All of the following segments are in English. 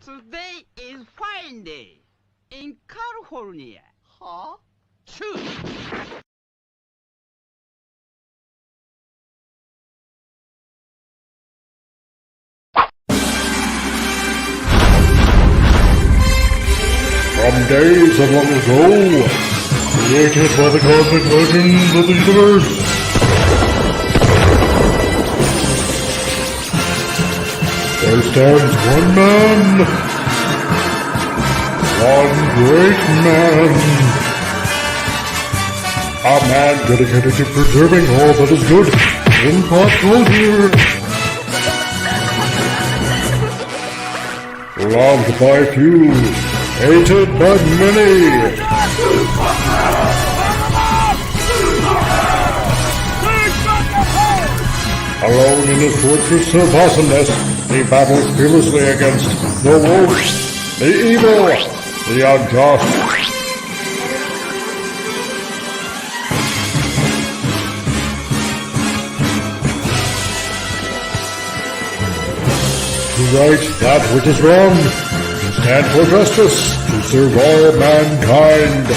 Today is fine day in California. Huh? Choose. From days of long ago, created by the cosmic legends of the universe, there stands one man, one great man, a man dedicated to preserving all that is good in pop culture. Loved by few, hated by many. Alone in his fortress of awesomeness, he battles fearlessly against the wolves, the evil, the unjust. To right that which is wrong, to stand for justice, to serve all mankind.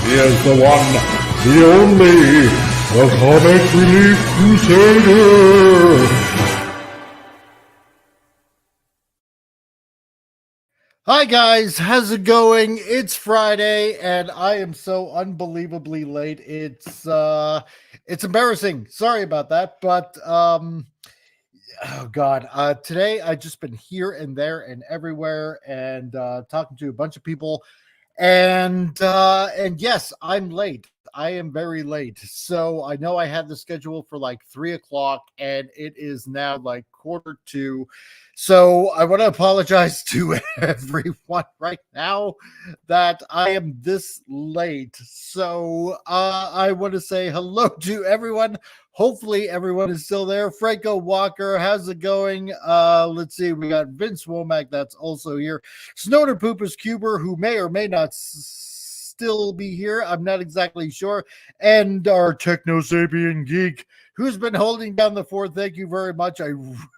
He is the one, the only, the comic Relief Crusader. Hi guys, how's it going? It's Friday and I am so unbelievably late. It's embarrassing. Sorry about that, but oh god, today I just been here and there and everywhere and talking to a bunch of people and yes, I'm late. I am very late. So I know I had the schedule for like 3:00 and it is now like 1:45. So I want to apologize to everyone right now that I am this late. So I want to say hello to everyone. Hopefully everyone is still there. Franco Walker, how's it going? Let's see. We got Vince Womack that's also here. Snowder Poopers Cuber, who may or may not still be here. I'm not exactly sure. And our Techno Sapien Geek, who's been holding down the fort. Thank you very much. I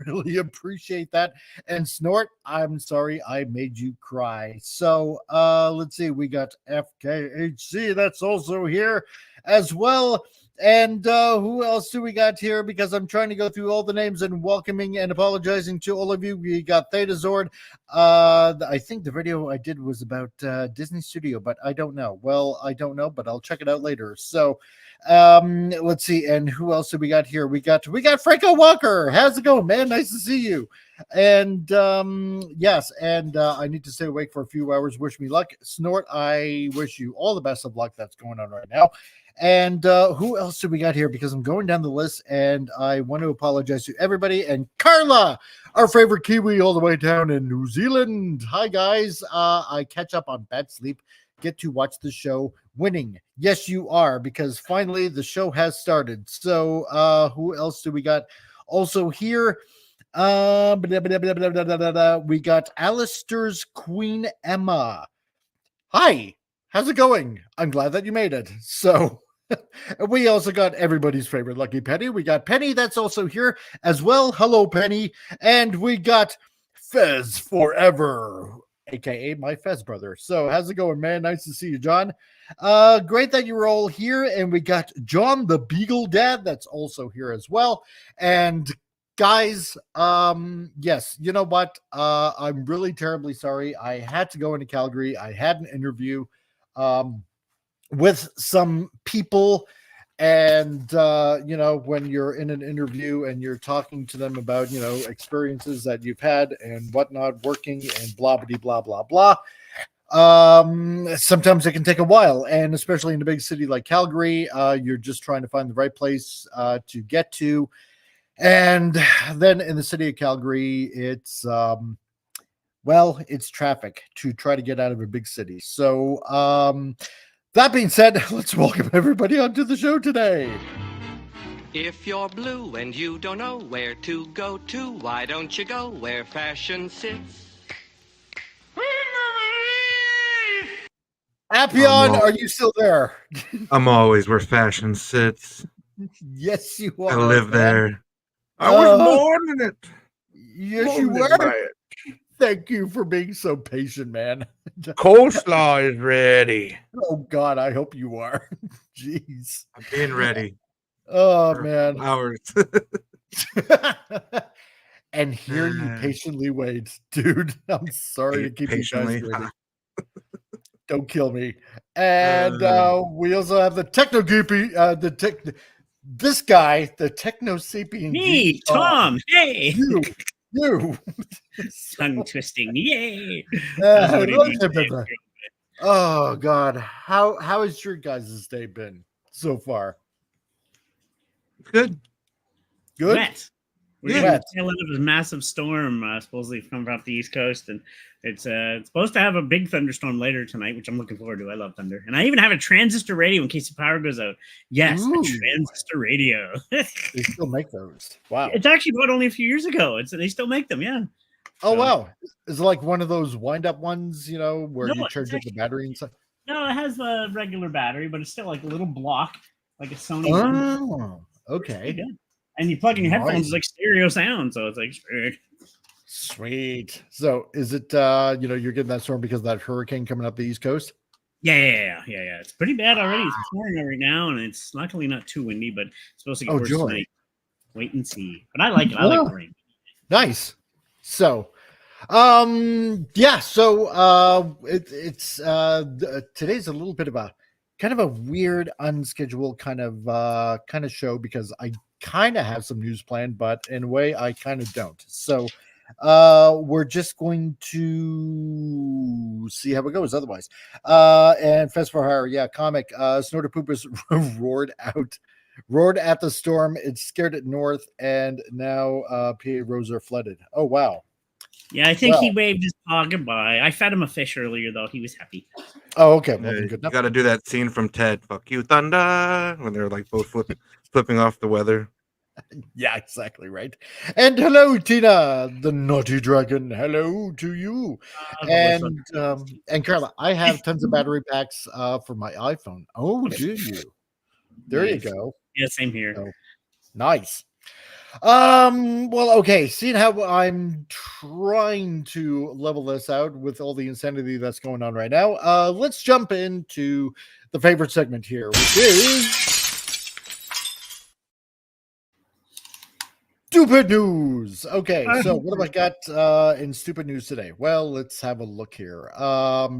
really appreciate that. And Snort, I'm sorry I made you cry. So let's see. We got FKHC that's also here as well. And who else do we got here? Because I'm trying to go through all the names and welcoming and apologizing to all of you. We got Theta Zord. I think the video I did was about Disney Studio, but I don't know. Well, I don't know, but I'll check it out later. So let's see. And who else do we got here? We got Franco Walker. How's it going, man? Nice to see you. And yes, and I need to stay awake for a few hours. Wish me luck. Snort, I wish you all the best of luck that's going on right now. And who else do we got here? Because I'm going down the list and I want to apologize to everybody. And Carla, our favorite Kiwi all the way down in New Zealand. Hi, guys. I catch up on bad sleep. Get to watch the show winning. Yes, you are, because finally the show has started. So who else do we got also here? We got Alistair's Queen Emma. Hi. How's it going? I'm glad that you made it. So we also got everybody's favorite Lucky Penny. We got Penny that's also here as well. Hello, Penny. And we got Fez Forever, aka my Fez brother. So how's it going, man? Nice to see you, John. Great that you were all here. And we got John the Beagle Dad that's also here as well. And guys, yes, you know what? I'm really terribly sorry. I had to go into Calgary. I had an interview with some people, and you know, when you're in an interview and you're talking to them about, you know, experiences that you've had and whatnot, working and blah blah blah blah, sometimes it can take a while, and especially in a big city like Calgary, you're just trying to find the right place to get to. And then in the city of Calgary, it's well, it's traffic to try to get out of a big city. So that being said, let's welcome everybody onto the show today. If you're blue and you don't know where to go to, why don't you go where fashion sits? Appion, are you still there? I'm always where fashion sits. Yes, you are. I live man. there. I was born in it. Yes, you Molded by were. it. Thank you for being so patient, man. Coleslaw is ready. Oh God, I hope you are. Jeez. I'm being ready. Oh for man. hours. And here you patiently wait, dude. I'm sorry to keep patiently. you guys waiting. Don't kill me. And we also have the techno geepy, this guy, the techno sapien. Me, Tom. Hey, you. tongue twisting. Yay. Oh God, how has your guys' day been so far? Good. Good. Wet. We're getting the tail end of a massive storm, supposedly coming off the East Coast, and it's supposed to have a big thunderstorm later tonight, which I'm looking forward to. I love thunder, and I even have a transistor radio in case the power goes out. Yes, a transistor radio. They still make those. Wow, it's actually bought only a few years ago. They still make them. Yeah. Oh wow, is it like one of those wind-up ones? You know, where you charge up the battery and stuff. No, it has a regular battery, but it's still like a little block, like a Sony. Oh, okay. And you plug in your headphones, it's like stereo sound, so it's like sweet. So is it you're getting that storm because of that hurricane coming up the East Coast? Yeah. It's pretty bad already. It's pouring right now, and it's luckily not too windy, but it's supposed to get worse tonight. Wait and see. But I like it. I like the rain. Nice. So it's today's a little bit of a kind of a weird unscheduled kind of show because I kind of have some news planned, but in a way I kind of don't. So we're just going to see how it goes otherwise. And Fest for Hire, comic Snorter Poopers roared at the storm. It scared it north, and now PA roads are flooded. Oh wow. Yeah, I think he waved his paw goodbye. I fed him a fish earlier, though. He was happy. Oh, okay. Well, you got to do that scene from Ted. Fuck you, Thunder. When they're like both flipping off the weather. Yeah, exactly right. And hello, Tina, the naughty dragon. Hello to you. And Carla, I have tons of battery packs for my iPhone. Oh, do you? There you go. Yeah, same here. So, nice. Well, okay, seeing how I'm trying to level this out with all the insanity that's going on right now, let's jump into the favorite segment here, which is stupid news. Okay, so what have I got in stupid news today? Well, let's have a look here.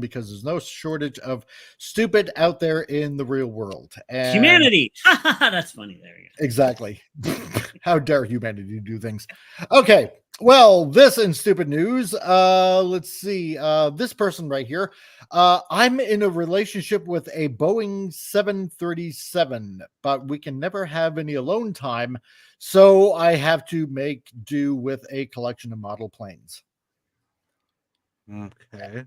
Because there's no shortage of stupid out there in the real world. And humanity. That's funny. There you go. Exactly. How dare humanity do things? Okay. Well, this in stupid news. Let's see. This person right here. I'm in a relationship with a Boeing 737, but we can never have any alone time. So I have to make do with a collection of model planes. Okay.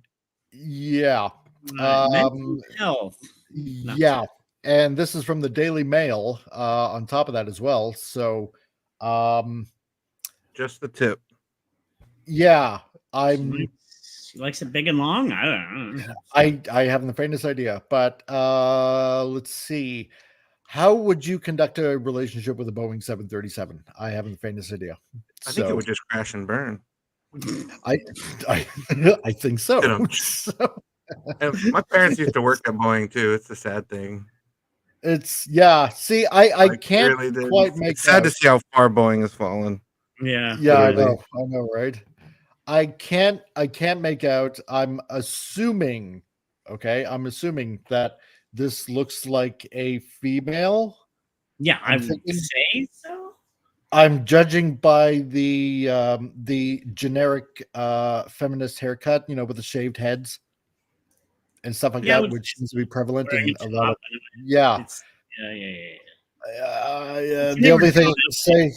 Yeah. Mental health. Yeah. And this is from the Daily Mail on top of that as well. So just the tip. Yeah. She likes it big and long. I don't know. I haven't the faintest idea, but let's see. How would you conduct a relationship with a Boeing 737? I haven't the faintest idea. I think it would just crash and burn. I think so. My parents used to work at Boeing too. It's a sad thing. It's See, I can't really quite make. It's sad to see how far Boeing has fallen. Yeah. Yeah, I know, right? I can't make out. I'm assuming that this looks like a female. Yeah, I would say so. I'm judging by the generic feminist haircut, with the shaved heads and stuff like that, which seems to be prevalent in a lot of. Yeah. The only thing I can say,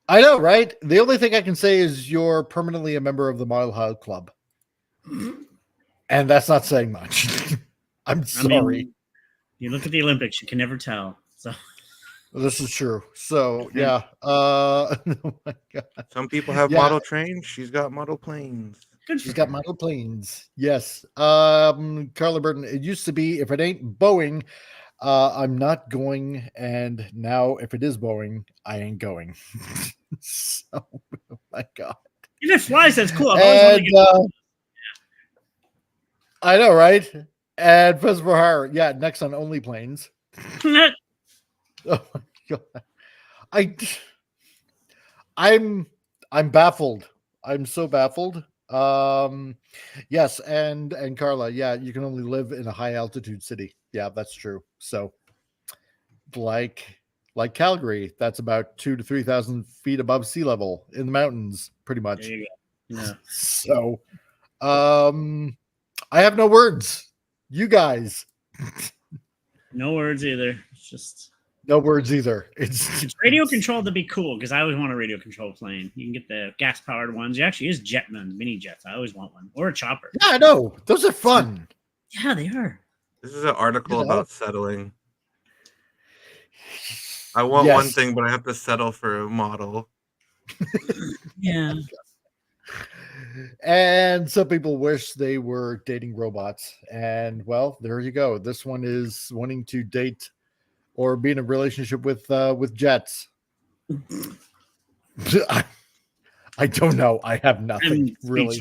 I know, right? The only thing I can say is you're permanently a member of the Mile High Club, and that's not saying much. I'm sorry. You look at the Olympics, you can never tell. So this is true. So yeah. Oh my God. Some people have model trains. She's got model planes. Good. She's got model planes. Yes. Carla Burton, it used to be, if it ain't Boeing, I'm not going. And now if it is Boeing, I ain't going. So, oh my God. If it flies, that's cool. And, I know, right? And Festival Horror, yeah, next on Only Planes. Oh my God. I'm baffled. I'm so baffled. Yes, and Carla, yeah, you can only live in a high altitude city. Yeah, that's true. So like Calgary, that's about 2,000 to 3,000 feet above sea level in the mountains, pretty much. There you go. Yeah. So I have no words. You guys. No words either. It's just no words either. It's radio controlled to be cool because I always want a radio controlled plane. You can get the gas powered ones. It actually is Jetman mini jets. I always want one or a chopper. Yeah, I know. Those are fun. Yeah, they are. This is an article about settling. I want one thing, but I have to settle for a model. Yeah. And some people wish they were dating robots. And well, there you go. This one is wanting to date or be in a relationship with jets. I don't know. I have nothing really.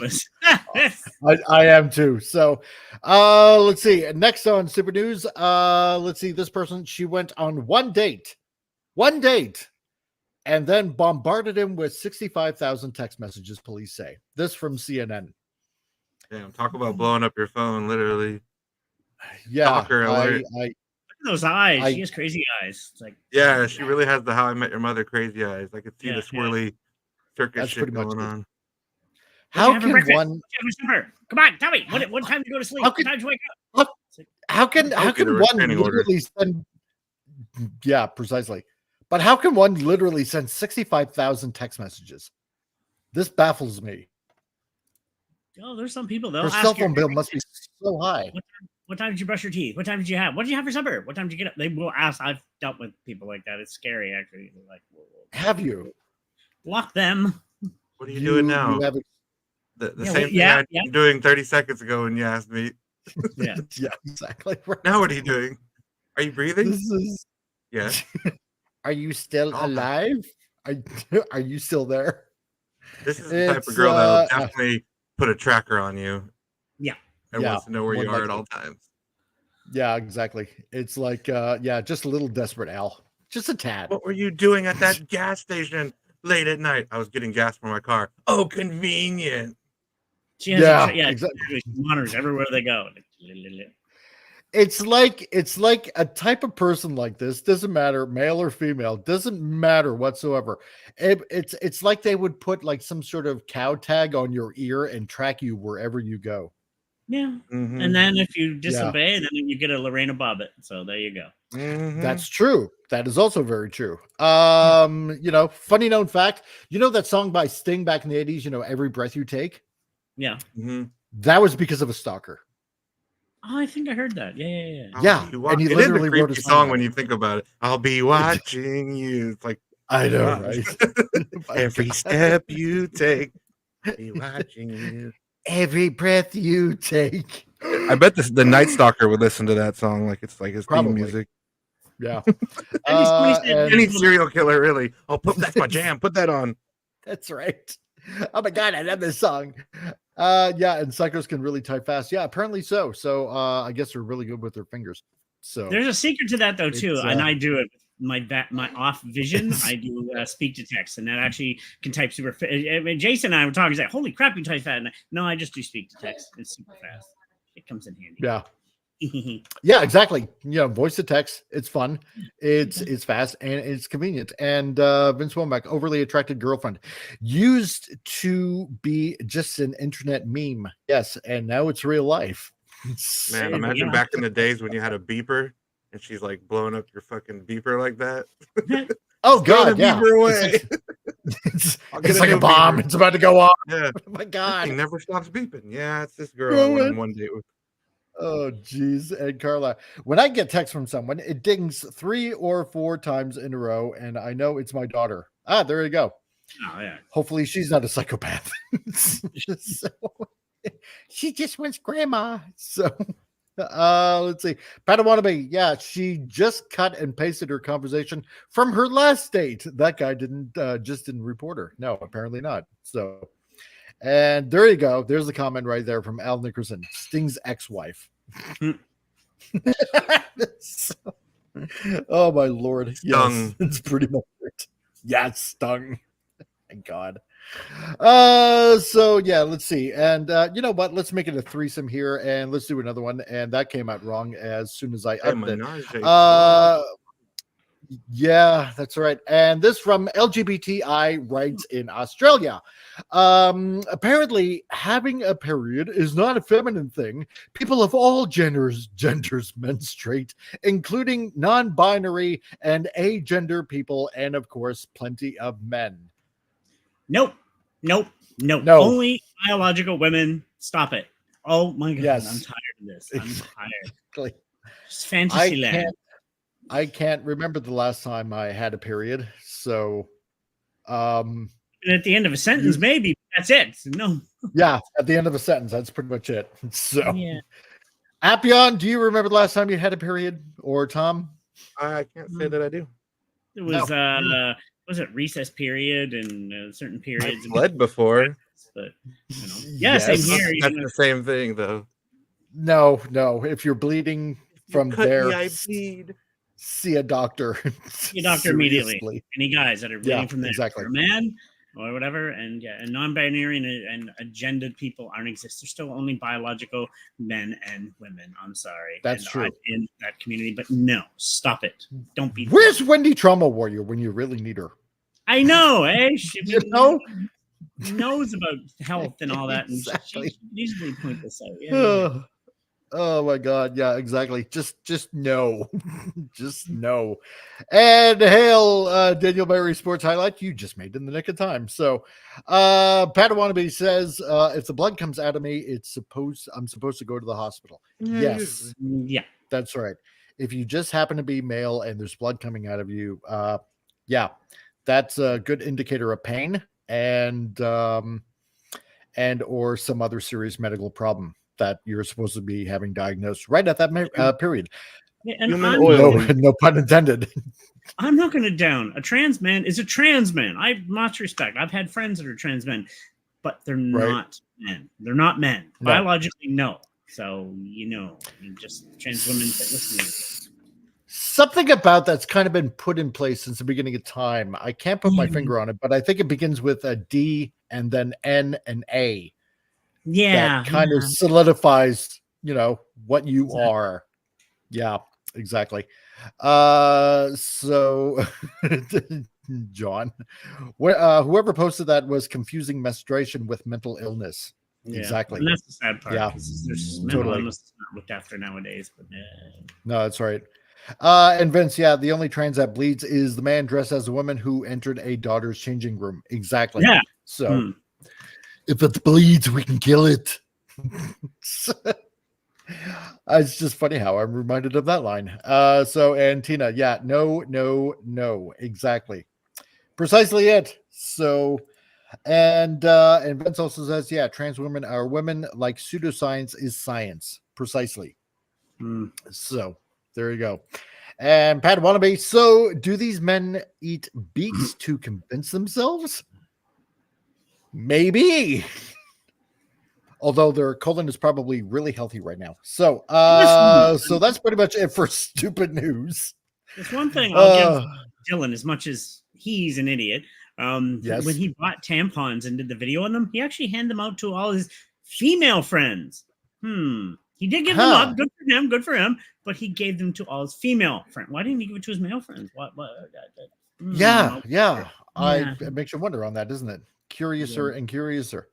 I am too. So let's see. Next on Super News. Let's see. This person, she went on one date, and then bombarded him with 65,000 text messages, police say. This from CNN. Damn, talk about blowing up your phone, literally. Yeah. Look at those eyes. She has crazy eyes. It's like, yeah, she really has the How I Met Your Mother crazy eyes. I could see the swirly circus shit going on. How can one? Come on, tell me. What time do you go to sleep? What time do you wake up? How can one literally send? Yeah, precisely. But how can one literally send 65,000 text messages? This baffles me. Oh, there's some people though. Her cell phone bill must be so high. What time did you brush your teeth? What time did you have? What did you have for supper? What time did you get up? They will ask. I've dealt with people like that. It's scary, actually. They're like, whoa. Have you? Block them. What are you doing now? The same thing I was doing 30 seconds ago when you asked me. Yeah, exactly. Right. Now what are you doing? Are you breathing? Yeah. Are you still alive? Are you still there? This is the type of girl that will definitely put a tracker on you. Yeah. And wants to know where you are at all times. Yeah, exactly. It's like, just a little desperate, Al. Just a tad. What were you doing at that gas station late at night? I was getting gas for my car. Oh, convenient. She has exactly. Monitors everywhere they go. It's like a type of person like this, doesn't matter male or female, doesn't matter whatsoever. It's like they would put like some sort of cow tag on your ear and track you wherever you go. Yeah. Mm-hmm. And then if you disobey, then you get a Lorena Bobbitt. So there you go. Mm-hmm. That's true. That is also very true. Funny known fact, that song by Sting back in the 80s, Every Breath You Take? Yeah. Mm-hmm. That was because of a stalker. Oh, I think I heard that. Yeah. Yeah. And he literally wrote a song when you think about it. I'll be watching you. It's like, I know, right? Every step you take, I'll be watching you. Every breath you take. I bet the Night Stalker would listen to that song like it's like his theme music. Yeah. Any serial killer, really. Oh, that's my jam. Put that on. That's right. Oh my God, I love this song. And psychos can really type fast. Yeah, apparently so. So I guess they're really good with their fingers. So there's a secret to that though too, and I do it. My off vision, I do speak to text, and that actually can type super fast. I mean, Jason and I were talking. He's like, "Holy crap, you type fast!" And no, I just do speak to text. It's super fast. It comes in handy. Yeah. Yeah, exactly. Voice to text. It's fun. It's fast and it's convenient. And Vince Womack, overly attracted girlfriend, used to be just an internet meme. Yes, and now it's real life. Man, imagine back in the days when you had a beeper. And she's like blowing up your fucking beeper like that. Oh God, yeah. Beeper away. It's like a bomb. Beeper. It's about to go off. Yeah. Oh my God. He never stops beeping. Yeah, it's this girl I went on one date with. Oh geez. And Carla, when I get text from someone, it dings 3 or 4 times in a row, and I know it's my daughter. There you go. Oh yeah. Hopefully she's not a psychopath. She just wants grandma. So let's see. Padawannabe, yeah, she just cut and pasted her conversation from her last date. That guy didn't report her. No, apparently not. So, and there you go. There's the comment right there from Al Nickerson, Sting's ex-wife. Oh my lord. Stung. Yes, it's pretty much it. Yeah, stung. Thank God. So yeah, let's see. And you know what? Let's make it a threesome here and let's do another one. And that came out wrong as soon as I upped it. Yeah, that's right. And this from LGBTI rights in Australia. Apparently having a period is not a feminine thing. People of all genders menstruate, including non-binary and agender people, and of course, plenty of men. Nope. Only biological women. Stop it. Oh my God. Yes. I'm tired of this. I'm tired. Exactly. It's fantasy land. I can't remember the last time I had a period. So, and at the end of a sentence, maybe that's it. No. Yeah, at the end of a sentence, that's pretty much it. So, yeah. Appion, do you remember the last time you had a period, or Tom? I can't say that I do. It was was it recess period and certain periods? I've bled before, but you know, yeah, same here. That's the same thing, though. No. If you're bleeding from there, I bleed. See a doctor. See a doctor immediately. Any guys that are bleeding from there, exactly. For a man or whatever, and non-binary and agendered people aren't exist. There's still only biological men and women. I'm sorry. That's true. I'm in that community, but no, stop it. Don't be. Where's Wendy Trauma Warrior when you really need her? I know, eh? She knows about health and all that, and Exactly. she usually point this out. Yeah. Oh my God. Yeah, exactly. Just no. Just no. And hail Daniel Berry Sports Highlight. You just made in the nick of time. So Padawannabe says if the blood comes out of me, I'm supposed to go to the hospital. Yes. Yeah. That's right. If you just happen to be male and there's blood coming out of you, yeah, that's a good indicator of pain and or some other serious medical problem that you're supposed to be having diagnosed right at that period. Yeah, and no pun intended. I'm not going to down. A trans man is a trans man. I have much respect. I've had friends that are trans men, but they're not men. They're not men. No. Biologically, no. So, just trans women that listen to this. Something about that's kind of been put in place since the beginning of time. I can't put my finger on it, but I think it begins with a D and then N and A. Yeah. That kind of solidifies, what you are. Yeah, exactly. So John, whoever posted that was confusing menstruation with mental illness. Yeah. Exactly. And that's the sad part. Yeah. There's mental illness not looked after nowadays, but no, that's right. And Vince, the only trans that bleeds is the man dressed as a woman who entered a daughter's changing room. Exactly. Yeah. So if it bleeds, we can kill it. It's just funny how I'm reminded of that line. So, and Tina, no, exactly. Precisely it. So, and Vince also says, trans women are women, like pseudoscience is science. Precisely. So, there you go. And Pat Wannabe, so do these men eat beets to convince themselves? Maybe. Although their colon is probably really healthy right now. So so that's pretty much it for stupid news. There's one thing I'll give Dylan, as much as he's an idiot. Yes. When he bought tampons and did the video on them, he actually handed them out to all his female friends. He did give them up. Good for him. But he gave them to all his female friends. Why didn't he give it to his male friends? What? Yeah. It makes you wonder on that, doesn't it? Curiouser and curiouser.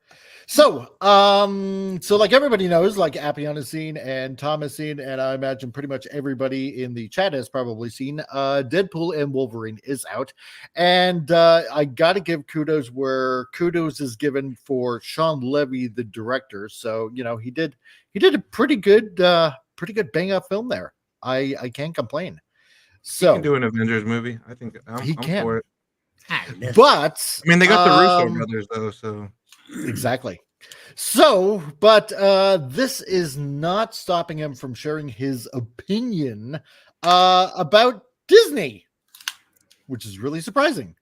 So, so like everybody knows, like Appion has seen and Tom has seen, and I imagine pretty much everybody in the chat has probably seen, Deadpool and Wolverine is out. And I got to give kudos where kudos is given for Sean Levy, the director. So, he did a pretty good bang up film there. I can't complain. So he can do an Avengers movie. I think I'm for it. But I mean, they got the Russo brothers though, so exactly. So, but this is not stopping him from sharing his opinion about Disney, which is really surprising.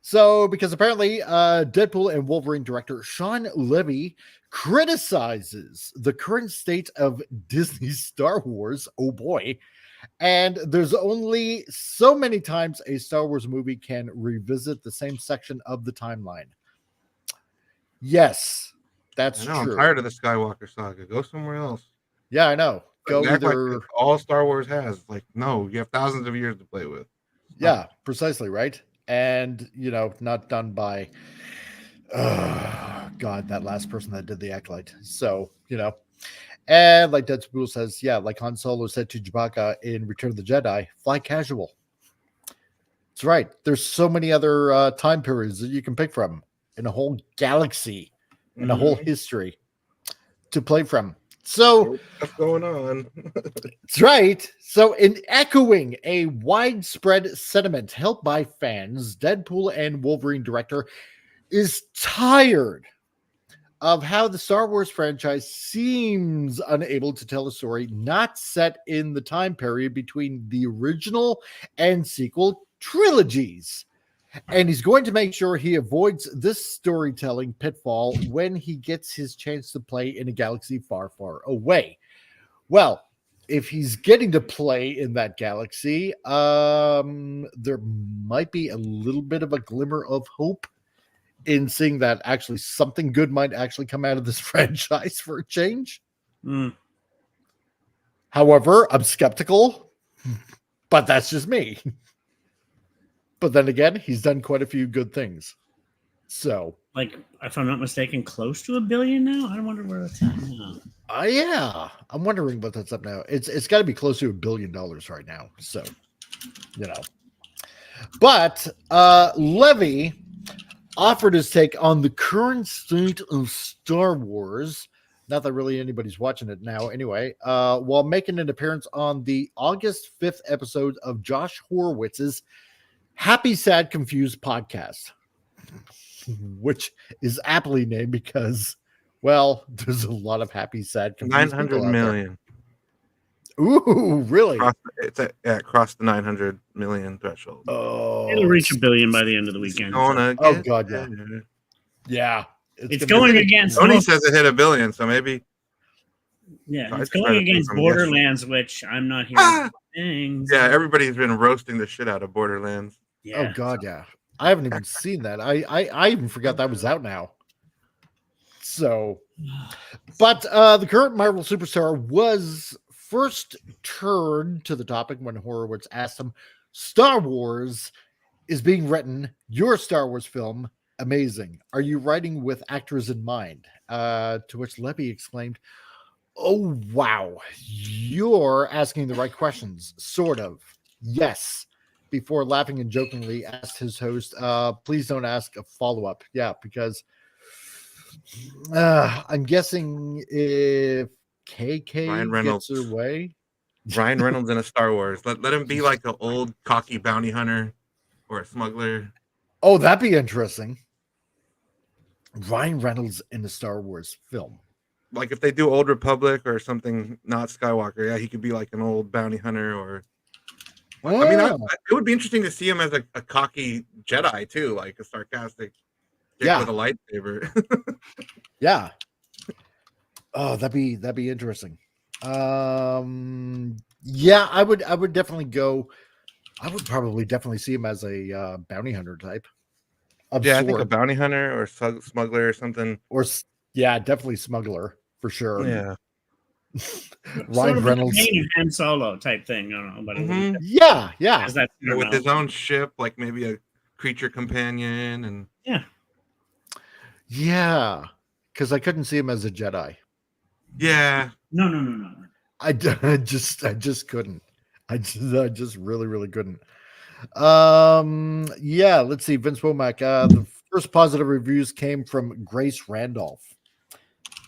So, because apparently Deadpool and Wolverine director Sean Levy criticizes the current state of Disney's Star Wars. Oh boy. And there's only so many times a Star Wars movie can revisit the same section of the timeline. Yes, that's true. I'm tired of the Skywalker saga. Go somewhere else. Yeah, I know. Go either. Like all Star Wars has. Like, no, you have thousands of years to play with. Yeah, precisely, right? And, not done by, God, that last person that did the Acolyte. So, and like Deadpool says, yeah, like Han Solo said to Chewbacca in Return of the Jedi, fly casual. That's right. There's so many other time periods that you can pick from in a whole galaxy, in a whole history to play from. So what's going on? That's right. So in echoing a widespread sentiment held by fans, Deadpool and Wolverine director is tired of how the Star Wars franchise seems unable to tell a story not set in the time period between the original and sequel trilogies. And he's going to make sure he avoids this storytelling pitfall when he gets his chance to play in a galaxy far, far away. Well, if he's getting to play in that galaxy, there might be a little bit of a glimmer of hope in seeing that actually something good might actually come out of this franchise for a change. However, I'm skeptical, but that's just me. But then again, he's done quite a few good things. So, like, if I'm not mistaken, close to $1 billion now. I wonder where it's at now. Yeah, I'm wondering what that's up now. It's got to be close to $1 billion right now. So, But Levy offered his take on the current state of Star Wars. Not that really anybody's watching it now, anyway. While making an appearance on the August 5th episode of Josh Horowitz's Happy, Sad, Confused podcast, which is aptly named because, well, there's a lot of happy, sad, confused 900 million. Ooh, really? Crossed the 900 million threshold. Oh, it'll reach $1 billion by the end of the weekend. Oh God, yeah, yeah. It's going against. Tony says it hit $1 billion, so maybe. Yeah, it's going against Borderlands, which I'm not hearing things. Yeah, everybody's been roasting the shit out of Borderlands. Yeah. Oh God, yeah. I haven't even seen that. I even forgot that was out now. So, but the current Marvel superstar was first turned to the topic when Horowitz asked him, Star Wars is being written, your Star Wars film, amazing. Are you writing with actors in mind? To which Levy exclaimed, oh, wow, you're asking the right questions. Sort of. Yes. Before laughing and jokingly asked his host, please don't ask a follow-up. Yeah, because I'm guessing if KK gets her way. Ryan Reynolds in a Star Wars. Let him be like an old cocky bounty hunter or a smuggler. Oh, that'd be interesting. Ryan Reynolds in the Star Wars film. Like if they do Old Republic or something not Skywalker, yeah, he could be like an old bounty hunter or... Oh. I mean, it would be interesting to see him as a cocky Jedi too, like a sarcastic dick with a lightsaber. Yeah. Oh, that'd be interesting. Yeah, I would definitely go. I would probably definitely see him as a bounty hunter type. I think a bounty hunter or smuggler or something. Or definitely smuggler for sure. Yeah. Ryan Reynolds, Han Solo type thing. I don't know, but yeah. With his own ship, like maybe a creature companion, and yeah, because I couldn't see him as a Jedi. Yeah, no. I just couldn't. I just really couldn't. Yeah. Let's see. Vince Womack. The first positive reviews came from Grace Randolph.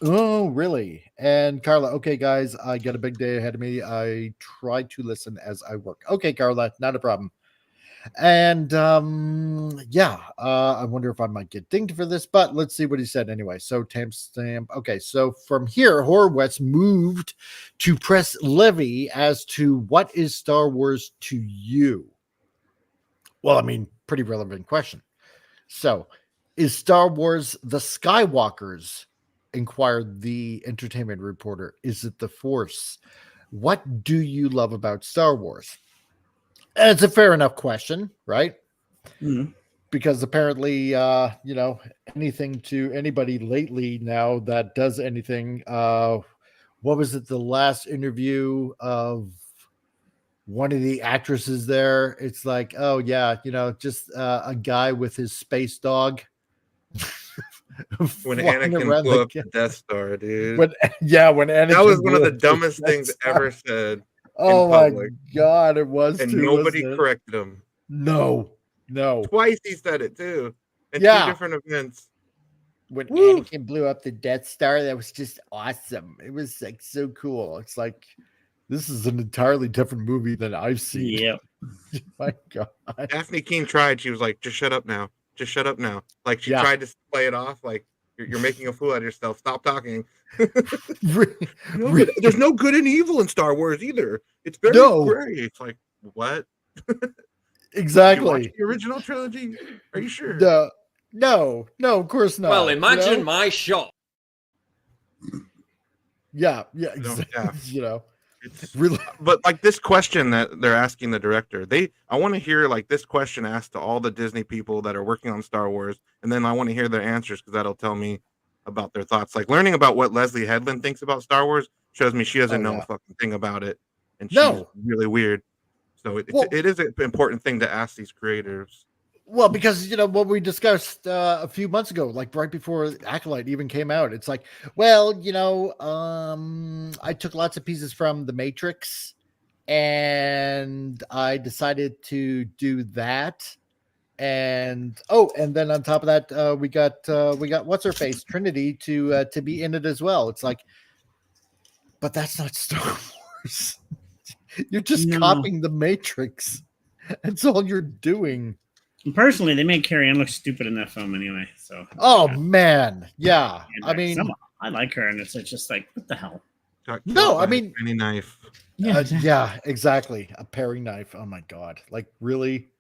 Oh, really? And Carla, okay, guys, I got a big day ahead of me. I try to listen as I work. Okay, Carla, not a problem. And I wonder if I might get dinged for this, but let's see what he said anyway. So timestamp. Okay, so from here, Horowitz moved to press Levy as to what is Star Wars to you? Well, I mean, pretty relevant question. So, is Star Wars the Skywalkers? Inquired the entertainment reporter. Is it the Force? What do you love about Star Wars? And it's a fair enough question, right? Mm-hmm. Because apparently, anything to anybody lately now that does anything. What was it? The last interview of one of the actresses there. It's like, oh yeah, just a guy with his space dog. When Anakin blew up the Death Star, dude. When Anakin, that was one of the dumbest things ever said. Oh my god, it was, and too, nobody corrected him. No. Twice he said it too, in 2 different events. When Anakin blew up the Death Star, that was just awesome. It was like so cool. It's like this is an entirely different movie than I've seen. Yeah. My god. Daphne Keane tried. She was like, "Just shut up now. Just shut up now." Like she tried to play it off, like you're making a fool out of yourself. Stop talking. There's no good and evil in Star Wars either. It's very gray. It's like, what? Exactly. The original trilogy? Are you sure? No, of course not. Well, imagine my shock. Yeah, exactly. It's really, but like this question that they're asking the director, I want to hear like this question asked to all the Disney people that are working on Star Wars, and then I want to hear their answers because that'll tell me about their thoughts. Like learning about what Leslie Headland thinks about Star Wars shows me she doesn't know a fucking thing about it, and she's really weird. So it is an important thing to ask these creators. Well, because what we discussed a few months ago, like right before Acolyte even came out, it's like, well, I took lots of pieces from The Matrix, and I decided to do that, and then on top of that, we got what's her face Trinity to be in it as well. It's like, but that's not Star Wars. You're just copying The Matrix. That's all you're doing. Personally, they made Carrie Ann look stupid in that film anyway. So. Oh man, yeah. I mean, I like her, and it's just like, what the hell? No, I mean, any knife. Yeah, exactly. A paring knife. Oh my god! Like really.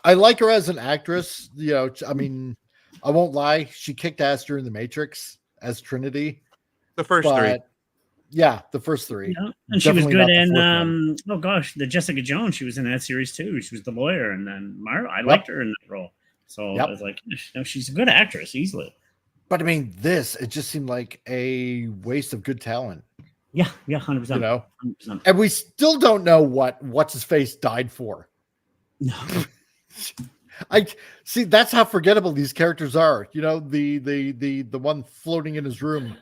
I like her as an actress. I mean, I won't lie. She kicked ass during The Matrix as Trinity. The first 3. Yeah, the first 3. Yeah. And she was good in the Jessica Jones. She was in that series too. She was the lawyer, and then I liked her in that role. So I was like, she's a good actress easily. But I mean, it just seemed like a waste of good talent. Yeah, 100%. 100%. And we still don't know what's his face died for. No. I see. That's how forgettable these characters are. The one floating in his room.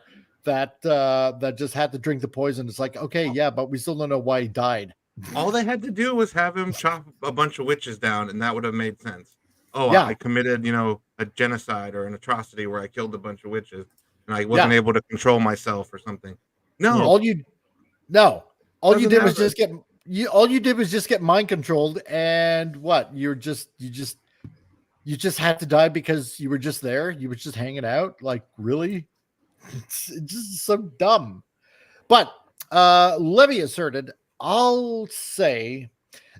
That just had to drink the poison. It's like, okay, yeah, but we still don't know why he died. All they had to do was have him chop a bunch of witches down, and that would have made sense. I committed, a genocide or an atrocity where I killed a bunch of witches, and I wasn't able to control myself or something. No, all you did was just get mind controlled, and what? You just had to die because you were just there. You were just hanging out. Like, really? It's just so dumb. But Levy asserted, I'll say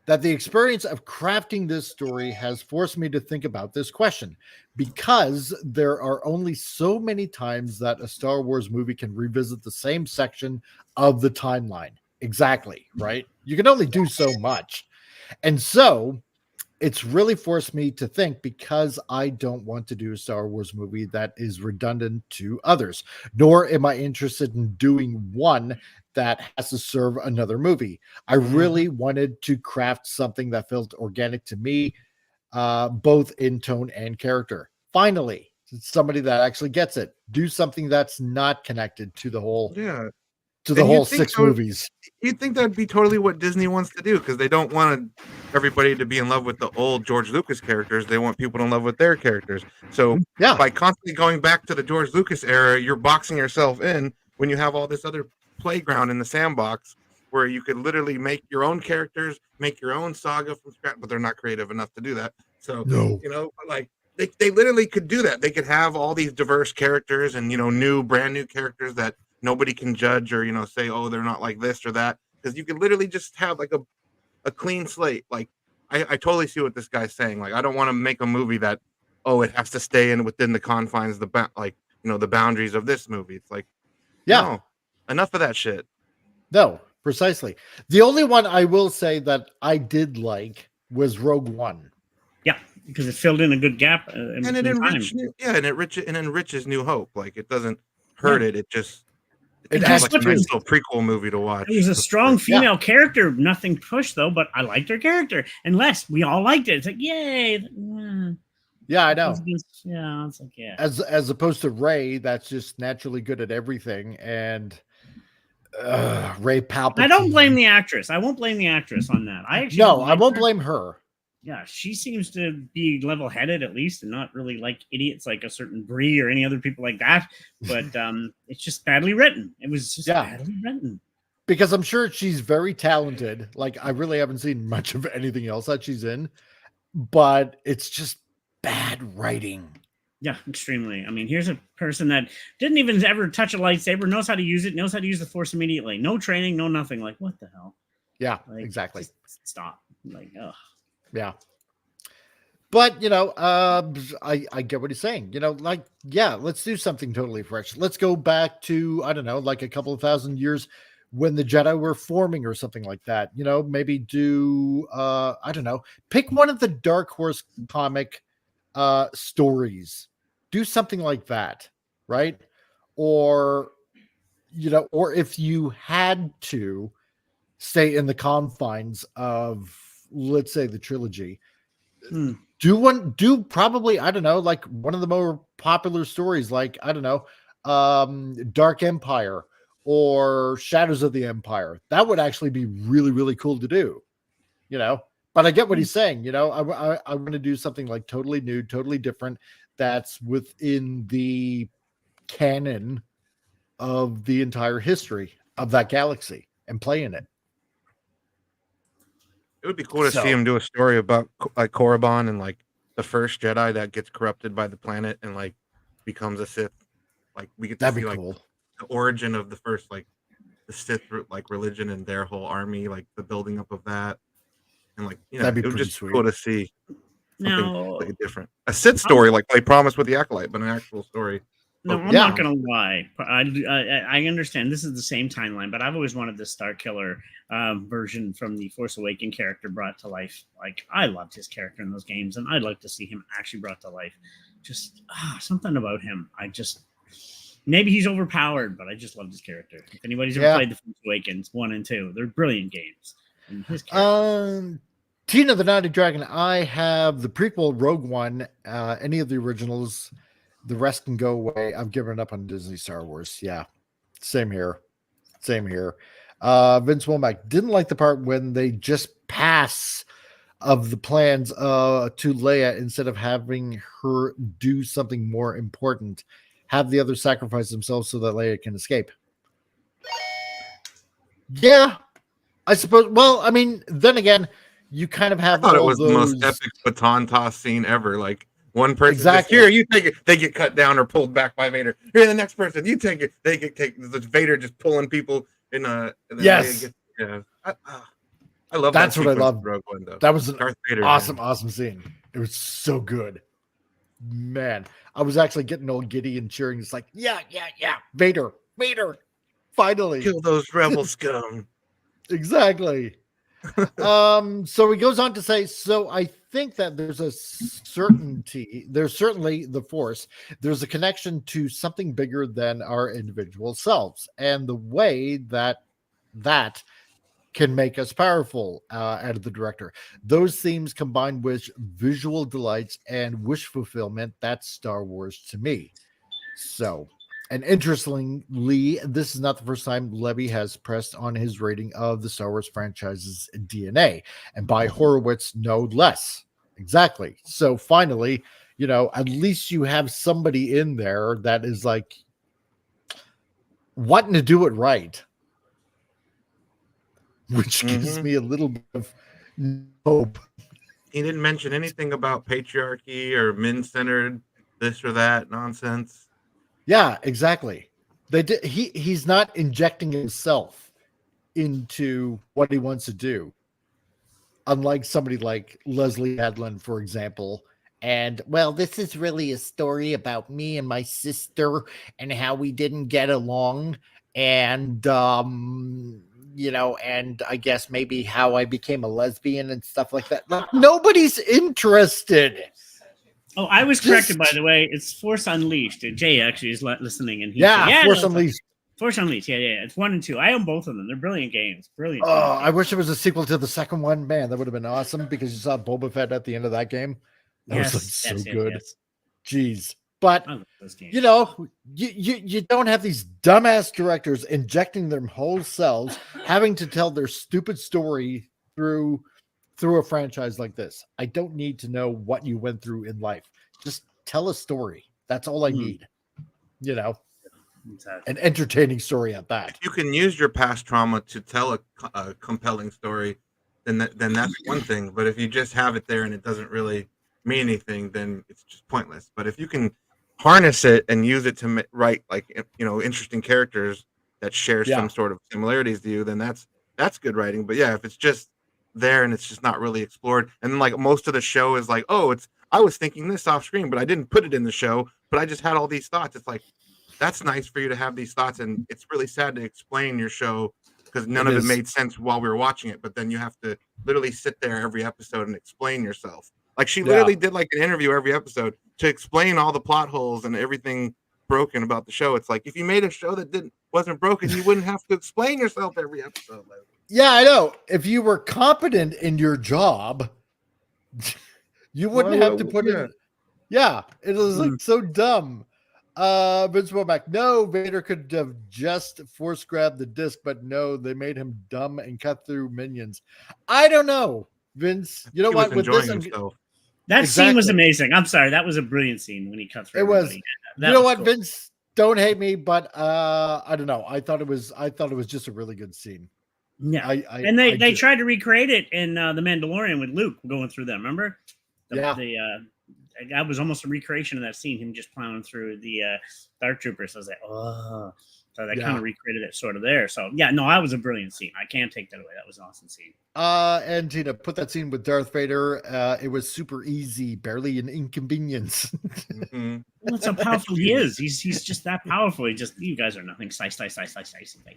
that the experience of crafting this story has forced me to think about this question, because there are only so many times that a Star Wars movie can revisit the same section of the timeline. Exactly, right? You can only do so much. And so it's really forced me to think, because I don't want to do a Star Wars movie that is redundant to others, nor am I interested in doing one that has to serve another movie. I really wanted to craft something that felt organic to me, both in tone and character. Finally, somebody that actually gets it. Do something that's not connected to the whole to the whole 6 movies. You'd think that'd be totally what Disney wants to do, because they don't want everybody to be in love with the old George Lucas characters. They want people in love with their characters. So by constantly going back to the George Lucas era, you're boxing yourself in when you have all this other playground in the sandbox where you could literally make your own characters, make your own saga from scratch, but they're not creative enough to do that. So, No. like they literally could do that. They could have all these diverse characters and, brand new characters that nobody can judge or, say, oh, they're not like this or that. Because you could literally just have like a clean slate. Like, I totally see what this guy's saying. Like, I don't want to make a movie that, oh, it has to stay within the confines, the boundaries of this movie. It's like, no, enough of that shit. No, precisely. The only one I will say that I did like was Rogue One. Yeah, because it filled in a good gap. And it enriches New Hope. Like, it doesn't hurt it. It just it has like a nice little prequel movie to watch. It was a strong female character. Nothing pushed though, but I liked her character. Unless we all liked it. It's like, yay. Yeah, I know. Yeah, it's like, yeah. As opposed to Rey, that's just naturally good at everything, and Rey Palpatine. I don't blame the actress. I won't blame the actress on that. I won't blame her. Yeah, she seems to be level-headed at least, and not really like idiots like a certain Brie or any other people like that. But it's just badly written. It was just badly written. Because I'm sure she's very talented. Like, I really haven't seen much of anything else that she's in, but it's just bad writing. Yeah, extremely. I mean, here's a person that didn't even ever touch a lightsaber, knows how to use it, knows how to use the Force immediately. No training, no nothing. Like, what the hell? Yeah, like, exactly. Stop. Like, ugh. Yeah. But, I get what he's saying. Let's do something totally fresh. Let's go back to, I don't know, like a couple of thousand years when the Jedi were forming or something like that. Maybe do, I don't know, pick one of the Dark Horse comic stories. Do something like that, right? Or, or if you had to stay in the confines of, let's say, the trilogy, do probably, I don't know, like one of the more popular stories, like, I don't know, Dark Empire or Shadows of the Empire. That would actually be really, really cool to do, but I get what he's saying. I want to do something like totally new, totally different, that's within the canon of the entire history of that galaxy and play in it. It would be cool to see him do a story about like Korriban and like the first Jedi that gets corrupted by the planet and like becomes a Sith. Like, we get to see like the origin of the first, like the Sith like religion and their whole army, like the building up of that. And like, it would just be cool to see something like different. A Sith story, like they promised with the Acolyte, but an actual story. No, I'm not gonna lie. I understand this is the same timeline, but I've always wanted the Star Killer version from the Force Awakens character brought to life. Like, I loved his character in those games, and I'd like to see him actually brought to life. Just something about him. Maybe he's overpowered, but I just loved his character. If anybody's ever played the Force Awakens 1 and 2, they're brilliant games. And his character. Tina the Naughty Dragon. I have the prequel Rogue One, any of the originals. The rest can go away. I've given up on Disney Star Wars. Yeah. Same here. Vince Womack didn't like the part when they just pass of the plans to Leia instead of having her do something more important. Have the others sacrifice themselves so that Leia can escape. Yeah, I suppose. Well, I mean, then again, you kind of have. I thought it was the most epic baton toss scene ever. Like, one person, here, you take it. They get cut down or pulled back by Vader. Here, the next person, you take it. They get the Vader just pulling people in a. Yes. I love that's that. What I love. Rogue One, though. That was an awesome scene. It was so good. Man, I was actually getting all giddy and cheering. It's like, yeah. Vader. Finally. Kill those rebel scum. Exactly. So he goes on to say, so I think that there's a certainty, there's certainly the Force, there's a connection to something bigger than our individual selves, and the way that can make us powerful, out of the director. Those themes combined with visual delights and wish fulfillment, that's Star Wars to me. So, and interestingly, this is not the first time Levy has pressed on his rating of the Star Wars franchise's DNA, and by Horowitz, no less. Exactly. So finally, at least you have somebody in there that is like wanting to do it right. which gives me a little bit of hope. He didn't mention anything about patriarchy or men-centered this or that nonsense. Yeah, exactly. They did. He's not injecting himself into what he wants to do, unlike somebody like Leslie Adlin, for example. And well, this is really a story about me and my sister and how we didn't get along, and you know, and I guess maybe how I became a lesbian and stuff like that. Like, nobody's interested. Oh, I was corrected, by the way. It's Force Unleashed. Jay actually is listening, and Force Unleashed. Force Unleashed. Yeah. It's 1 and 2. I own both of them. They're brilliant games. Brilliant. Oh, I wish it was a sequel to the second one. Man, that would have been awesome because you saw Boba Fett at the end of that game. That was like so good. Yes. Jeez. But you know, you don't have these dumbass directors injecting their whole selves, having to tell their stupid story through a franchise like this. I don't need to know what you went through in life. Just tell a story. That's all I need. You know, an entertaining story at that. If you can use your past trauma to tell a compelling story, then that's one thing. But if you just have it there and it doesn't really mean anything, then it's just pointless. But if you can harness it and use it to write, like, you know, interesting characters that share some sort of similarities to you, then that's good writing. But yeah, if it's just there and it's just not really explored, and then like most of the show is like, oh, I was thinking this off screen, but I didn't put it in the show, but I just had all these thoughts. It's like, that's nice for you to have these thoughts, and it's really sad to explain your show because none of it made sense while we were watching it, but then you have to literally sit there every episode and explain yourself. Like, she literally did like an interview every episode to explain all the plot holes and everything broken about the show. It's like, if you made a show that wasn't broken, you wouldn't have to explain yourself every episode. Yeah, I know. If you were competent in your job, you wouldn't have to put it. Yeah, it was like so dumb. Vince Womack, no, Vader could have just force grabbed the disc, but no, they made him dumb and cut through minions. I don't know, Vince. You know what? With this, that scene was amazing. I'm sorry, that was a brilliant scene when he cut through. It was. You know what, cool. Vince? Don't hate me, but I don't know. I thought it was just a really good scene. Yeah, and they tried to recreate it in The Mandalorian with Luke going through them. Remember? That was almost a recreation of that scene, him just plowing through the Dark Troopers. I was like, oh, so they kind of recreated it sort of there. So yeah, no, that was a brilliant scene. I can't take that away. That was an awesome scene. And Tina, put that scene with Darth Vader. It was super easy, barely an inconvenience. Well, that's how powerful he is. He's just that powerful. You guys are nothing. Slice.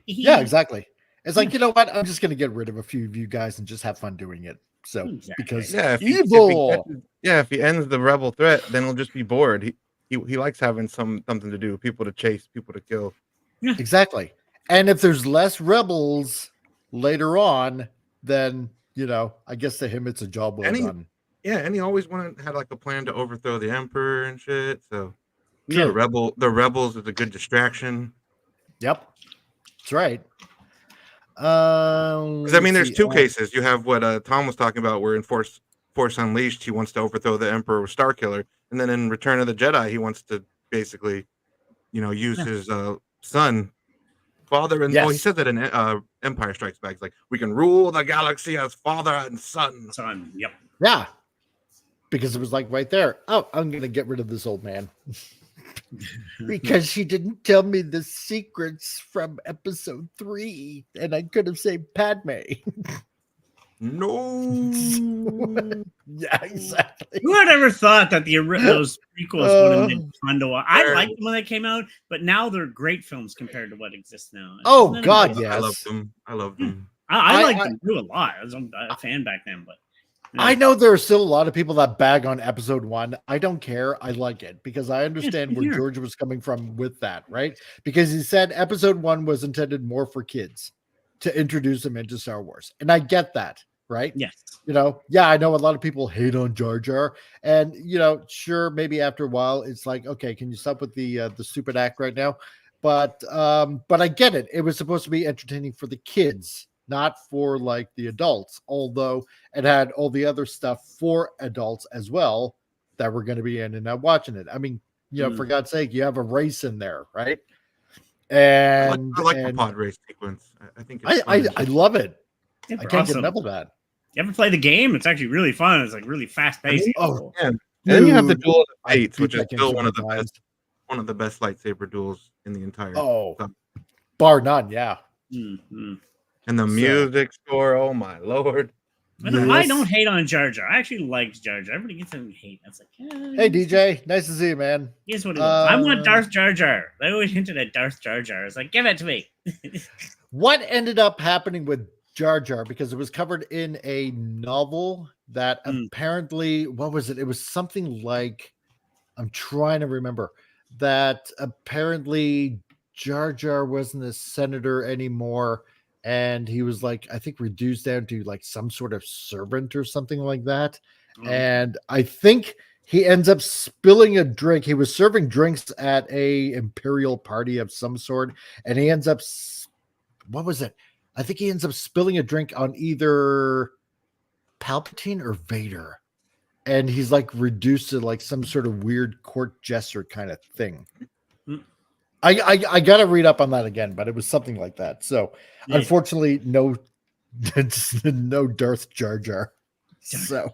Yeah, exactly. It's like, you know what? I'm just going to get rid of a few of you guys and just have fun doing it. So, because evil. If he ends the rebel threat, then he'll just be bored. He likes having something to do, people to chase, people to kill. Yeah. Exactly. And if there's less rebels later on, then, you know, I guess to him it's a job well done. Yeah, and he always had like a plan to overthrow the Emperor and shit. So the rebels is a good distraction. Yep. That's right. Because I mean, there's two cases. You have what Tom was talking about, where in Force Unleashed, he wants to overthrow the Emperor with Starkiller, and then in Return of the Jedi, he wants to basically, you know, use his son, father, and he said that in Empire Strikes Back, it's like, we can rule the galaxy as father and son. Yep. Yeah. Because it was like right there. Oh, I'm gonna get rid of this old man. Because she didn't tell me the secrets from episode 3, and I could have saved Padme. No. Yeah, exactly. Who had ever thought that those prequels would have been fun to watch? I liked them when they came out, but now they're great films compared to what exists now. Oh God, yes. I love them. I liked them too a lot. I was a fan back then, but. Yeah. I know there are still a lot of people that bag on episode 1. I don't care. I like it because I understand where George was coming from with that, right? Because he said episode 1 was intended more for kids to introduce them into Star Wars. And I get that, right? Yes. You know, yeah, I know a lot of people hate on Jar Jar. And, you know, sure, maybe after a while, it's like, okay, can you stop with the stupid act right now? But I get it. It was supposed to be entertaining for the kids, not for like the adults, although it had all the other stuff for adults as well that were going to be in and out watching it. I mean, you know, for God's sake, you have a race in there, right? And I like the pod race sequence. I think I love it. Yeah, I they're can't get awesome. enough of that. You ever play the game? It's actually really fun. It's like really fast paced. Oh, Yeah. And then you have the dude, Duel of I the Fates, beat which is that game still so one of the many times. best, lightsaber duels in the entire. Oh, stuff. bar none. Yeah. Mm-hmm. And the music score, oh my lord! I don't hate on Jar Jar. I actually liked Jar Jar. Everybody gets him hate. That's like, Hey DJ, nice to see you, man. Here's what it was. I want Darth Jar Jar. They always hinted at Darth Jar Jar. It's like, give it to me. What ended up happening with Jar Jar? Because it was covered in a novel that apparently, what was it? It was something like, I'm trying to remember, that apparently Jar Jar wasn't a senator anymore. And he was like, I think reduced down to like some sort of servant or something like that. And I think he ends up spilling a drink. He was serving drinks at a imperial party of some sort. And he ends up, what was it? I think he ends up spilling a drink on either Palpatine or Vader. And he's like reduced to like some sort of weird court jester kind of thing. I gotta read up on that again, but it was something like that. So unfortunately, no Darth Jar Jar. So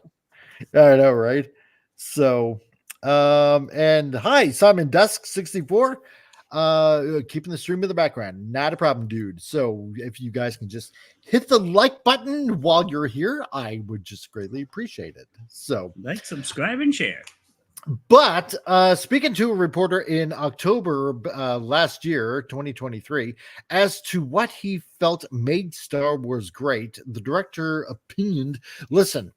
I know, right? So and hi, Simon Dusk 64. Keeping the stream in the background, not a problem, dude. So if you guys can just hit the like button while you're here, I would just greatly appreciate it. So like, subscribe, and share. But speaking to a reporter in October last year, 2023, as to what he felt made Star Wars great, the director opinioned, listen,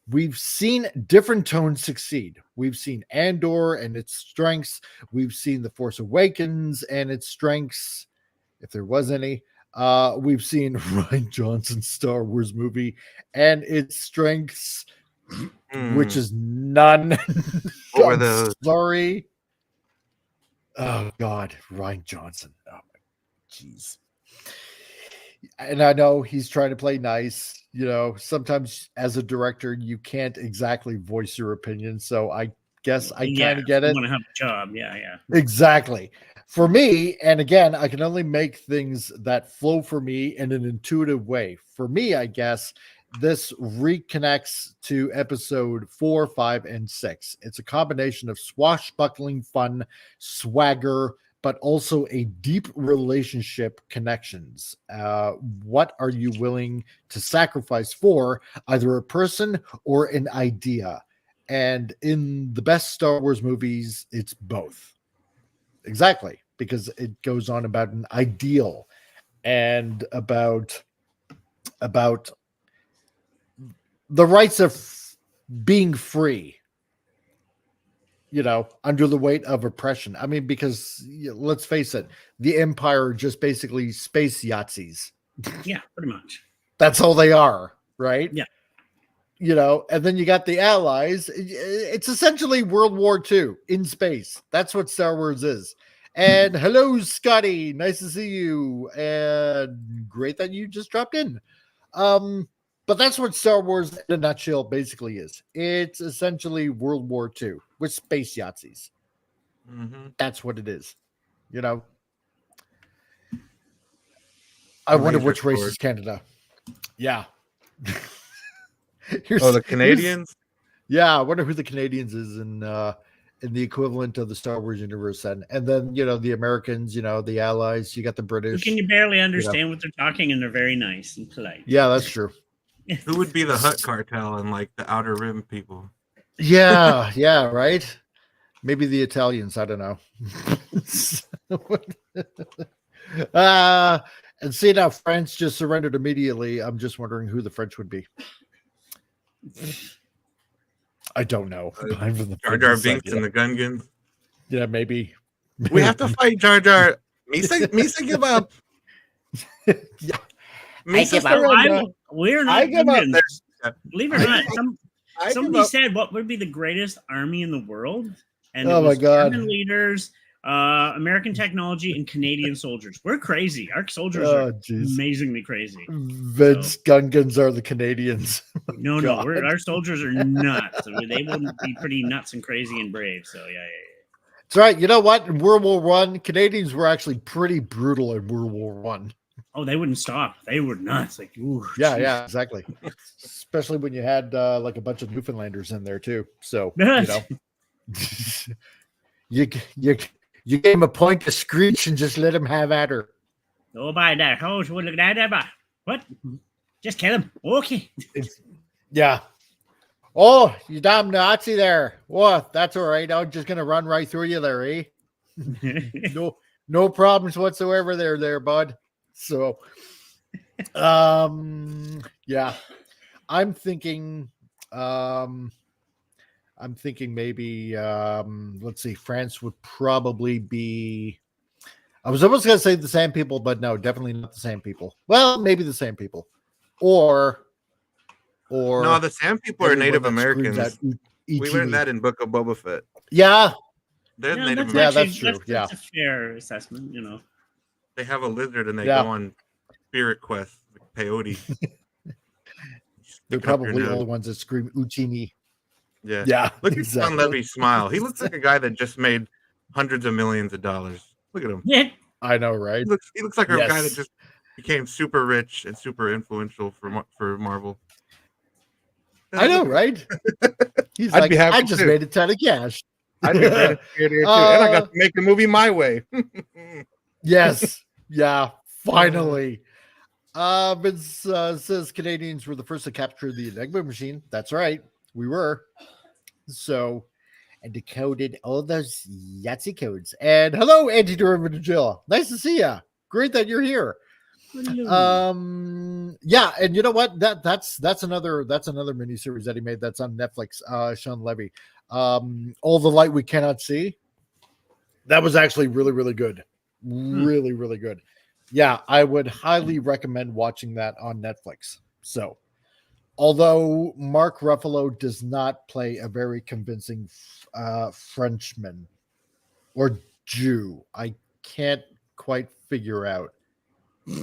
we've seen different tones succeed. We've seen Andor and its strengths. We've seen The Force Awakens and its strengths, if there was any. We've seen Rian Johnson's Star Wars movie and its strengths, which is none. What were those? Sorry. Oh God, Rian Johnson. Oh my, jeez. And I know he's trying to play nice. You know, sometimes as a director, you can't exactly voice your opinion. So I guess I kind of get it. Want to have a job? Yeah. Exactly. For me, and again, I can only make things that flow for me in an intuitive way. For me, I guess this reconnects to episode 4, 5, and 6. It's a combination of swashbuckling fun, swagger, but also a deep relationship connections. What are you willing to sacrifice for either a person or an idea? And in the best Star Wars movies, it's both. Exactly, because it goes on about an ideal and about the rights of being free, you know, under the weight of oppression. I mean, because let's face it, the Empire just basically space Yahtzees. Yeah, pretty much. That's all they are, right? Yeah. You know, and then you got the Allies. It's essentially World War II in space. That's what Star Wars is. And hello, Scotty. Nice to see you. And great that you just dropped in. But that's what Star Wars in a nutshell basically is. It's essentially World War II with space Yahtzees. That's what it is. You know? I wonder which race is Canada. Yeah. The Canadians? Yeah, I wonder who the Canadians is in the equivalent of the Star Wars universe. And then, you know, the Americans, you know, the Allies, you got the British. Who can you barely understand what they're talking, and they're very nice and polite. Yeah, that's true. Who would be the Hutt cartel and like the Outer Rim people? Yeah, yeah, right. Maybe the Italians. I don't know. And see now, France just surrendered immediately. I'm just wondering who the French would be. I don't know. Jar Jar Binks and the Gungans. Yeah, maybe. We have to fight Jar Jar. Misa give up. Yeah. Misa We're not. I give up. Believe it or not, somebody said what would be the greatest army in the world, and oh it was my God, German leaders, American technology, and Canadian soldiers. We're crazy. Our soldiers are amazingly crazy. Vince Gungans are the Canadians. No, our soldiers are nuts. I mean, they will be pretty nuts and crazy and brave. So yeah. That's right. You know what? In World War I, Canadians were actually pretty brutal in World War I. Oh, they wouldn't stop. They were nuts. Like, ooh, Yeah, geez. yeah, exactly. Especially when you had like a bunch of Newfoundlanders in there too. So you know, you gave him a point to screech and just let him have at her. Oh, by that house, would look at that. What? Just kill him. Okay. Yeah. Oh, you damn Nazi there. What? That's all right. I'm just gonna run right through you there, eh? No problems whatsoever there, bud. So yeah. I'm thinking maybe let's see, France would probably be, I was almost gonna say the same people, but no, definitely not the same people. Well, maybe the same people. Or No, the Sand people are Native Americans. We ETV. learned that in Book of Boba Fett. Yeah. They're Yeah, Native that's Americans. true. That's a fair assessment, you know. They have a lizard and they Yeah. go on spirit quests, like peyote. They're probably all the ones that scream Uchini. Yeah. Yeah. Look at exactly. Sean Levy's smile. He looks like a guy that just made hundreds of millions of dollars. Look at him. Yeah. I know, right? He looks like a guy that Yes. just became super rich and super influential for Marvel. I know, right? He's I'd like, be happy I just too. made a ton of cash. I'd be glad to see it here too. And I got to make the movie my way. Yes. Yeah. Finally. It says Canadians were the first to capture the Enigma machine. That's right. We were. So, and decoded all those Yahtzee codes. And hello, Anti-Derivative Jill. Nice to see you. Great that you're here. Yeah, and you know what? That's another miniseries that he made that's on Netflix. Sean Levy. All the Light We Cannot See. That was actually really, really good. Really, really good. Yeah, I would highly recommend watching that on Netflix. So, although Mark Ruffalo does not play a very convincing Frenchman or Jew, I can't quite figure out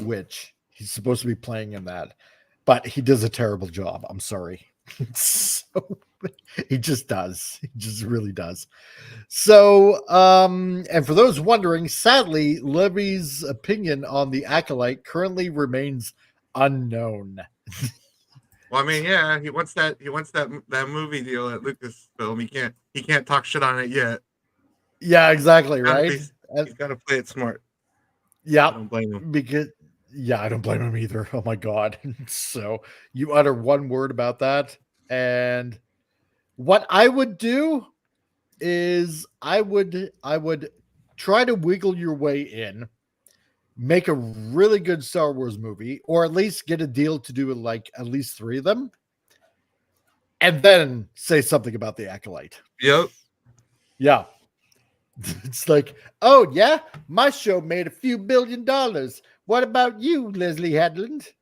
which he's supposed to be playing in that, but he does a terrible job. I'm sorry. So he just does. He just really does. So, and for those wondering, sadly, Levy's opinion on the Acolyte currently remains unknown. Well, I mean, yeah, he wants that movie deal at Lucasfilm. He can't talk shit on it yet. Yeah, exactly, right? He's got to play it smart. Yeah, I don't blame him. I don't blame him either. Oh my god. So you utter one word about that, and what I would do is I would try to wiggle your way in, make a really good Star Wars movie, or at least get a deal to do like at least 3 of them, and then say something about the Acolyte. Yep. Yeah. It's like, oh yeah, my show made a few $1 billion. What about you, Leslie Headland?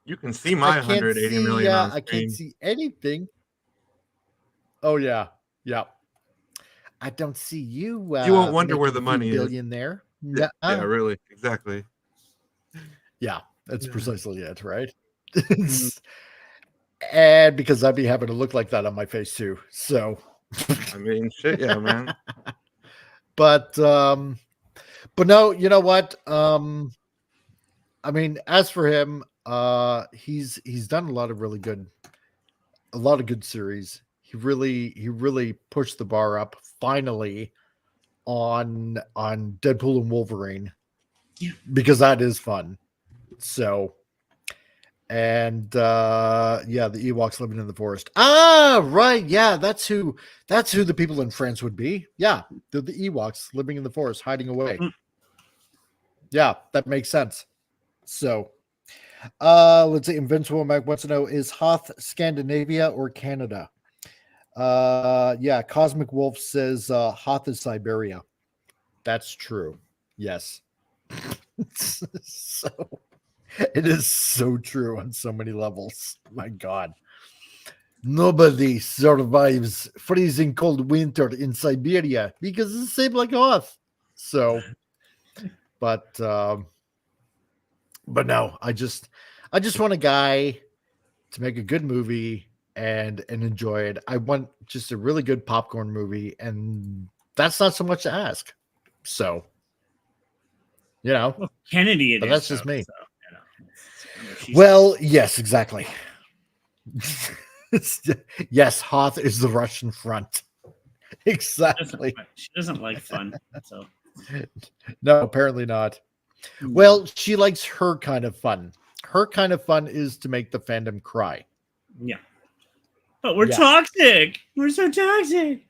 You can see my 180 million on I screen. can't see anything. Oh yeah, yeah. I don't see you. You won't wonder where the money billion there. Yeah, really, exactly. Yeah, that's precisely it, right? And because I'd be having to look like that on my face too. So, I mean, shit, yeah, man. But no, you know what? I mean, as for him, he's done a lot of good series. He really pushed the bar up finally on Deadpool and Wolverine. Yeah. Because that is fun. So, and the Ewoks living in the forest. Ah, right. Yeah, that's who the people in France would be. Yeah, they're the Ewoks living in the forest, hiding away. Yeah, that makes sense. So, let's see. Invincible Mike wants to know, is Hoth Scandinavia or Canada? Yeah, Cosmic Wolf says Hoth is Siberia. That's true. Yes. So it is so true on so many levels. My God. Nobody survives freezing cold winter in Siberia because it's the same like Hoth. So, but no, I just want a guy to make a good movie and enjoy it. I want just a really good popcorn movie, and that's not so much to ask. So, you know. Well, Kennedy, But that's just me. So, Well, yes, exactly. Yes, Hoth is the Russian front. Exactly. She doesn't like fun. So no, apparently not. Well, she likes her kind of fun. Her kind of fun is to make the fandom cry. Yeah. But we're toxic. We're so toxic.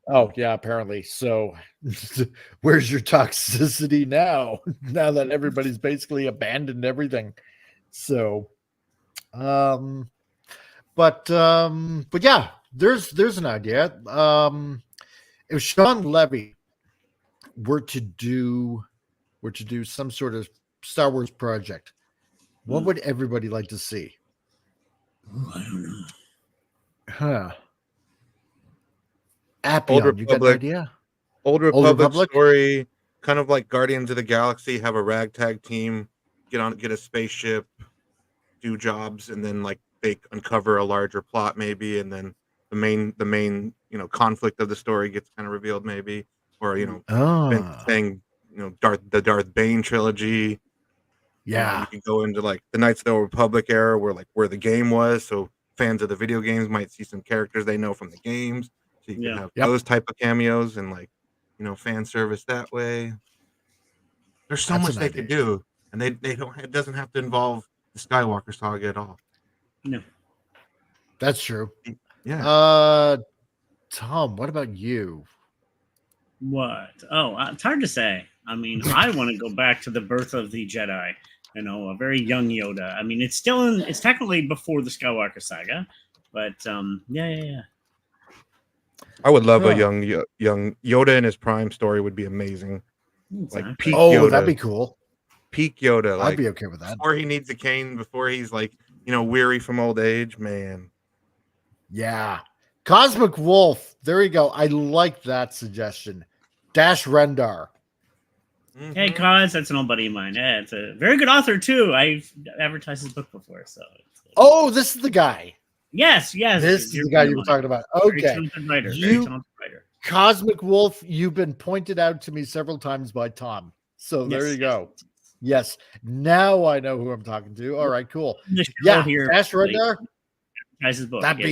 Oh, yeah, apparently. So where's your toxicity now? Now that everybody's basically abandoned everything. So but yeah, there's an idea. If Sean Levy were to do some sort of Star Wars project, what would everybody like to see? Oh, I don't know. Huh. Appian, you got an idea? Old Republic story, kind of like Guardians of the Galaxy, have a ragtag team, get a spaceship, do jobs, and then like they uncover a larger plot maybe, and then the main conflict of the story gets kind of revealed maybe, or saying the Darth Bane trilogy. Yeah, you can go into like the Knights of the Old Republic era where the game was, so fans of the video games might see some characters they know from the games, so you can have those type of cameos and like fan service that way. There's so much they could do, and they don't. It doesn't have to involve the Skywalker saga at all. No, that's true. Yeah. Tom, what about you? What? Oh, it's hard to say. I mean, I want to go back to the birth of the Jedi. A very young Yoda. I mean, it's technically before the Skywalker saga, but yeah. I would love a young Yoda in his prime story would be amazing. Like peak Yoda. That'd be cool. Peak Yoda. Like, I'd be okay with that. Before he needs a cane, before he's like, weary from old age, man. Yeah. Cosmic Wolf. There you go. I like that suggestion. Dash Rendar. Mm-hmm. Hey, Cos, that's an old buddy of mine. Yeah, it's a very good author too. I've advertised his book before, so. Oh, this is the guy. Yes. This is the guy you were talking about. Okay. Very talented writer. Cosmic Wolf, you've been pointed out to me several times by Tom. So there you go. Yes. Now I know who I'm talking to. All right, cool. Yeah, Dash Rendar. His book. That'd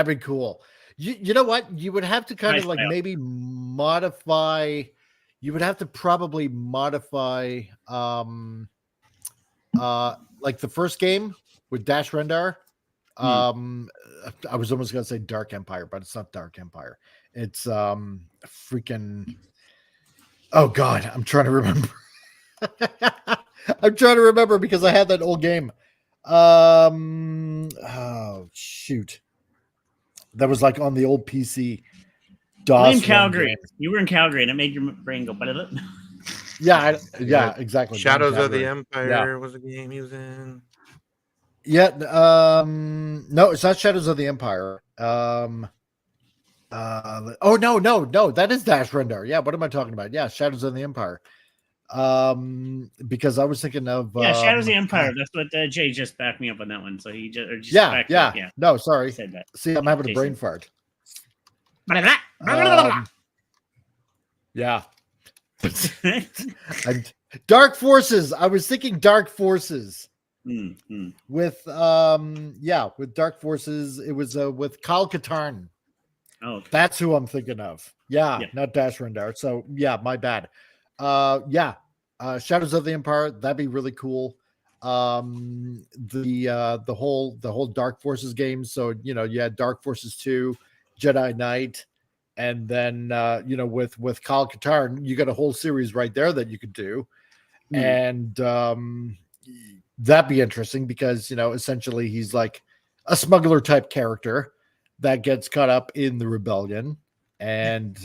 be cool. You know what? You would have to kind of like maybe modify. You would have to probably modify like the first game with Dash Rendar. I was almost gonna say Dark Empire, but it's not Dark Empire. It's freaking oh god, I'm trying to remember. I'm trying to remember because I had that old game. Oh shoot. That was like on the old PC. In Calgary. You were in Calgary and it made your brain go, but yeah, exactly. Shadows of the Empire was a game he was in. Yeah, no, it's not Shadows of the Empire. Oh no, that is Dash Rendar. Yeah, what am I talking about? Yeah, Shadows of the Empire. Because I was thinking of Shadows of the Empire. That's what Jay just backed me up on that one. So he just yeah. No, sorry. Said that. See, I'm having a brain fart. Yeah. And Dark Forces. I was thinking Dark Forces. With with Dark Forces. It was with Kyle Katarn. Oh, okay. That's who I'm thinking of. Yeah, not Dash Rendar. So yeah, my bad. Shadows of the Empire. That'd be really cool. The whole Dark Forces game. So you had Dark Forces 2, Jedi Knight, and then with Kyle Katarn, you got a whole series right there that you could do, and that'd be interesting because essentially he's like a smuggler type character that gets caught up in the rebellion, and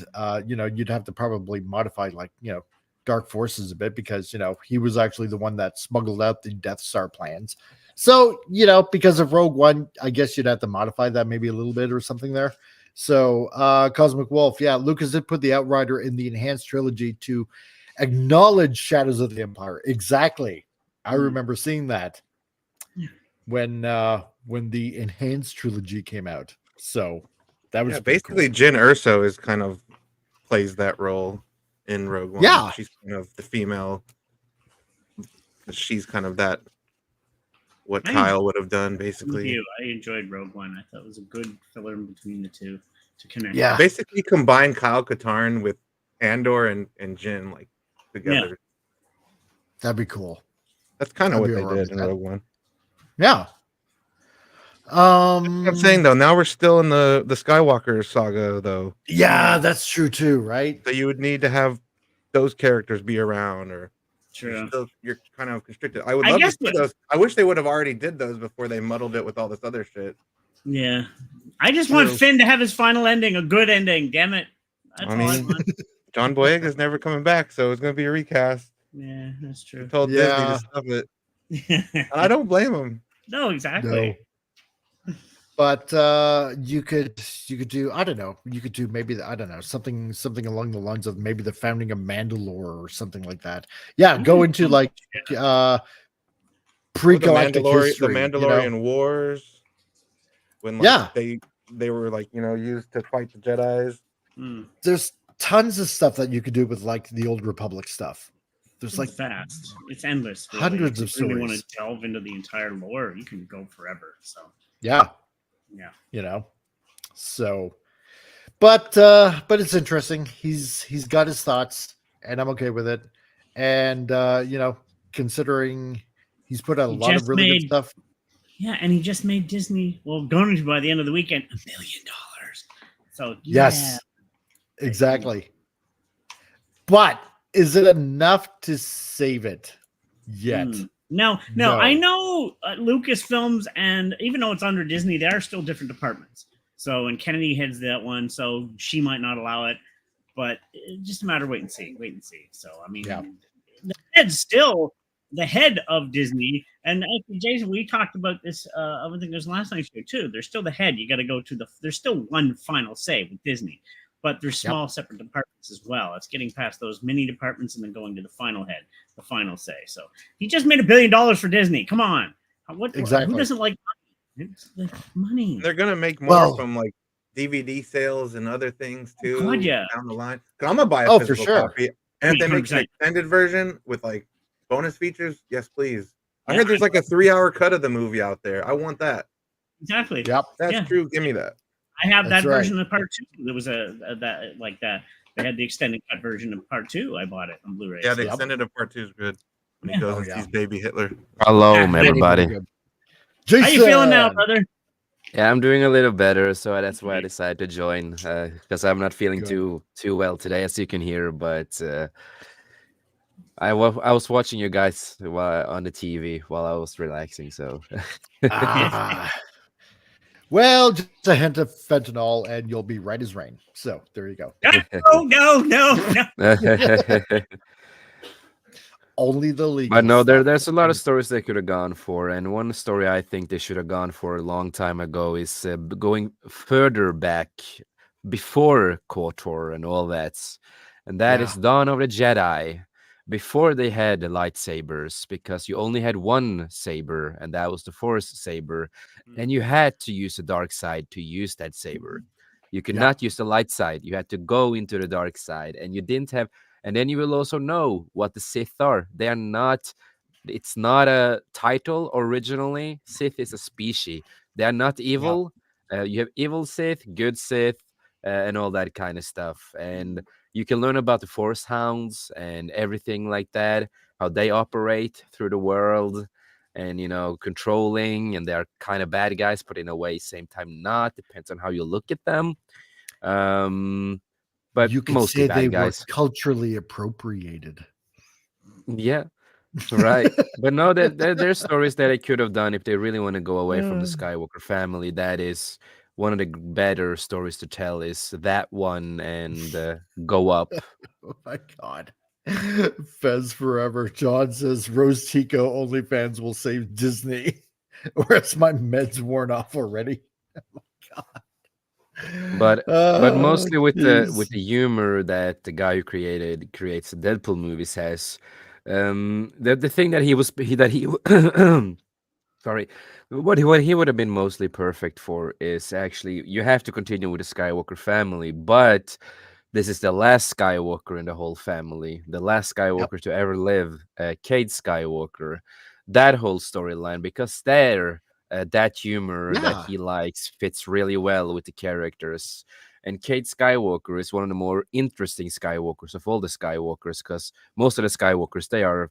you'd have to probably modify Dark Forces a bit because he was actually the one that smuggled out the Death Star plans. So because of Rogue One, I guess you'd have to modify that maybe a little bit or something there. So Cosmic Wolf, Lucas did put the Outrider in the enhanced trilogy to acknowledge Shadows of the Empire. Exactly. I remember seeing that when the enhanced trilogy came out. So that was basically cool. Jyn Erso is kind of plays that role. in Rogue One. Yeah. She's kind of the female. She's kind of that what Kyle would have done, basically. I enjoyed Rogue One. I thought it was a good filler in between the two to connect. Yeah. Basically combine Kyle Katarn with Andor and Jin like together. Yeah. That'd be cool. That's kind of what I'd be they alright did with in that. Rogue One. Yeah. I'm saying though, now we're still in the Skywalker saga though. Yeah, that's true too, right? So you would need to have those characters be around, or True. you're kind of constricted. I would love to see those. I wish they would have already did those before they muddled it with all this other shit. Yeah. I just want Finn to have his final ending, a good ending. Damn it. That's all I want. John Boyega's never coming back, so it's going to be a recast. Yeah, that's true. He told Disney to stop it. And I don't blame him. No, exactly. No. But you could do, I don't know, you could do maybe, I don't know, something along the lines of maybe the founding of Mandalore or something like that. Yeah, go into like pre-galactic history. The Mandalorian Wars, when like they were like, used to fight the Jedis. There's tons of stuff that you could do with like the Old Republic stuff. There's like fast. It's endless. Really. Hundreds of if you really stories. Want to delve into the entire lore, you can go forever. So yeah. So but it's interesting. He's got his thoughts and I'm okay with it. And considering he's put out a lot of really good stuff. Yeah, and he just made Disney, going to by the end of the weekend, $1 billion. So yes, exactly. But is it enough to save it yet? No. I know Lucasfilms, and even though it's under Disney, there are still different departments. So, and Kennedy heads that one, so she might not allow it. But it's just a matter of wait and see. So, I mean, the head's still the head of Disney. And Jason, we talked about this. I think it was last night's show too. There's still the head. You got to go to there's still one final say with Disney. But there's small separate departments as well. It's getting past those mini departments and then going to the final head, the final say. So he just made $1 billion for Disney. Come on. Exactly. Who doesn't like money? It's the money. They're going to make more from like DVD sales and other things too. God, yeah. Down the line. Because I'm going to buy a physical for sure. copy. And if they make an extended version with like bonus features, yes, please. I heard there's like a 3-hour cut of the movie out there. I want that. Exactly. Yep. That's true. Give me that. I have that version of part 2. There was that like that. They had the extended cut version of part 2. I bought it on Blu-ray. Yeah, the extended of part 2 is good. When he goes and sees baby Hitler. Hello, everybody. Jason! How you feeling now, brother? Yeah, I'm doing a little better, so that's why I decided to join. Because I'm not feeling too well today, as you can hear. But I was watching you guys on the TV while I was relaxing. So. Well, just a hint of fentanyl, and you'll be right as rain. So there you go. No. Only the legal. But no, there's a lot of stories they could have gone for, and one story I think they should have gone for a long time ago is going further back before KOTOR and all that, and that is Dawn of the Jedi. Before they had the lightsabers, because you only had one saber, and that was the Force saber, and you had to use the dark side to use that saber. You could not use the light side. You had to go into the dark side, and you didn't have. And then you will also know what the Sith are. They are not. It's not a title originally. Sith is a species. They are not evil. You have evil Sith, good Sith, and all that kind of stuff. And you can learn about the Force Hounds and everything like that, how they operate through the world, and controlling. And they're kind of bad guys, but in a way, same time not. Depends on how you look at them. But you could mostly say bad they guys. were culturally appropriated. Yeah, right. But no, there's stories that they could have done if they really want to go away from the Skywalker family. That is one of the better stories to tell is that one and go up. Oh my God. Fez forever. John says Rose Tico OnlyFans will save Disney. Whereas my meds worn off already. Oh my God. But mostly with the humor that the guy who creates the Deadpool movies has, the thing that he sorry, what he would have been mostly perfect for is actually you have to continue with the Skywalker family, but this is the last Skywalker in the whole family, the last Skywalker to ever live, Cade Skywalker. That whole storyline, because that humor that Yeah. he likes fits really well with the characters. And Cade Skywalker is one of the more interesting Skywalkers of all the Skywalkers, because most of the Skywalkers, they are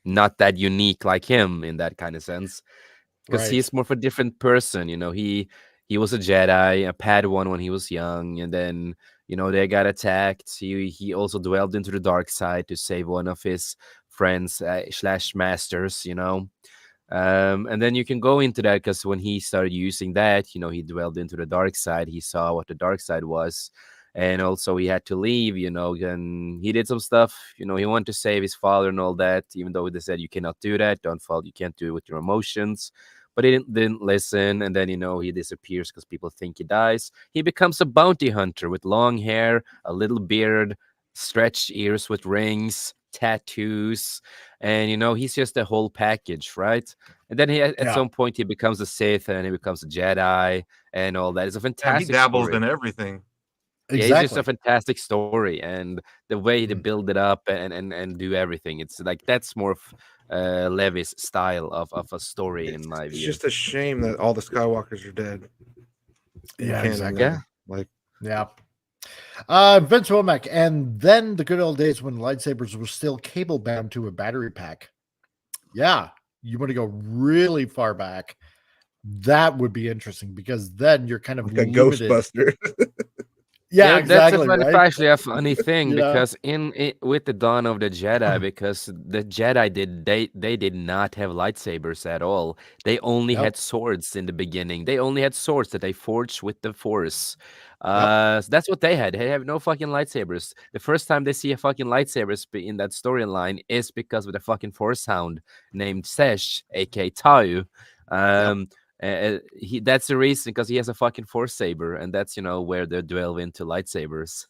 not that unique like him in that kind of sense, because Right. he's more of a different person. He was a Jedi, a Padawan when he was young, and then they got attacked. He also dwelled into the dark side to save one of his friends slash masters. And then you can go into that, because when he started using that, he dwelled into the dark side. He saw what the dark side was, and also he had to leave. And he did some stuff. He wanted to save his father and all that, even though they said you cannot do that. Don't fall. You can't do it with your emotions. But he didn't listen, and then he disappears because people think he dies. He becomes a bounty hunter with long hair, a little beard, stretched ears with rings, tattoos, and he's just a whole package, right? And then at some point he becomes a Sith, and he becomes a Jedi, and all that. It's a And he fantastic dabbles story. in everything. Yeah, it's just a fantastic story, and the way they Mm. build it up and do everything. It's like that's more of Levy's style of a story, in my It's view. just a shame that all the Skywalkers are dead. in Yeah, canon exactly. now. Like, Yeah. Vince Womack, and then the good old days when lightsabers were still cable bound to a battery pack. Yeah, you want to go really far back. That would be interesting, because then you're kind of like a limited. Ghostbuster. Yeah, exactly. That's Right? actually a funny thing, You know? because with the dawn of the Jedi, because the Jedi they did not have lightsabers at all. They only Yep. had swords in the beginning. They only had swords that they forged with the Force. Yep. So that's what they had. They have no fucking lightsabers. The first time they see a fucking lightsaber in that storyline is because of the fucking Force Hound named Sesh, aka Tau. That's the reason, because he has a fucking Force saber, and that's where they delve into lightsabers.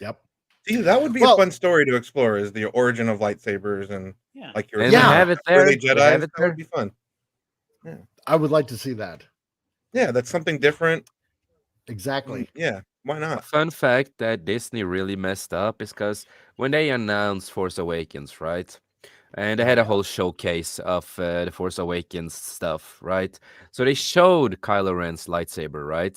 Yep. See, that would be Well- a fun story to explore, is the origin of lightsabers, and Yeah. like you were And saying, they have it early there. They have Jedis. it That there. would be fun. I would like to see that. Yeah, that's something different. Exactly. Yeah, why A not? fun fact that Disney really messed up is because when they announced Force Awakens, right? And they had a whole showcase of the Force Awakens stuff, right? So they showed Kylo Ren's lightsaber, right?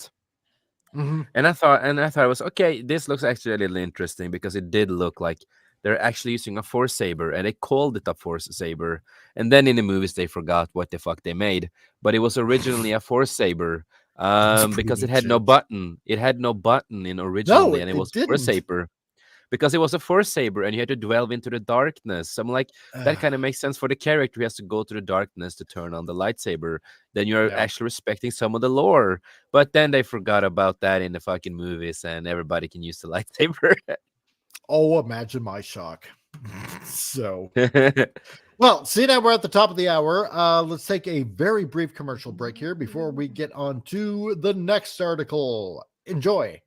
Mm-hmm. And I thought it was okay. This looks actually a little interesting, because it did look like they're actually using a Force saber, and they called it a Force saber. And then in the movies they forgot what the fuck they made, but it was originally a Force saber, because it had no button. It had no button in originally, and it was a Force didn't. saber. Because it was a Force saber, and you had to delve into the darkness. So I'm like, that kind of makes sense for the character. He has to go to the darkness to turn on the lightsaber. Then you're actually respecting some of the lore. But then they forgot about that in the fucking movies, and everybody can use the lightsaber. Oh, imagine my shock. So, well, see, now we're at the top of the hour. Let's take a very brief commercial break here before we get on to the next article. Enjoy.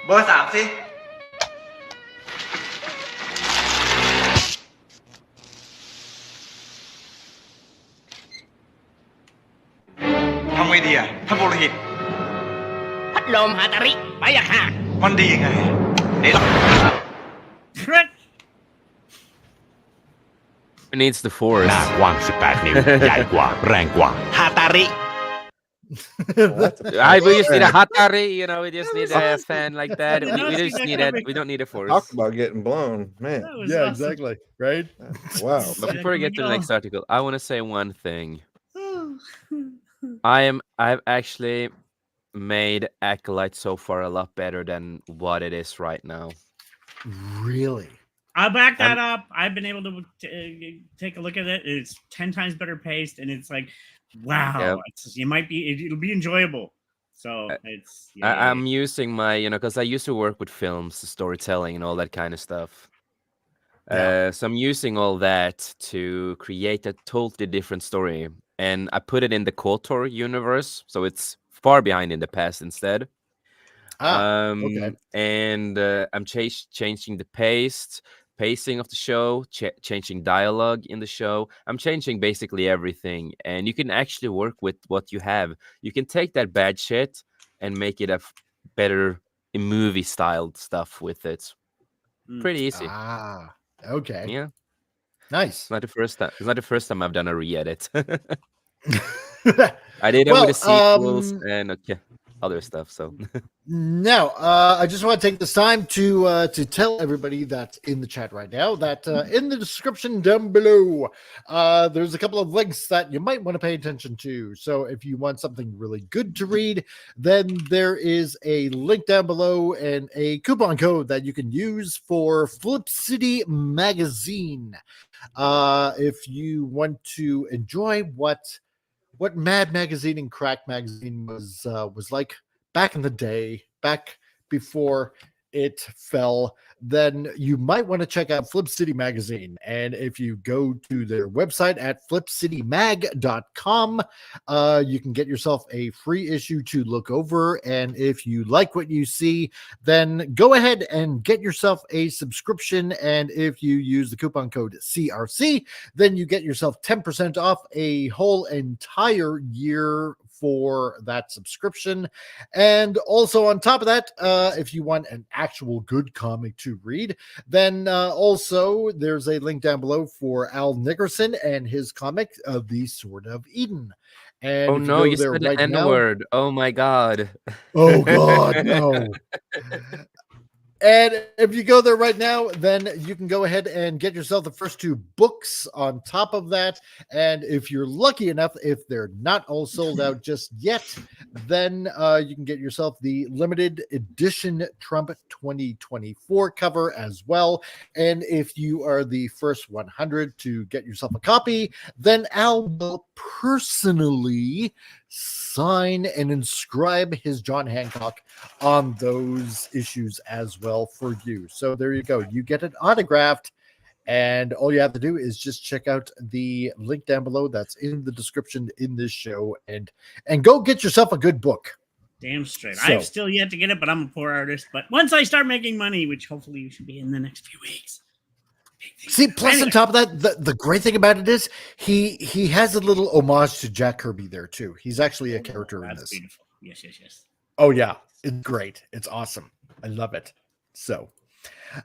Bơ 3 สิ ทำไงดีอ่ะท่านปุโรหิต พัดลมฮาตาริไปอะค่ะ มันดียังไงไหนลอง Who needs the Force? หน้ากว้าง18 นิ้ว ใหญ่กว่า แรงกว่า ฮาตาริ We just need a Hatari, we just need a fan like that. We just need that. We don't need a Force. Talk about getting blown, man. That was Yeah, awesome. exactly. Right? Wow. But before we get to the next article, I want to say one thing. I've actually made Acolyte so far a lot better than what it is right now. Really? I'll back that up. I've been able to take a look at it. It's 10 times better paced, and it's like, wow, Yep. It'll be enjoyable. So it's. I'm using my, because I used to work with films, storytelling, and all that kind of stuff. So I'm using all that to create a totally different story, and I put it in the KOTOR universe, so it's far behind in the past instead. Okay. And I'm changing the pacing of the show, changing dialogue in the show. I'm changing basically everything, and you can actually work with what you have. You can take that bad shit and make it a better movie styled stuff with it. Pretty easy. Ah, okay. Yeah. Nice. It's not the first time. It's not the first time I've done a re-edit. I did it with the sequels and other stuff. So now, I just want to take this time to tell everybody that's in the chat right now that in the description down below, there's a couple of links that you might want to pay attention to. So if you want something really good to read, then there is a link down below and a coupon code that you can use for Flip City Magazine. If you want to enjoy what Mad Magazine and Crack Magazine was like back in the day, back before it fell, then you might want to check out Flip City Magazine. And if you go to their website at flipcitymag.com, you can get yourself a free issue to look over. And if you like what you see, then go ahead and get yourself a subscription. And if you use the coupon code CRC, then you get yourself 10% off a whole entire year for that subscription. And also on top of that, if you want an actual good comic to read, then also there's a link down below for Al Nickerson and his comic, The Sword of Eden. And oh no, you said an N-word. Oh my god. Oh god, no. And if you go there right now, then you can go ahead and get yourself the first 2 books on top of that. And if you're lucky enough, if they're not all sold out just yet, then you can get yourself the limited edition Trump 2024 cover as well. And if you are the first 100 to get yourself a copy, then Al will personally sign and inscribe his John Hancock on those issues as well for you. So there you go. You get it autographed, and all you have to do is just check out the link down below that's in the description in this show, and go get yourself a good book. Damn straight. So, I've still yet to get it, but I'm a poor artist. But once I start making money, which hopefully you should be in the next few weeks. See, plus anyway, on top of that, the great thing about it is he has a little homage to Jack Kirby there too. He's actually a character in this. Beautiful. Yes. Oh yeah, it's great. It's awesome. I love it. So,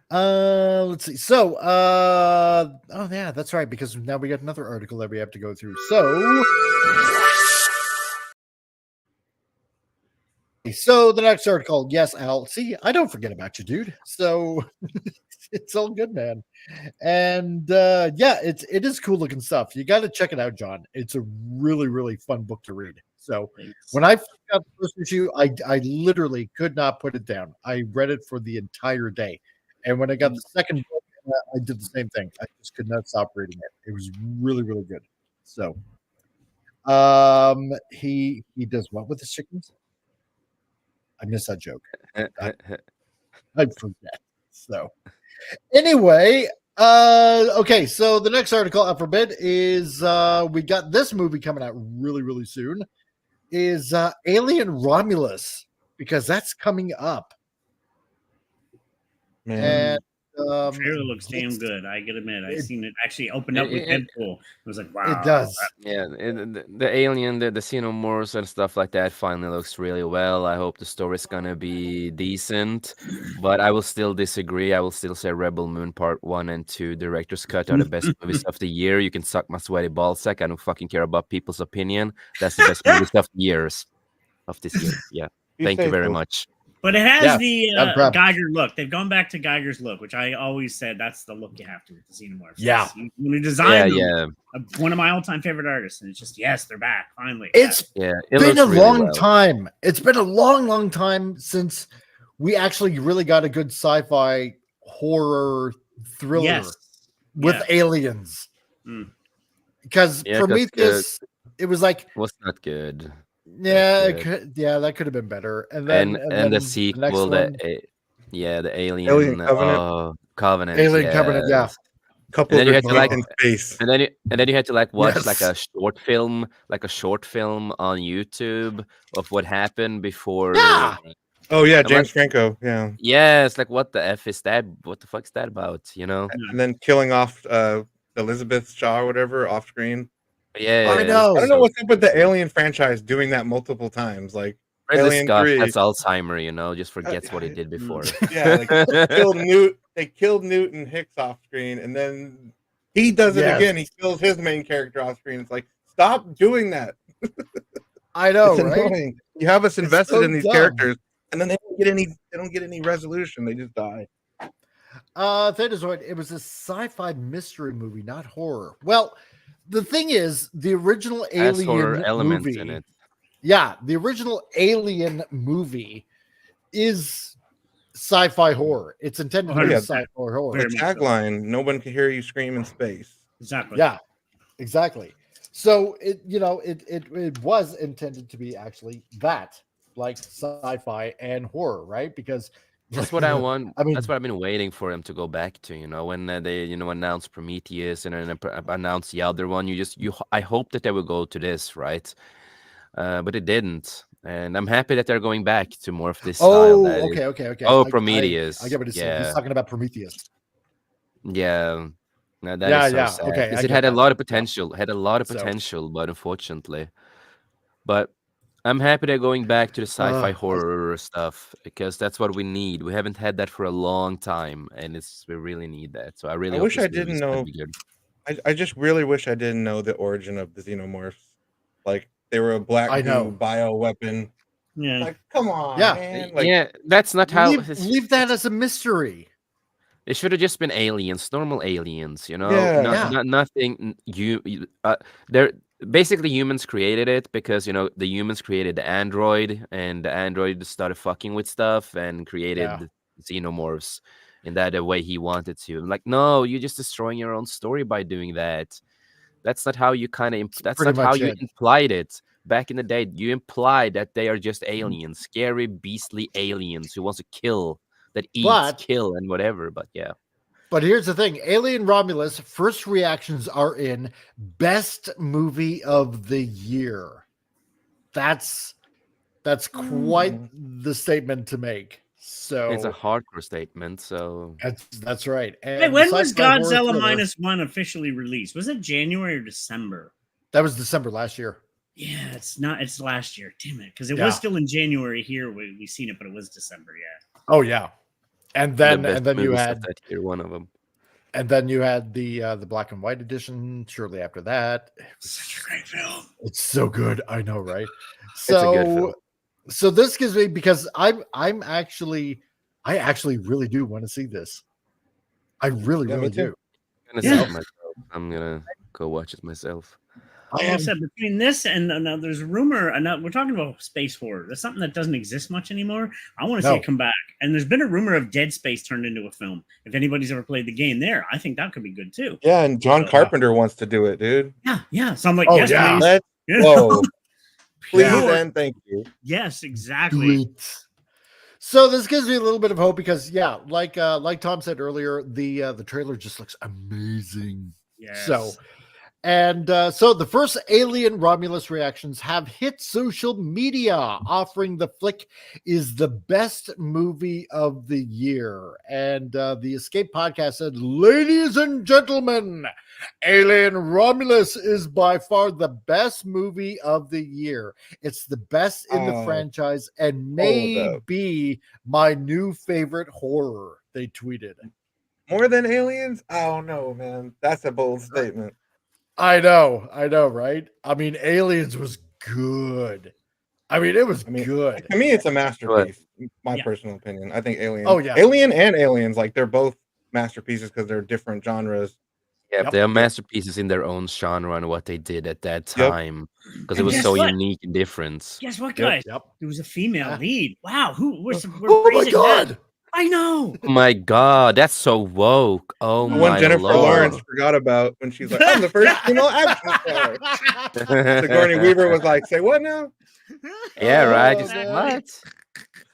let's see. So, oh yeah, that's right. Because now we got another article that we have to go through. So the next article, yes, Al. See, I don't forget about you, dude. So it's all good, man. And yeah, it is cool looking stuff. You got to check it out, John. It's a really, really fun book to read. So when I got the first issue, I literally could not put it down. I read it for the entire day. And when I got the second book, I did the same thing. I just could not stop reading it. It was really, really good. So he does what with his chickens? I missed that joke. I forget. So anyway, okay, so the next article up for bid is we got this movie coming out really, really soon. Is Alien Romulus, because that's coming up. Man. And the trailer looks damn good. I gotta admit, I seen it actually open up with Deadpool. It was like, wow. It does. Yeah, the alien, the xenomorphs and stuff like that finally looks really well. I hope the story's gonna be decent, but I will still disagree. I will still say Rebel Moon Part 1 and 2 director's cut are the best movies of the year. You can suck my sweaty ballsack. I don't fucking care about people's opinion. That's the best movies of this year. Yeah. Thank you very much. But it has the Geiger look. They've gone back to Geiger's look, which I always said that's the look you have to with the Xenomorphs. Yeah. When you design one of my all-time favorite artists, and it's just, yes, they're back, finally. It's been a long time. It's been a long, long time since we actually really got a good sci-fi horror thriller with aliens. Because Prometheus, it was like... It was not good. Yeah, that could have been better. And then the sequel, the Alien Covenant. Covenant. Alien Covenant, yeah. Couple and then you had to in space. And then you had to watch like a short film on YouTube of what happened before Oh yeah, I'm James like, Franco. Yeah, yeah, it's like, what the F is that? What the fuck's that about? You know? and then killing off Elizabeth Shaw or whatever off screen. Yeah, I it's I don't know. know so what's up with the stupid. Alien franchise doing that multiple times. Like Ridley Alien Scott 3. has Alzheimer, you know, just forgets what he I- did before. Yeah, like they killed Newton Hicks off screen, and then he does it Yes. again. He kills his main character off screen. It's like, stop doing that. I know, It's right? annoying. You have us invested so in these dumb. characters, and then they don't get any resolution. They just die. Thetazoid, it was a sci-fi mystery movie, not horror. Well, the thing is, the original Has horror Alien elements movie, in it. yeah, the original Alien movie is sci-fi horror. It's intended to be yeah. sci-fi horror. The tagline: "No one can hear you scream in space." Exactly. Yeah, exactly. So it was intended to be actually that, like sci-fi and horror, right? Because That's what I want. I mean, That's what I've been waiting for him to go back to. You know, when they announced Prometheus and then announced the other one, I hope that they will go to this, right? But it didn't, and I'm happy that they're going back to more of this style. Okay. Oh, Prometheus. I get what he's saying. Yeah. He's talking about Prometheus. Yeah. No, that is so sad. Okay, Because I it get had a that. lot of potential. Had a lot of So- potential, but unfortunately. But I'm happy they're going back to the sci-fi horror stuff because that's what we need. We haven't had that for a long time, and we really need that. So I really I hope wish this I didn't movie's gonna know. be good. I just really wish I didn't know the origin of the xenomorphs. Like they were a black I know. goo bio weapon. Yeah. Like, come on, Yeah. man. Like, Yeah, that's not how. Leave that as a mystery. It should have just been aliens, normal aliens, you know. Yeah. Nothing. They're basically humans created it because the humans created the android, and the android started fucking with stuff and created xenomorphs in that way he wanted to. I'm like, no, you're just destroying your own story by doing that. That's not how you That's pretty not how much you it. implied it. Back in the day, you implied that they are just aliens, scary, beastly aliens who wants to kill, that eat, But- kill, and whatever. But yeah. But here's the thing: Alien Romulus first reactions are in best movie of the year. That's quite the statement to make. So It's a hardcore statement, so that's right. And Hey, when the was sci-fi horror Godzilla thriller- -1 officially released? Was it January or December? That was December last year. Yeah, it's not. It's last year. Damn it, because it Yeah. was still in January here. We seen it, but it was December. Yeah. Oh yeah, and then you had that year, one of them. the black and white edition shortly after that. Such a great film. It's so good. I know, right? a good film. So this gives me, because I actually really do want to see this. I really Yeah, me do. too. I'm gonna see it myself. I'm gonna go watch it myself. I Like I am said, between this and there's a rumor. We're talking about space horror. That's something that doesn't exist much anymore. I want to see No. it come back. And there's been a rumor of Dead Space turned into a film. If anybody's ever played the game there, I think that could be good too. Yeah, and John Carpenter wants to do it, dude. Yeah. So I'm like, Oh, yes, yeah. please. Let's Yeah. go. Please Yeah. and thank you. Yes, do exactly. it. So this gives me a little bit of hope because like Tom said earlier, the trailer just looks amazing. Yes. So the first Alien Romulus reactions have hit social media, offering the flick is the best movie of the year. And the Escape podcast said, ladies and gentlemen, Alien Romulus is by far the best movie of the year. It's the best in the Oh, franchise and hold may up. be my new favorite horror, they tweeted. More than aliens? I don't know, man. That's a bold statement. I know, right? I mean, Aliens was good. I mean, it was good. To me, it's a masterpiece. My Yeah. personal opinion. I think Alien. Oh, yeah. Alien and Aliens, like they're both masterpieces because they're different genres. Yeah, Yep. they're masterpieces in their own genre and what they did at that Yep. time because it And was guess so what? unique and different. Guess what, Yep, guys? yep. There was a female Yeah. lead. Wow. We're Oh my praising god! that. I know. Oh my god, that's so woke. Oh The my one Jennifer lord. Lawrence forgot about when she's like, I'm the first female action star. Sigourney Weaver was like, say what now? Yeah, right. Oh, Just, man. what?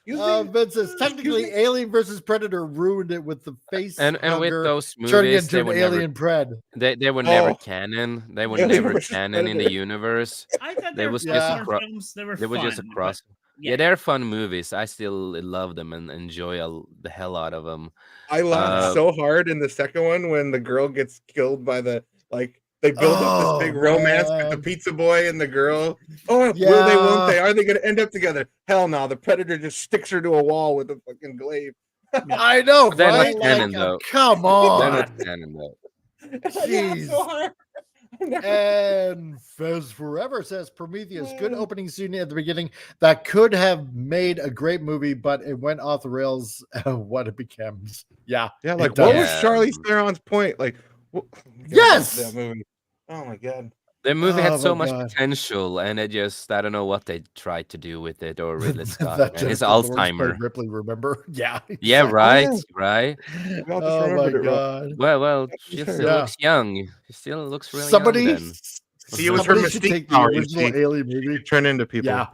Excuse me? Vince says technically Alien versus Predator ruined it with the face And with hugger those turning movies, into they an were never alien pred. they were never Oh. canon. They were Alien never versus canon in the Predator. universe. I thought They they were was just a fun cro- films. They were They were just a fun, cross. Yeah, they're fun movies. I still love them and enjoy the hell out of them. I laughed so hard in the second one when the girl gets killed by the they build up this big romance with the pizza boy and the girl. Oh, will they? Won't they? Are they going to end up together? Hell no! The predator just sticks her to a wall with a fucking glaive. I know, They're right? not canon, though. Come on. They're not canon, though. Jeez. So hard. And Fez Forever says Prometheus, good opening scene at the beginning that could have made a great movie, but it went off the rails. What it becomes. Yeah. Yeah, like what was Charlize Theron's point? Like, yes, that movie. Oh my god. The movie had so much potential, and it just, I don't know what they tried to do with it, or Ridley Scott, and his Alzheimer. Ripley, remember? Yeah. Yeah, right, right. Oh my god. Well, she still looks young. She still looks really somebody, young then. See, it was her mystique power. The original Alien movie. Turn into people. Yeah.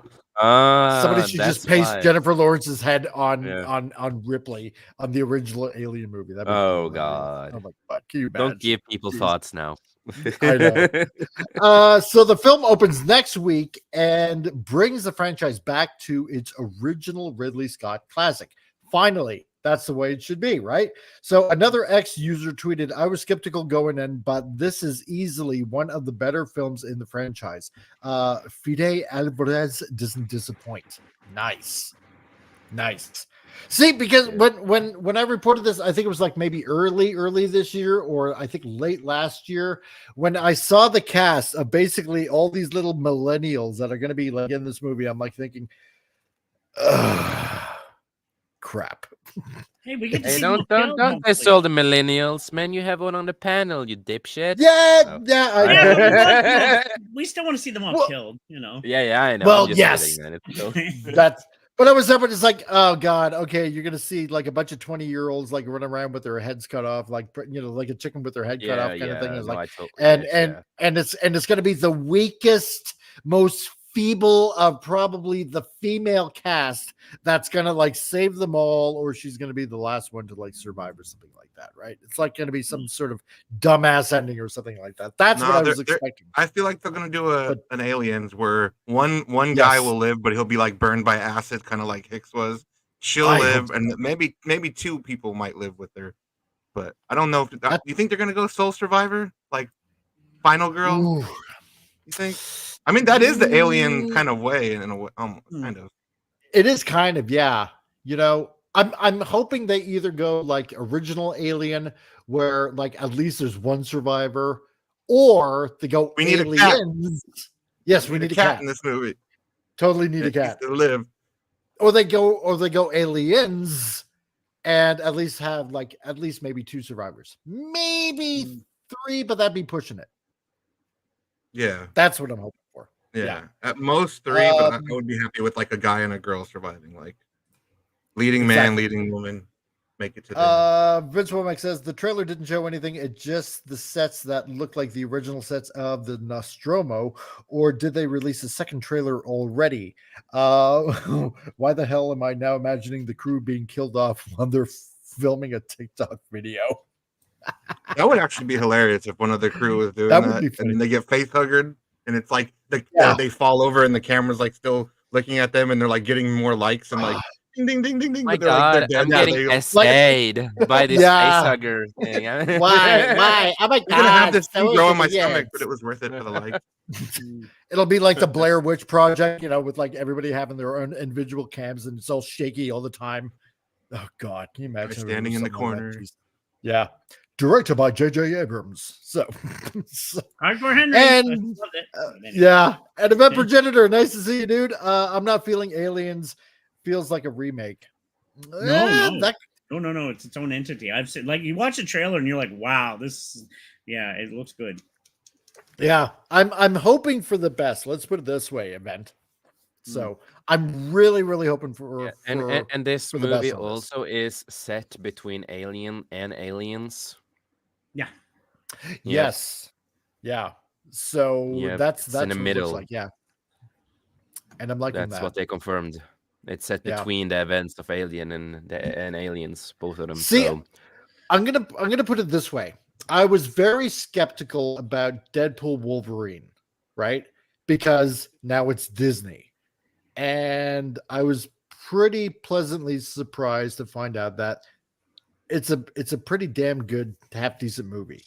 Ah, somebody should just paste why. Jennifer Lawrence's head on Ripley on the original Alien movie. Oh god. Oh my god. Can you Don't give people thoughts now. I know. So the film opens next week and brings the franchise back to its original Ridley Scott classic. Finally, that's the way it should be, right? So another ex-user tweeted, I was skeptical going in, but this is easily one of the better films in the franchise. Fide Alvarez doesn't disappoint. Nice. See, because when I reported this, I think it was like maybe early this year, or I think late last year, when I saw the cast of basically all these little millennials that are going to be like in this movie, I'm like thinking, crap. Hey, we get to see don't insult the millennials, man. You have one on the panel, you dipshit. Yeah. We still want to see them all killed, you know. Yeah, I know. Well, yes. That's. But I was there, but it's like, oh god, okay, you're gonna see like a bunch of 20-year-olds like running around with their heads cut off, like like a chicken with their head cut off kind of thing. It's like, and it's gonna be the weakest, most feeble of probably the female cast that's gonna like save them all, or she's gonna be the last one to like survive or something like that, right? It's like gonna be some sort of dumbass ending or something like that. That's what I was expecting. I feel like they're gonna do an Aliens where one guy will live, but he'll be like burned by acid, kind of like Hicks was. She'll live, and maybe two people might live with her, but I don't know. You think they're gonna go sole survivor, like Final Girl? Ooh. You think? I mean, that is the Alien kind of way, in a way, kind of. It is kind of, yeah. You know, I'm hoping they either go like original Alien, where like at least there's one survivor, or they go we need Aliens. Yes, we need a cat in this movie. Totally need a cat to live. Or they go Aliens, and at least have like at least maybe two survivors, maybe three, but that'd be pushing it. Yeah, that's what I'm hoping for. Yeah. At most three, but I would be happy with like a guy and a girl surviving, like leading man, leading woman, make it to the Vince Womack says the trailer didn't show anything. It just the sets that look like the original sets of the Nostromo, or did they release a second trailer already? Why the hell am I now imagining the crew being killed off while they're filming a TikTok video? That would actually be hilarious if one of the crew was doing that and then they get face huggered, and it's like they fall over and the camera's like still looking at them, and they're like getting more likes and like ding ding ding ding ding. My God, I'm getting essayed by this face hugger thing. Why? Oh my God! I'm gonna have this thing grow in my stomach, but it was worth it for the likes. It'll be like the Blair Witch Project, with like everybody having their own individual cams and it's all shaky all the time. Oh God, can you imagine standing in the corner? Yeah. Directed by J.J. Abrams. So Hardcore Henry. And and Event Progenitor, nice to see you, dude. I'm not feeling Aliens. Feels like a remake. No. It's its own entity. I've seen, like, you watch a trailer and you're like, wow, it looks good. Yeah, I'm hoping for the best. Let's put it this way, Event. So I'm really, really hoping for and this movie also is set between Alien and Aliens. Yeah. Yes. Yeah. So that's in the middle. Like, yeah. And I'm liking that's that. what they confirmed. It's set between the events of Alien and Aliens, both of them. See, so. I'm gonna put it this way. I was very skeptical about Deadpool Wolverine, right? Because now it's Disney. and I was pretty pleasantly surprised to find out that it's a pretty damn good, half decent movie,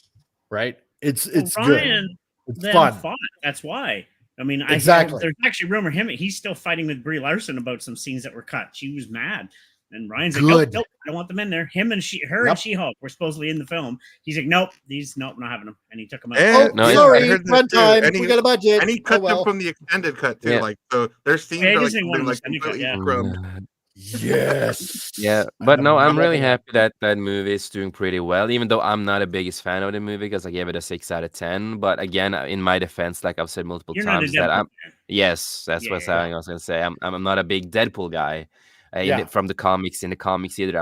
right? It's Ryan, good. It's then fun. fought. That's why. I mean, Exactly. There's actually rumor he's still fighting with Brie Larson about some scenes that were cut. She was mad, and Ryan's like, Good. nope, I don't want them in there. Him and and She-Hulk were supposedly in the film. He's like, nope, not having them, and he took them out. And, No, sorry, I heard run that too. time. And We got a budget. And he cut Oh, well. them from the extended cut too. Yeah. Like, so their scenes Yeah, are like, Disney one was completely extended cut, yeah. scrubbed. Yes. Yeah, but no, I'm really loving it. happy that that movie is doing pretty well, even though I'm not a biggest fan of the movie because I gave it a 6 out of 10. But again, in my defense, like I've said multiple You're not a times, that Deadpool I'm fan. yes, that's what Yeah. I was gonna say. I'm not a big Deadpool guy. Yeah. From the comics, in the comics either,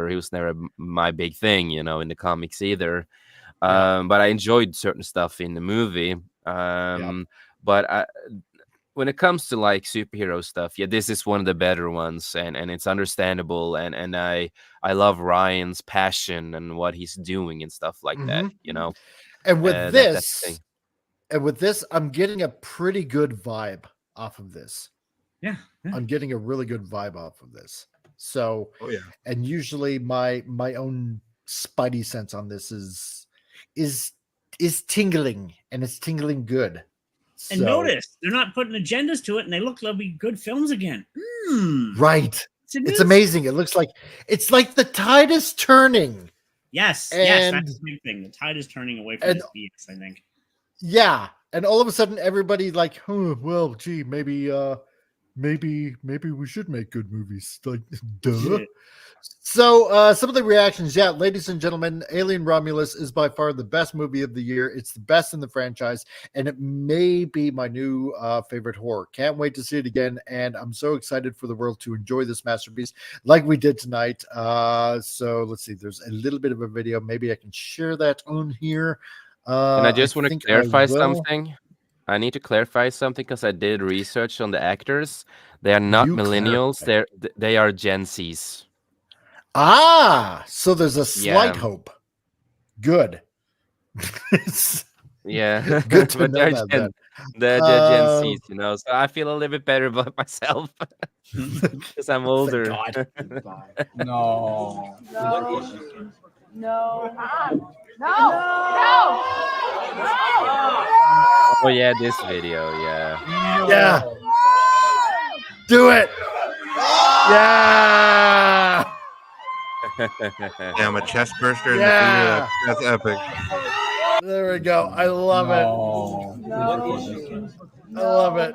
he was never my big thing, in the comics either. But I enjoyed certain stuff in the movie. But when it comes to like superhero stuff, this is one of the better ones, and it's understandable, and I love Ryan's passion and what he's doing and stuff like that, And with that's the thing. this, I'm getting a pretty good vibe off of this. Yeah. I'm getting a really good vibe off of this. So, Oh yeah. and usually my own spidey sense on this is tingling, and it's tingling good. And So- notice they're not putting agendas to it, and they look like good films again. Right. It's amazing. It looks like it's like the tide is turning. Yes, And- that's the big thing. The tide is turning away from this BS, I think. Yeah. And all of a sudden everybody like, well, gee, maybe we should make good movies. Like, duh. So some of the reactions, ladies and gentlemen, Alien Romulus is by far the best movie of the year. It's the best in the franchise, and it may be my new favorite horror. Can't wait to see it again, and I'm so excited for the world to enjoy this masterpiece like we did tonight. So let's see, there's a little bit of a video. Maybe I can share that on here. And I just want to think I clarify will. something. I need to clarify something because I did research on the actors. They are not You millennials. They are Gen Zs. So there's a slight Yeah. hope. Good. Yeah, Good to but know they're that, Gen, then. they're Gen Zs, So I feel a little bit better about myself because I'm older. God. No. Oh yeah, this video, yeah. Yeah. Do it. Yeah. Damn, a chest burster in Yeah. the theater. That's epic. There we go. I love it. I love it.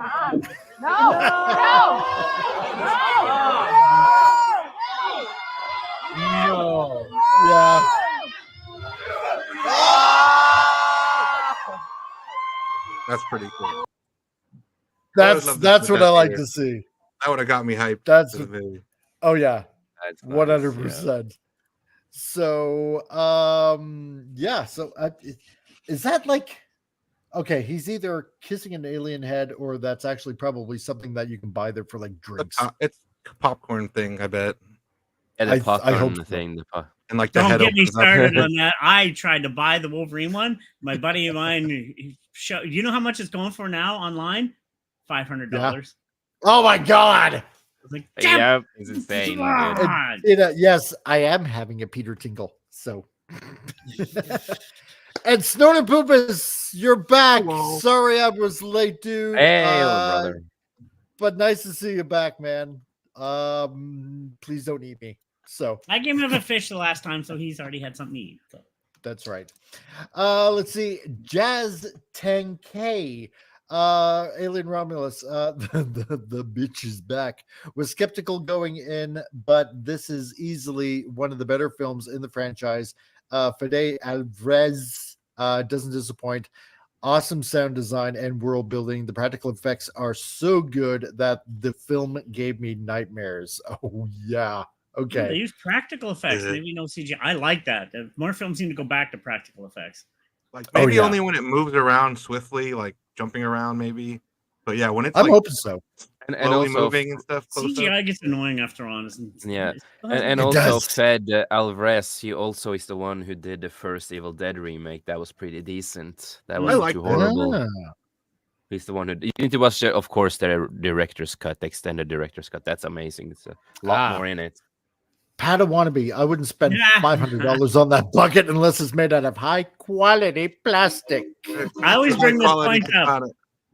No. Yeah. That's pretty cool. That's love what I like theater. to see. That would have got me hyped. That's for the movie. oh yeah. That's nice, 100%. So so is that like okay, he's either kissing an alien head or that's actually probably something that you can buy there for like drinks. It's a popcorn thing, I bet. And I the popcorn hope so. thing. And like the Don't head get me opens up. started on that. I tried to buy the Wolverine one. My buddy of mine, you know how much it's going for now online? $500. Oh my god. I was like, damn. Yep, it's insane, dude. God. Yes, I am having a Peter Tingle. So and Snort and Poopus, you're back. Hello. Sorry I was late, dude. Hey, little brother. But nice to see you back, man. Please don't eat me. So I gave him a fish the last time, so he's already had something to eat. So. that's right. Let's see. Jazz 10K. Alien Romulus. The bitch is back. Was skeptical going in, but this is easily one of the better films in the franchise. Fede Alvarez doesn't disappoint. Awesome sound design and world building. The practical effects are so good that the film gave me nightmares. Oh yeah. Okay. They use practical effects, Mhm. maybe no CGI. I like that. More films need to go back to practical effects. Like Oh, maybe yeah. only when it moves around swiftly, like jumping around, maybe. But yeah, when it's I'm like hoping so. And slowly also, moving and stuff. Close up. CGI gets annoying after on. Yeah. It and It also does. Fed Alvarez, he also is the one who did the first Evil Dead remake. That was pretty decent. That I wasn't like too that. horrible. Ah. He's the one who you need to watch, of course, the director's cut, the extended director's cut. That's amazing. It's a lot more in it. Padawannabe. I wouldn't spend $500 on that bucket unless it's made out of high quality plastic. I always bring this point up.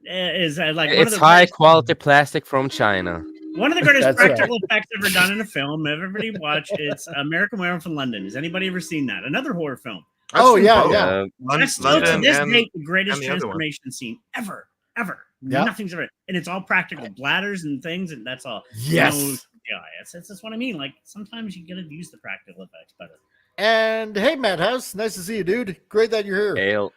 Is like it's high quality plastic from China. One of the greatest practical effects ever done in a film. Everybody watch. It's American Werewolf from London. Has anybody ever seen that? Another horror film. Yeah. That's still to this date the greatest transformation scene ever. Nothing's ever, and it's all practical bladders and things, and that's all. Yes. That's what I mean. Like sometimes you gotta use the practical effects better. And hey, Madhouse, nice to see you, dude. Great that you're here. Hail.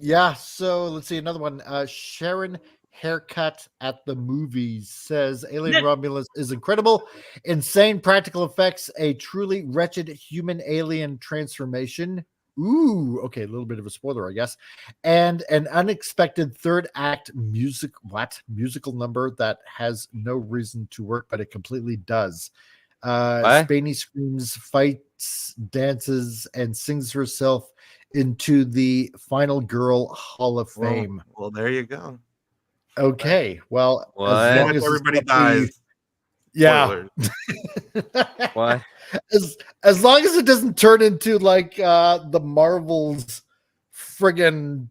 Yeah. So let's see another one. Sharon Haircut at the Movies says Alien Romulus is incredible, insane practical effects, a truly wretched human alien transformation. Ooh, okay, a little bit of a spoiler, I guess. And an unexpected third act musical number that has no reason to work, but it completely does. Spaney screams, fights, dances, and sings herself into the Final Girl Hall of Fame. Well, there you go. Okay, well, as long as everybody dies. Yeah. What? As long as it doesn't turn into like the Marvel's friggin'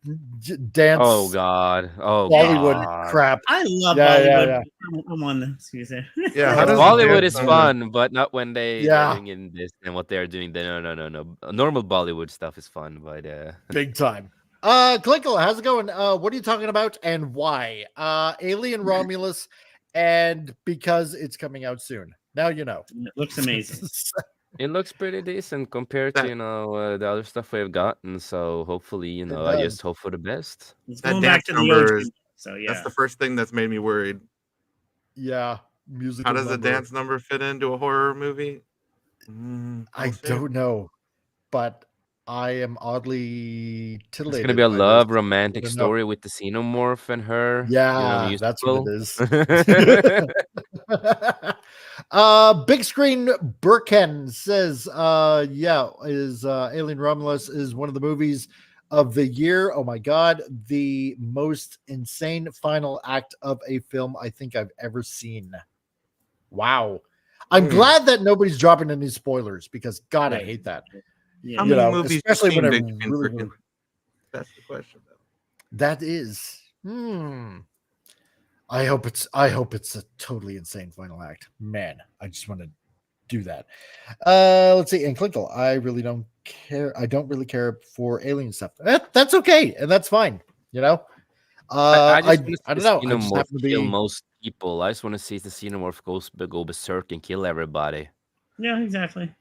dance. Oh God! Oh Bollywood God. crap. I love Bollywood. Yeah. I'm on this. Excuse me. Yeah, Bollywood is fun, but not when they're doing in this and what they're doing. No. Normal Bollywood stuff is fun, but big time. Clinkle, how's it going? What are you talking about and why? Alien Romulus, and because it's coming out soon. Now you know. It looks amazing. It looks pretty decent compared to the other stuff we've gotten. So hopefully, I just hope for the best. It's going back to the OG. So yeah, that's the first thing that's made me worried. Yeah, music. How does a dance number fit into a horror movie? I don't know, but I am oddly titillated. It's gonna be a love romantic story with the xenomorph and her. Yeah, that's what it is. Big Screen Burken says, Alien Romulus is one of the movies of the year. Oh my God, the most insane final act of a film I think I've ever seen. Wow. I'm glad that nobody's dropping any spoilers because God, I hate that. Yeah. How many movies especially when that's the question though. That is I hope it's a totally insane final act. Man, I just want to do that. Let's see. And Clinkle, I really don't care. I don't really care for alien stuff. That's okay, and that's fine. I don't know. I just happen to kill most people. I just want to see the xenomorph go berserk and kill everybody. Yeah, exactly.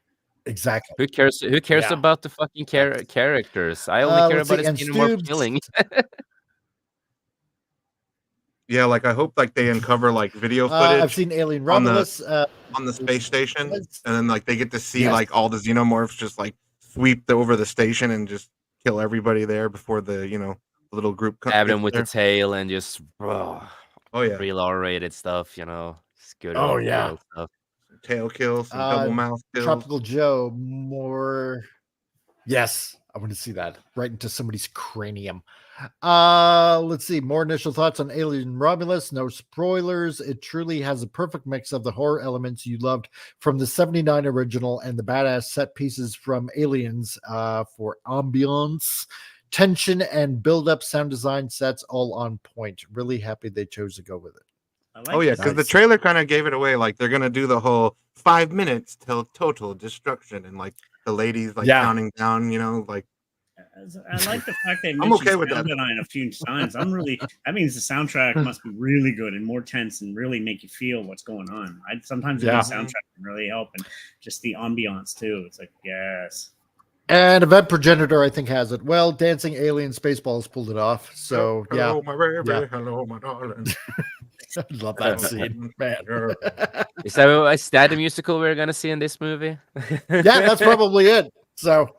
Exactly. Who cares? Who cares about the fucking characters? I only care about his xenomorph killing. Yeah, like I hope like they uncover like video footage. I've seen Alien Romulus on the space station, and then like they get to see like all the xenomorphs just like sweep over the station and just kill everybody there before the little group stab them with the tail and just real R-rated stuff. It's good. Oh yeah, stuff. Tail kills, double mouth kills. Tropical Joe, more. Yes, I want to see that right into somebody's cranium. Let's see. More initial thoughts on Alien Romulus. No spoilers. It truly has a perfect mix of the horror elements you loved from the 79 original and the badass set pieces from Aliens for ambiance, tension, and build-up sound design sets all on point. Really happy they chose to go with it. Because the trailer kind of gave it away. Like they're gonna do the whole 5 minutes till total destruction, and like the ladies like counting down. Like I like the fact they mentioned sound design a few times. That means the soundtrack must be really good and more tense and really make you feel what's going on. Sometimes the soundtrack can really help, and just the ambiance too. It's like yes. And Event Progenitor, I think, has it. Well, Dancing Alien Spaceballs pulled it off. So hello, my baby. Hello, my darling. I love that scene, man. Is that the musical we're gonna see in this movie? Yeah, that's probably it. So,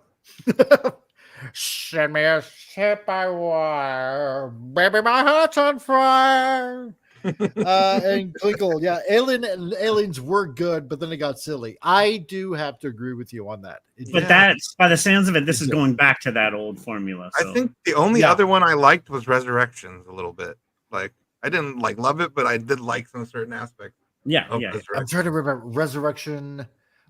send me a ship I wire, baby, my heart's on fire. And Klinkle, yeah, aliens were good, but then they got silly. I do have to agree with you on that. But that's, by the sounds of it, this is going back to that old formula. So. I think the only other one I liked was Resurrections a little bit. Like, I didn't love it, but I did like some certain aspects. Yeah. I'm trying to remember Resurrection.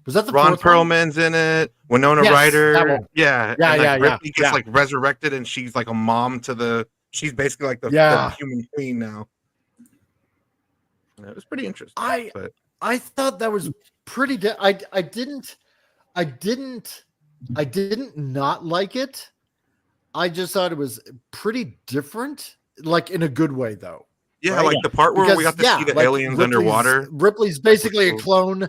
Was that the Ron Perlman's in it? Winona Ryder. Yeah. Ripley gets like resurrected, and she's like a mom to she's basically like the human queen now. It was pretty interesting. I thought that was pretty. I didn't not like it. I just thought it was pretty different, like in a good way, though. Yeah, right? Like the part where we got to see the aliens underwater. Ripley's basically a clone.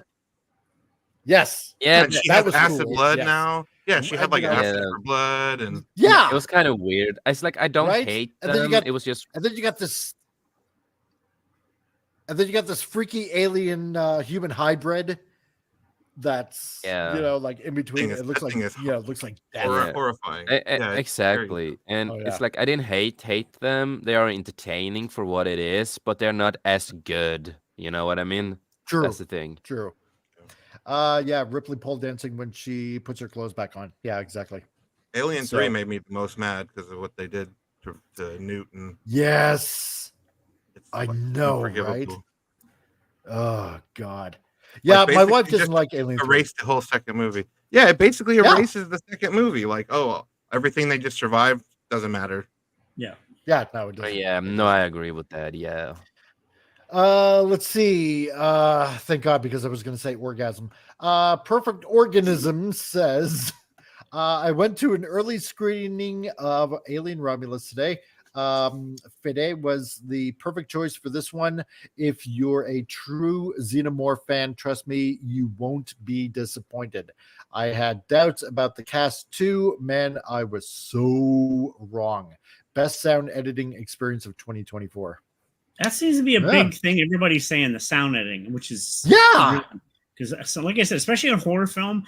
Yes. Yeah, she had acid blood now. Yeah, she had like acid for blood, and it was kind of weird. It's like I don't hate them. Then it was just, and then you got this. And then you got this freaky alien human hybrid that's like in between. It looks like it looks like horrifying. Exactly. And it's like I didn't hate them. They are entertaining for what it is, but they're not as good. You know what I mean? True. That's the thing. True. Ripley pole dancing when she puts her clothes back on. Yeah, exactly. Alien 3 made me the most mad because of what they did to Newton. Yes. I know, right? Oh God, yeah. My wife doesn't like Alien. Erased the whole second movie. Yeah, it basically erases the second movie. Like, everything they just survived doesn't matter. No, it doesn't. Yeah, no, I agree with that. Yeah. Let's see. Thank God, because I was going to say orgasm. Perfect Organism says, I went to an early screening of Alien Romulus today. Fede was the perfect choice for this one. If you're a true Xenomorph fan, trust me, you won't be disappointed. I had doubts about the cast too. Man, I was so wrong. Best sound editing experience of 2024. That seems to be a big thing. Everybody's saying the sound editing, which is because, so like I said, especially in a horror film,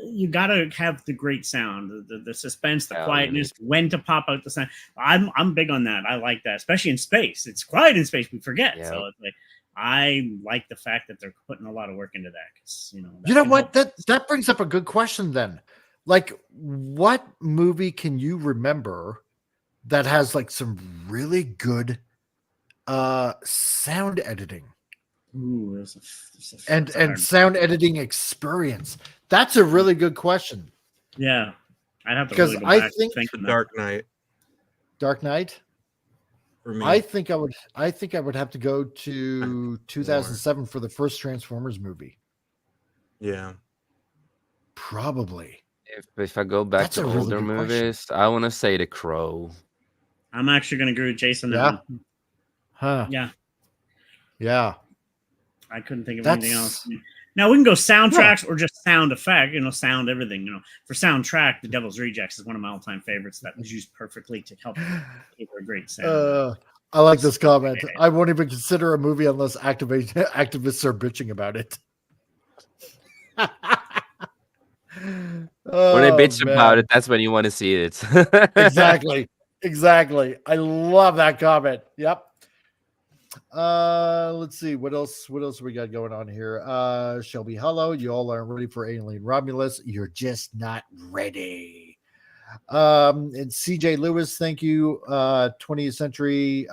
you got to have the great sound, the suspense, the quietness, when to pop out the sound. I'm big on that. I like that, especially in space. It's quiet in space. We forget. Yeah. So it's like, I like the fact that they're putting a lot of work into that. Cause, you know what? That brings up a good question then. Like, what movie can you remember that has like some really good sound editing? Ooh, and sound editing experience. That's a really good question. Yeah, I'd have to because really I think the Dark Knight. Dark Knight. For me, I think I would have to go to 2007 for the first Transformers movie. Yeah, probably. If I go back to older movies, I want to say The Crow. I'm actually going to agree with Jason. Yeah. Huh. Yeah. Yeah. I couldn't think of anything else. Now we can go soundtracks or just sound effect, sound everything. For soundtrack, The Devil's Rejects is one of my all-time favorites that was used perfectly to help give a great sound. I like this comment. I won't even consider a movie unless activists are bitching about it. When they bitch about it, that's when you want to see it. Exactly. I love that comment. Yep. Let's see what else we got going on here. Shelby, hello. You all aren't ready for Alien Romulus. You're just not ready. And CJ Lewis, thank you. 20th Century.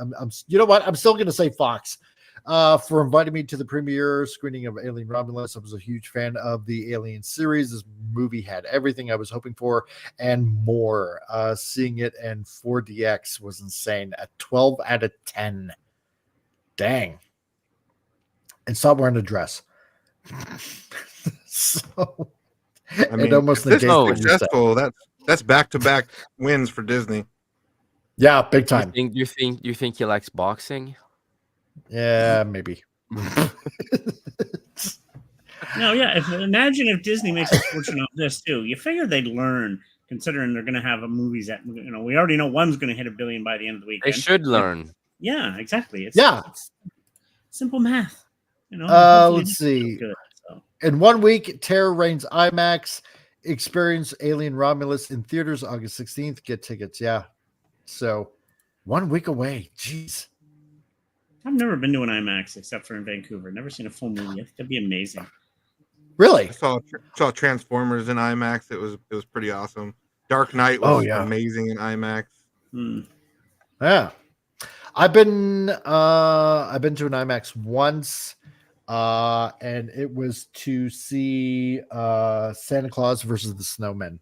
You know what? I'm still gonna say Fox. For inviting me to the premiere screening of Alien Romulus. I was a huge fan of the Alien series. This movie had everything I was hoping for and more. Seeing it in 4DX was insane. A 12 out of 10. Dang. And stop wearing a dress. So I mean, it almost if this is successful. That's back-to-back wins for Disney. Yeah, big time. You think he likes boxing? Yeah, maybe. No, yeah. Imagine if Disney makes a fortune off this too. You figure they'd learn, considering they're going to have movies that we already know one's going to hit $1 billion by the end of the weekend. They should learn. Yeah, exactly. It's simple math. Let's see. Good, so. In 1 week, Terror Reigns IMAX. Experience Alien Romulus in theaters August 16th. Get tickets. Yeah. So 1 week away. Jeez. I've never been to an IMAX except for in Vancouver. Never seen a full movie. I think that'd be amazing. Really? I saw Transformers in IMAX. It was pretty awesome. Dark Knight Oh, was yeah. amazing in IMAX. Yeah. I've been to an IMAX once, and it was to see Santa Claus versus the Snowmen.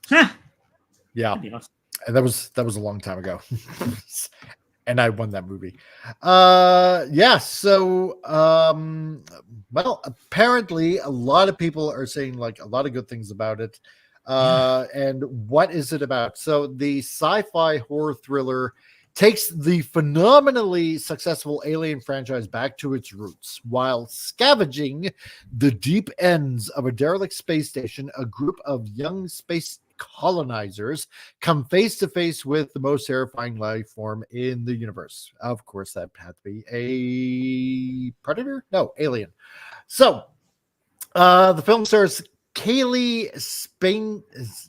Huh. Yeah, That'd be awesome. and that was a long time ago. And I won that movie. Yeah, so well, apparently a lot of people are saying like a lot of good things about it. And what is it about? So the sci-fi horror thriller takes the phenomenally successful Alien franchise back to its roots. While scavenging the deep ends of a derelict space station, a group of young space colonizers come face to face with the most terrifying life form in the universe. Of course, that had to be a predator? No, alien. So, the film stars Kaylee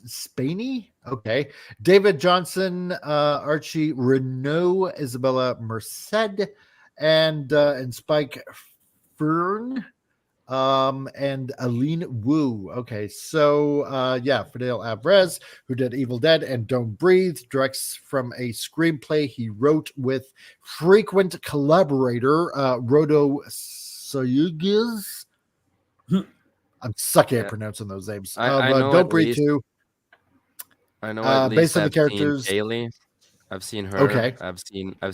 Spaney, okay, David Johnson, Archie Renault, Isabella Merced, and Spike Fern, and Aline Wu. Okay, so yeah, Fidel Alvarez, who did Evil Dead and Don't Breathe, directs from a screenplay he wrote with frequent collaborator Rodo Soyugiz. I'm sucky at pronouncing those names. I know Don't Breathe too. I know at least based on the I've characters. seen Kaylee. I've seen her. Okay. I've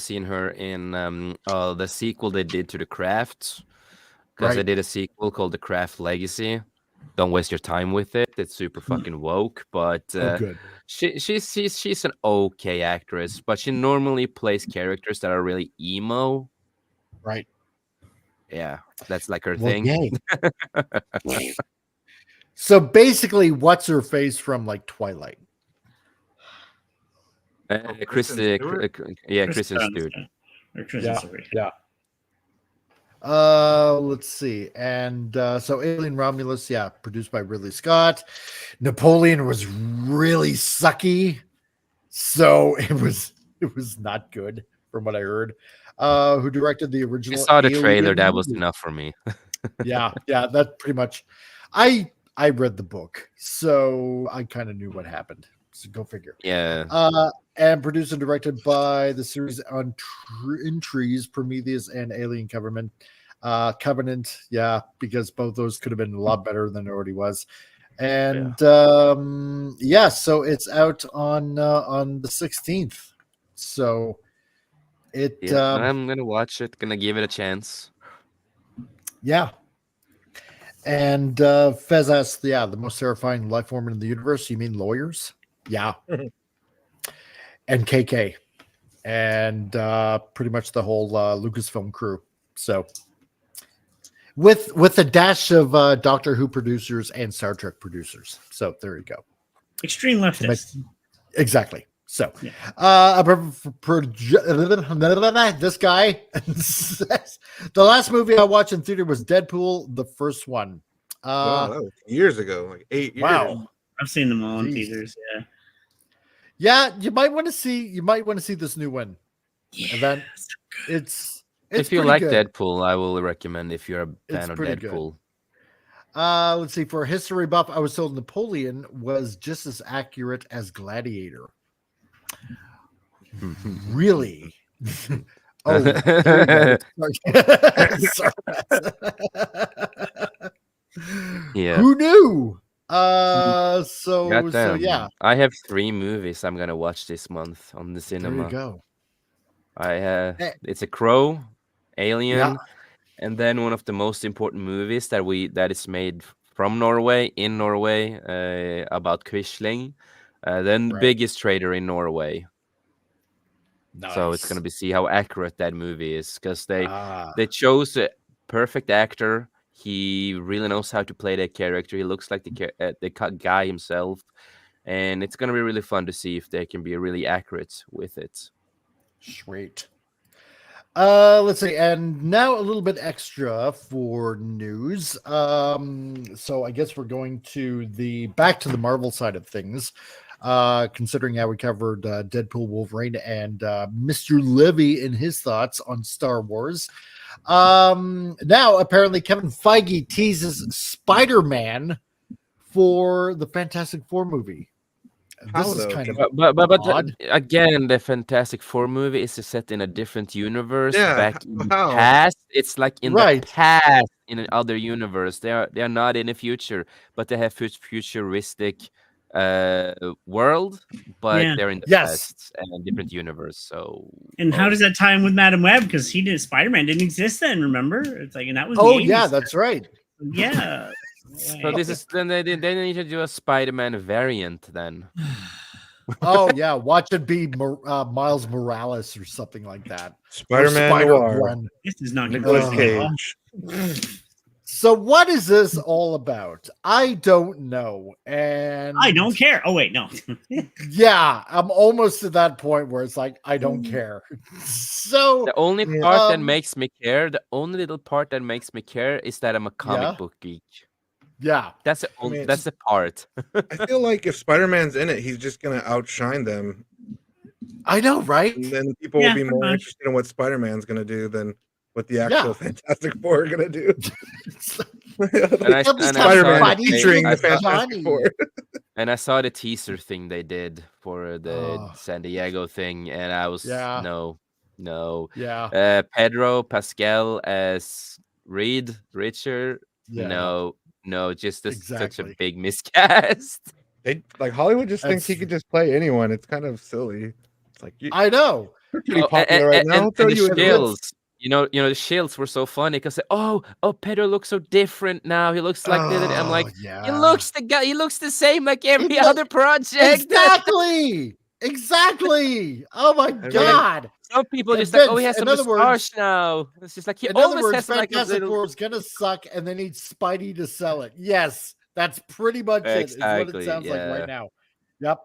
seen her in the sequel they did to The Craft, because they Right. did a sequel called The Craft Legacy. Don't waste your time with it. It's super fucking woke, but Oh, good. she's an okay actress, but she normally plays characters that are really emo. Right. Yeah, that's like her Well, thing. yay. So basically, what's her face from like Twilight? Kristen Stewart? Kristen Stewart. Or Kristen Stewart. Yeah. Let's see. And so Alien Romulus, yeah, produced by Ridley Scott. Napoleon was really sucky. So it was not good from what I heard. Who directed the I original? saw the Alien trailer. That was movie. enough for me. Yeah, that pretty much. I read the book, so I kind of knew what happened. So go figure. Yeah. And produced and directed by the series on Intrigues, Prometheus, and Alien Covenant. Covenant, yeah, because both those could have been a lot better than it already was. And yeah, so it's out on the 16th. So it I'm gonna watch it. Gonna give it a chance. yeah. And Fez asks, yeah, the most terrifying life form in the universe. You mean lawyers? Yeah. And KK. And pretty much the whole Lucasfilm crew. So with a dash of Doctor Who producers and Star Trek producers. So there you go. Extreme leftist. Exactly. So this guy says, the last movie I watched in theater was Deadpool, the first one. Wow, that was years ago, like 8 years. Wow. I've seen them all in Jeez. theaters. Yeah. Yeah, you might want to see this new one. Yeah. And then it's If you pretty like good. Deadpool, I will recommend if you're a It's fan of pretty good. Deadpool. Let's see. For a history buff, I was told Napoleon was just as accurate as Gladiator. Really? Oh, here we go. Sorry. Yeah. Who knew? So Goddamn. yeah. I have 3 movies I'm gonna watch this month on the There cinema. you go. It's a Crow, Alien, Yeah. and then one of the most important movies that is made from Norway, in Norway, about Quisling, then the Right. biggest trader in Norway. So it's Nice. gonna be see how accurate that movie is, because they Ah, chose a perfect actor. He really knows how to play that character. He looks like the guy himself, and it's gonna be really fun to see if they can be really accurate with it. sweet. Let's see, and now a little bit extra for news. So I guess we're going to back to the Marvel side of things. considering how we covered Deadpool, Wolverine, and Mr. Levy in his thoughts on Star Wars. Now, apparently, Kevin Feige teases Spider-Man for the Fantastic Four movie. This is kind of but odd. Again, the Fantastic Four movie is set in a different universe. Yeah, back in the how? past. It's like in Right. the past in another universe. They are not in the future, but they have futuristic world, but Yeah. they're in the Yes. past and different universe. So And how does that tie in with Madam Web? Because Spider-Man didn't exist then, remember? It's like, and that was the Oh, yeah, 80s. that's right. Yeah. So this is then they need to do a Spider-Man variant then. Oh, yeah. Watch it be Miles Morales or something like that. Spider-Man Or Noir. Spider-Gwen. This is not going Nicolas to Cage. So what is this all about? I don't know. And I don't care. Oh, wait, no. yeah, I'm almost to that point where it's like, I don't care. So The only part that um, makes me care, the only little part that makes me care is that I'm a comic Yeah. book geek. yeah. That's the only, mean, that's the part. I feel like if Spider-Man's in it, he's just gonna outshine them, I know, right? and then people Yeah, will be pretty more much. interested in what Spider-Man's gonna do than what the actual Fantastic Four are gonna do. And I He'll be and I Spider-Man saw the- featuring I the saw- Fantastic Four. And I saw the teaser thing they did for the Oh. San Diego thing, and I was Yeah. no. Yeah. Pedro Pascal as Richard. Yeah. No, just such a Exactly. big miscast. They like Hollywood just thinks he That's- could just play anyone. It's kind of silly. It's like you're I know. pretty popular right now. I'll throw And the you in the shields, you know, the shields were so funny because oh, Pedro looks so different now. He looks like this. I'm like, Oh, yeah. he looks the same like every He other project. Exactly. Oh my really- God. Some people And just like, oh, he Vince, has some in other words- mustache now. It's just like he In other always words, has like a Fantastic little. Four is gonna suck, and they need Spidey to sell it. Yes, that's pretty much it. Is what Exactly, it sounds like yeah. right now. Yep.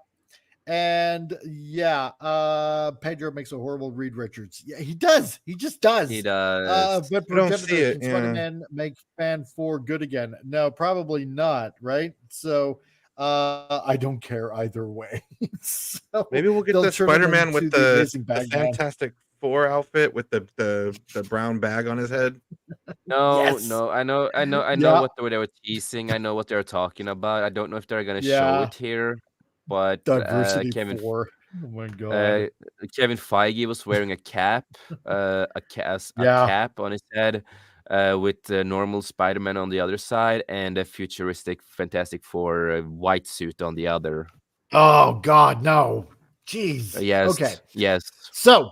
And yeah, Pedro makes a horrible Reed Richards. Yeah, he does. He just does. He does. But I don't progenitor, see it, can yeah. Spider-Man make Fan 4 good again? No, probably not. Right. So I don't care either way. So Maybe we'll get they'll the turn him Spider-Man into with the the Amazing Bagman. Fantastic Four outfit with the brown bag on his head. No, Yes. no, I know Yeah. what they were teasing. I know what they're talking about. I don't know if they're gonna show Yeah. it here, but Diversity Kevin 4. Oh my God. Kevin Feige was wearing a cap, a Yeah. cap on his head, with the normal Spider-Man on the other side and a futuristic Fantastic Four white suit on the other. Oh God, no. Jeez. Yes, Okay. yes. So,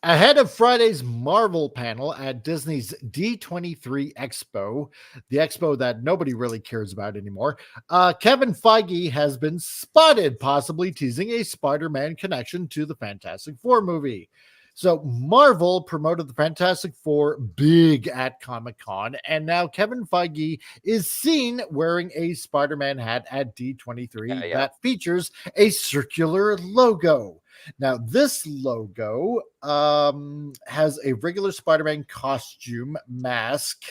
ahead of Friday's Marvel panel at Disney's D23 Expo, the expo that nobody really cares about anymore, Kevin Feige has been spotted possibly teasing a Spider-Man connection to the Fantastic Four movie. So, Marvel promoted the Fantastic Four big at Comic-Con, and now Kevin Feige is seen wearing a Spider-Man hat at D23 Yeah. that features a circular logo. Now, this logo has a regular Spider-Man costume mask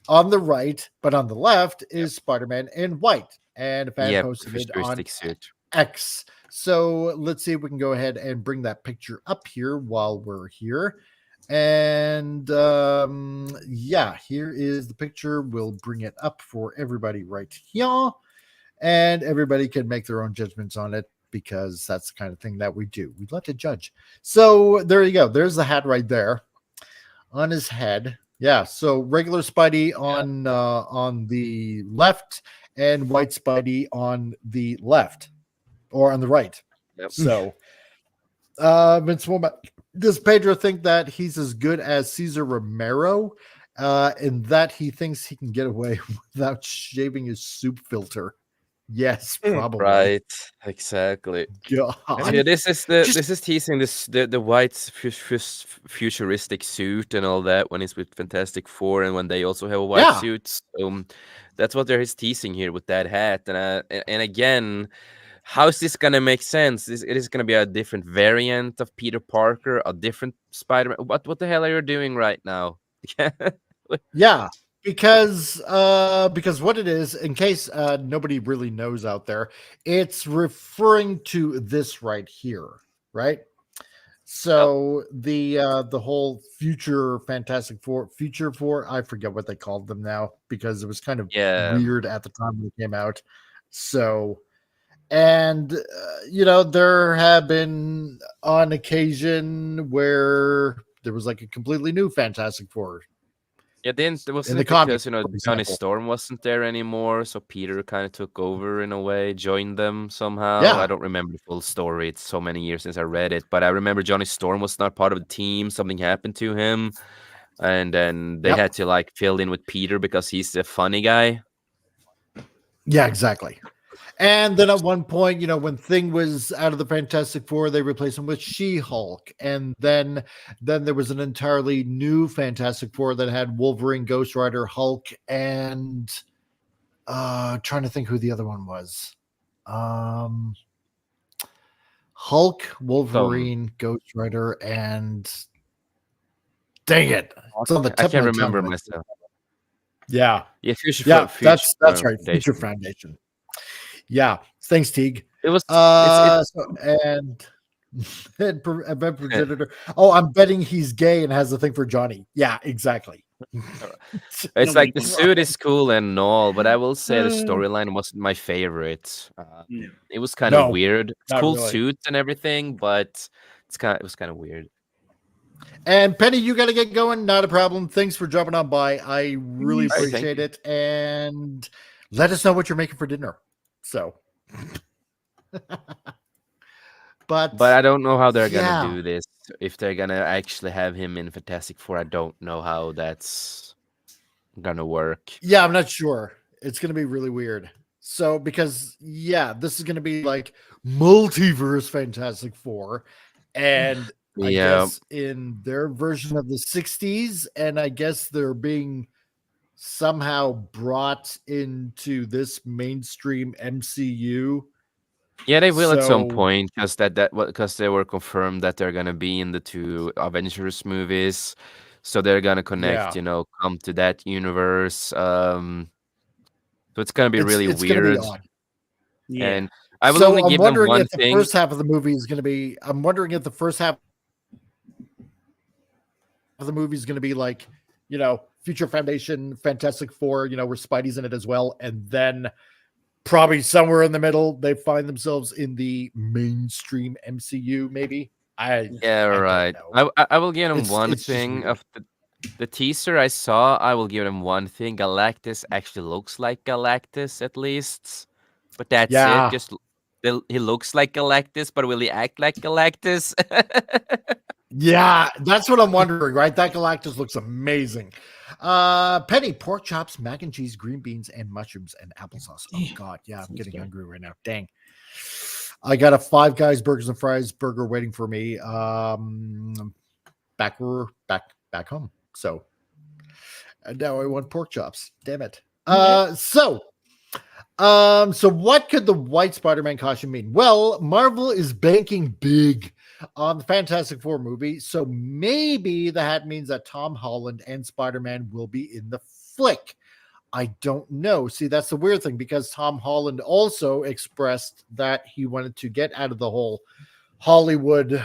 on the right, but on the left is Spider-Man in white. And a fan Yeah, posted it on futuristic suit. X. So let's see if we can go ahead and bring that picture up here while we're here. And yeah, here is the picture. We'll bring it up for everybody right here. And everybody can make their own judgments on it, because that's the kind of thing that we do. We let it judge. So there you go. There's the hat right there on his head. Yeah. So regular Spidey on the left and white Spidey on the left or on the right. Yep. So Vince Womack, does Pedro think that he's as good as Cesar Romero in that he thinks he can get away without shaving his soup filter? Yes, probably. Right, exactly. God. Yeah, this is teasing the white futuristic suit and all that when it's with Fantastic Four and when they also have a white Yeah. suit. That's what they're teasing here with that hat. And again, how's this gonna make sense? It is gonna be a different variant of Peter Parker, a different Spider-Man. What the hell are you doing right now? Yeah. because what it is, in case nobody really knows out there, it's referring to this right here, right? So the whole future I forget what they called them now because it was kind of weird at the time when it came out. So, and there have been on occasion where there was like a completely new Fantastic Four. Yeah, then it wasn't the because comics, Johnny Storm wasn't there anymore, so Peter kind of took over in a way, joined them somehow. Yeah. I don't remember the full story. It's so many years since I read it, but I remember Johnny Storm was not part of the team. Something happened to him, and then they had to like fill in with Peter because he's the funny guy. Yeah, exactly. And then at one point, when Thing was out of the Fantastic Four, they replaced him with She-Hulk. And then there was an entirely new Fantastic Four that had Wolverine, Ghost Rider, Hulk, and trying to think who the other one was. Hulk, Wolverine, Ghost Rider, and dang it. It's on the tip I can't of my remember tongue. myself. Yeah. Future that's right. Foundation. Future Foundation. Yeah. Thanks, Teague. It was and Predator. Oh, I'm betting he's gay and has a thing for Johnny. Yeah, exactly. It's like the suit is cool and all, but I will say the storyline wasn't my favorite. It was kind of weird. It's cool suits and everything, but it was kind of weird. And Penny, you got to get going. Not a problem. Thanks for jumping on by. I really appreciate it. And let us know what you're making for dinner. So, but I don't know how they're gonna do this. If they're gonna actually have him in Fantastic Four, I don't know how that's gonna work. Yeah, I'm not sure. It's gonna be really weird. So, because this is gonna be like multiverse Fantastic Four, and I guess in their version of the 60s, and I guess they're being somehow brought into this mainstream MCU. Yeah, they will at some point because they were confirmed that they're gonna be in the 2 Avengers movies, so they're gonna connect, come to that universe. So it's gonna be really weird. Gonna be odd. Yeah. And I will only give them one thing. The first half of the movie is gonna be. I'm wondering if the first half of the movie is gonna be like, Future Foundation, Fantastic Four, where Spidey's in it as well, and then probably somewhere in the middle they find themselves in the mainstream MCU. Maybe. I will give them one thing of the teaser I saw. I will give them one thing. Galactus actually looks like Galactus at least, but that's it. Just he looks like Galactus, but will he act like Galactus? Yeah, that's what I'm wondering, right? That Galactus looks amazing. Penny, pork chops, mac and cheese, green beans, and mushrooms, and applesauce. Oh, God. Yeah, I'm getting hungry right now. Dang. I got a Five Guys Burgers and Fries burger waiting for me back home. So now I want pork chops. Damn it. So what could the white Spider-Man costume mean? Well, Marvel is banking big on the Fantastic Four movie, so maybe that means that Tom Holland and Spider-Man will be in the flick. I don't know. See, that's the weird thing, because Tom Holland also expressed that he wanted to get out of the whole Hollywood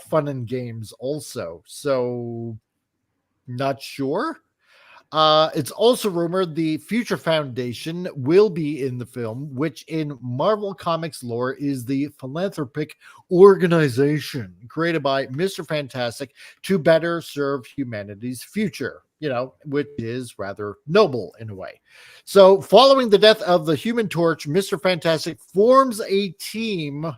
fun and games also. So, not sure. It's also rumored the Future Foundation will be in the film, which in Marvel Comics lore is the philanthropic organization created by Mr. Fantastic to better serve humanity's future, which is rather noble in a way. So following the death of the Human Torch, Mr. Fantastic forms a team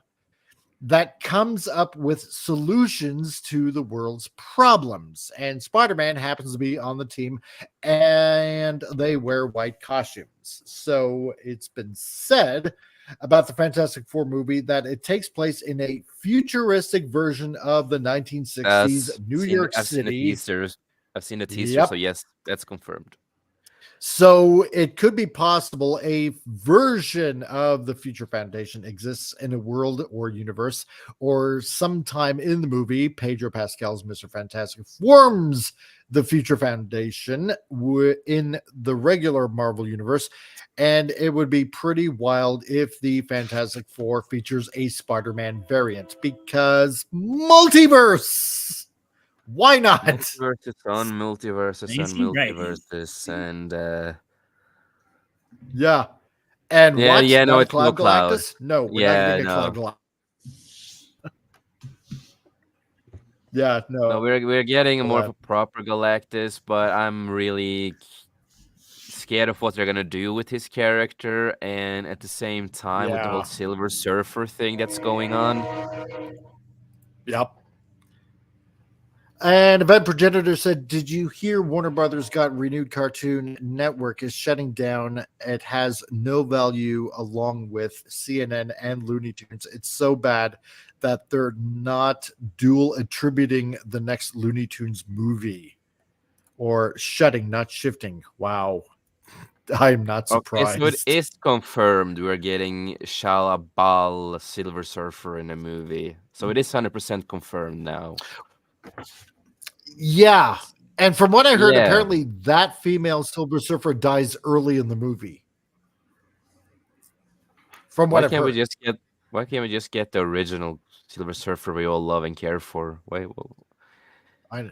that comes up with solutions to the world's problems. And Spider-Man happens to be on the team, and they wear white costumes. So it's been said about the Fantastic Four movie that it takes place in a futuristic version of the 1960s New York City. I've seen the teaser, so yes, that's confirmed. So it could be possible a version of the Future Foundation exists in a world or universe, or sometime in the movie, Pedro Pascal's Mr. Fantastic forms the Future Foundation in the regular Marvel universe. And it would be pretty wild if the Fantastic Four features a Spider-Man variant, because multiverse. Why not? Multiverses on multiverses on Amazing, right. multiverses, and Yeah. And yeah, what? yeah, no, Not a it's no Cloud Cloud. Galactus? No, we're Yeah, not getting a no. Cloud Galactus. Yeah, No, no. we're getting more of Yeah. a proper Galactus, but I'm really scared of what they're gonna do with his character, and at the same time with the whole Yeah. Silver Surfer thing that's going on. Yep. And Event Progenitor said, did you hear Warner Brothers got renewed Cartoon Network is shutting down? It has no value along with CNN and Looney Tunes. It's so bad that they're not dual attributing the next Looney Tunes movie, or shutting, not shifting. Wow. I'm not surprised. Okay, so it is confirmed we're getting Shalabal Silver Surfer in a movie. So it is 100% confirmed now. Yeah. And from what I heard, Yeah. apparently that female Silver Surfer dies early in the movie. From what Why I've can't we heard. just get the original Silver Surfer we all love and care for? I,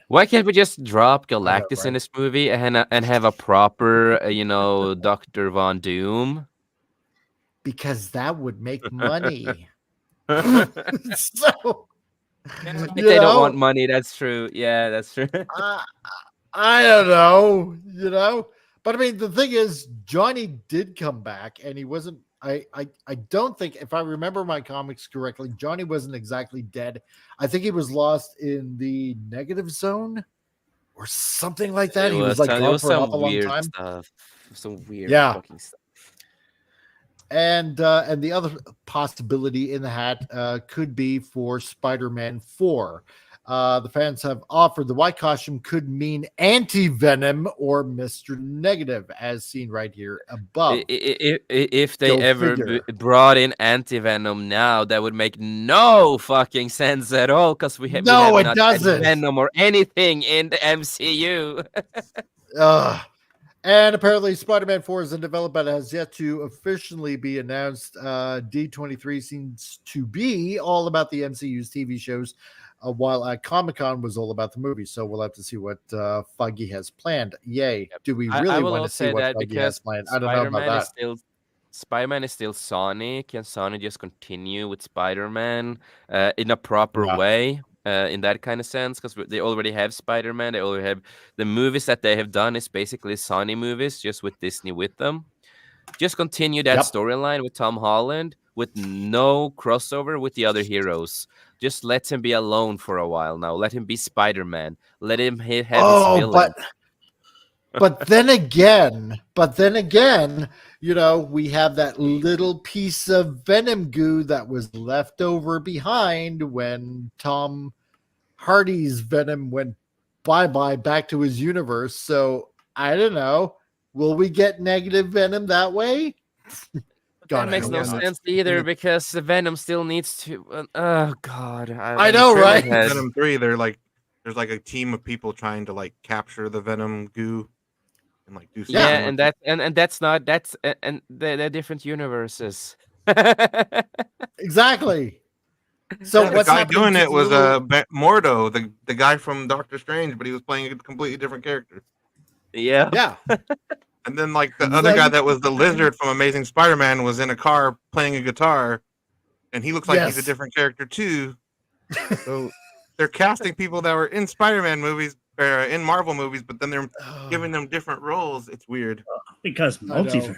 Why can't we just drop Galactus right? in this movie and have a proper, Dr. Von Doom? Because that would make money. So, If they don't want money, that's true. Yeah, that's true. I don't know, But I mean, the thing is, Johnny did come back, and he wasn't. I don't think, if I remember my comics correctly, Johnny wasn't exactly dead. I think he was lost in the negative zone or something like that. He was like gone for a long time. Stuff. Some weird fucking stuff. And the other possibility in the hat could be for Spider-Man 4. The fans have offered the white costume could mean anti-Venom or Mr. Negative, as seen right here above. If they ever brought in anti-Venom now, that would make no fucking sense at all, because we have it doesn't. Venom or anything in the MCU. And apparently Spider-Man 4 is in development, has yet to officially be announced. D23 seems to be all about the MCU's TV shows, while at Comic-Con was all about the movie. So we'll have to see what Feige has planned. Yay. Do we really want to see what Feige has planned? I don't know about that. Spider-Man is still Sony. Can Sony just continue with Spider-Man in a proper way? In that kind of sense, because they already have Spider-Man. They already have the movies that they have done is basically Sony movies, just with Disney with them. Just continue that storyline with Tom Holland with no crossover with the other heroes. Just let him be alone for a while now. Let him be Spider-Man. Let him have his villain. But then again, we have that little piece of Venom goo that was left over behind when Tom Hardy's Venom went bye-bye back to his universe. So I don't know. Will we get negative Venom that way? That makes no sense either, because the Venom still needs to. Oh God, I know, right? Venom 3, there's like a team of people trying to like capture the Venom goo. And like do and they're different universes. Exactly. So the guy doing it was Mordo, the guy from Doctor Strange, but he was playing a completely different character. Yeah. And then like the other guy that was the Lizard from Amazing Spider-Man was in a car playing a guitar, and he looks like he's a different character too. So they're casting people that were in Spider-Man movies. In Marvel movies, but then they're giving them different roles. It's weird. Because multiverse.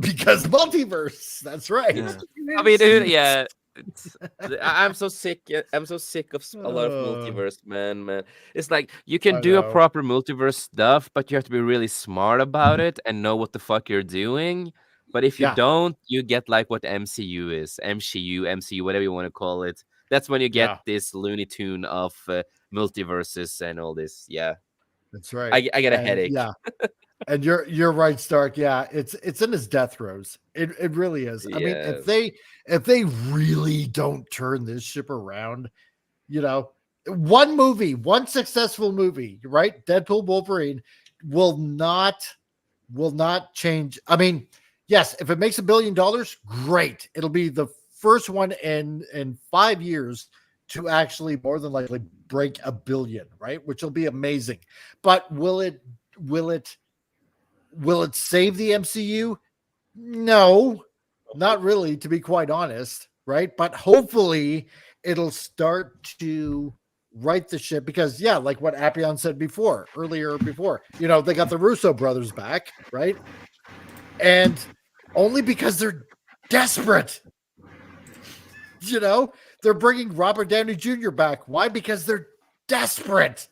Because multiverse. That's right. Yeah. I mean, dude, I'm so sick. I'm so sick of a lot of multiverse, man. It's like you can do a proper multiverse stuff, but you have to be really smart about it and know what the fuck you're doing. But if you don't, you get like what MCU is, MCU, whatever you want to call it. That's when you get this Looney Tune of multiverses and all this. Yeah. That's right. I get a And, headache. Yeah. And you're right, Stark. Yeah, it's in his death throes. It really is. I mean, if they really don't turn this ship around, one successful movie, right? Deadpool Wolverine will not change. I mean, yes, if it makes $1 billion, great. It'll be the first one in 5 years to actually more than likely break $1 billion, right? Which will be amazing. But will it save the MCU? No, not really, to be quite honest, right? But hopefully it'll start to right the ship because, yeah, like what Appian said earlier, they got the Russo brothers back, right? And only because they're desperate. They're bringing Robert Downey Jr. back. Why? Because they're desperate.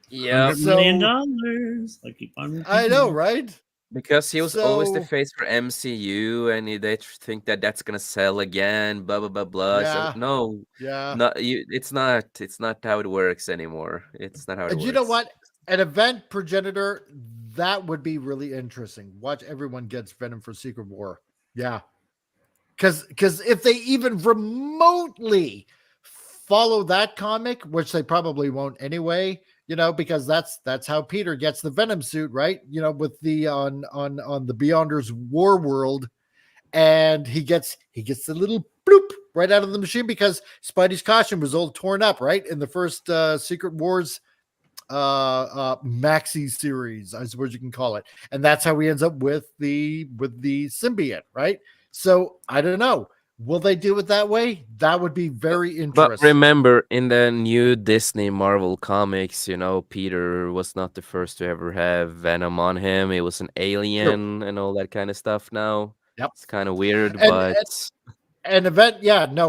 Yeah. $100 million. I keep on. I know, right? Because he was always the face for MCU, and they think that that's gonna sell again. Blah blah blah blah. Yeah. So no, it's not how it works anymore. It's not how it works. You know what? An event progenitor, that would be really interesting. Watch everyone gets Venom for Secret War. Yeah. Because if they even remotely follow that comic, which they probably won't anyway, because that's how Peter gets the Venom suit, right? With the on the Beyonders War World, and he gets the little bloop right out of the machine because Spidey's costume was all torn up, right? In the first Secret Wars maxi series, I suppose you can call it, and that's how he ends up with the symbiote, right? So I don't know. Will they do it that way? That would be very interesting. But remember, in the new Disney Marvel comics, Peter was not the first to ever have Venom on him. It was an alien and all that kind of stuff now. Yep. It's kind of weird, an event,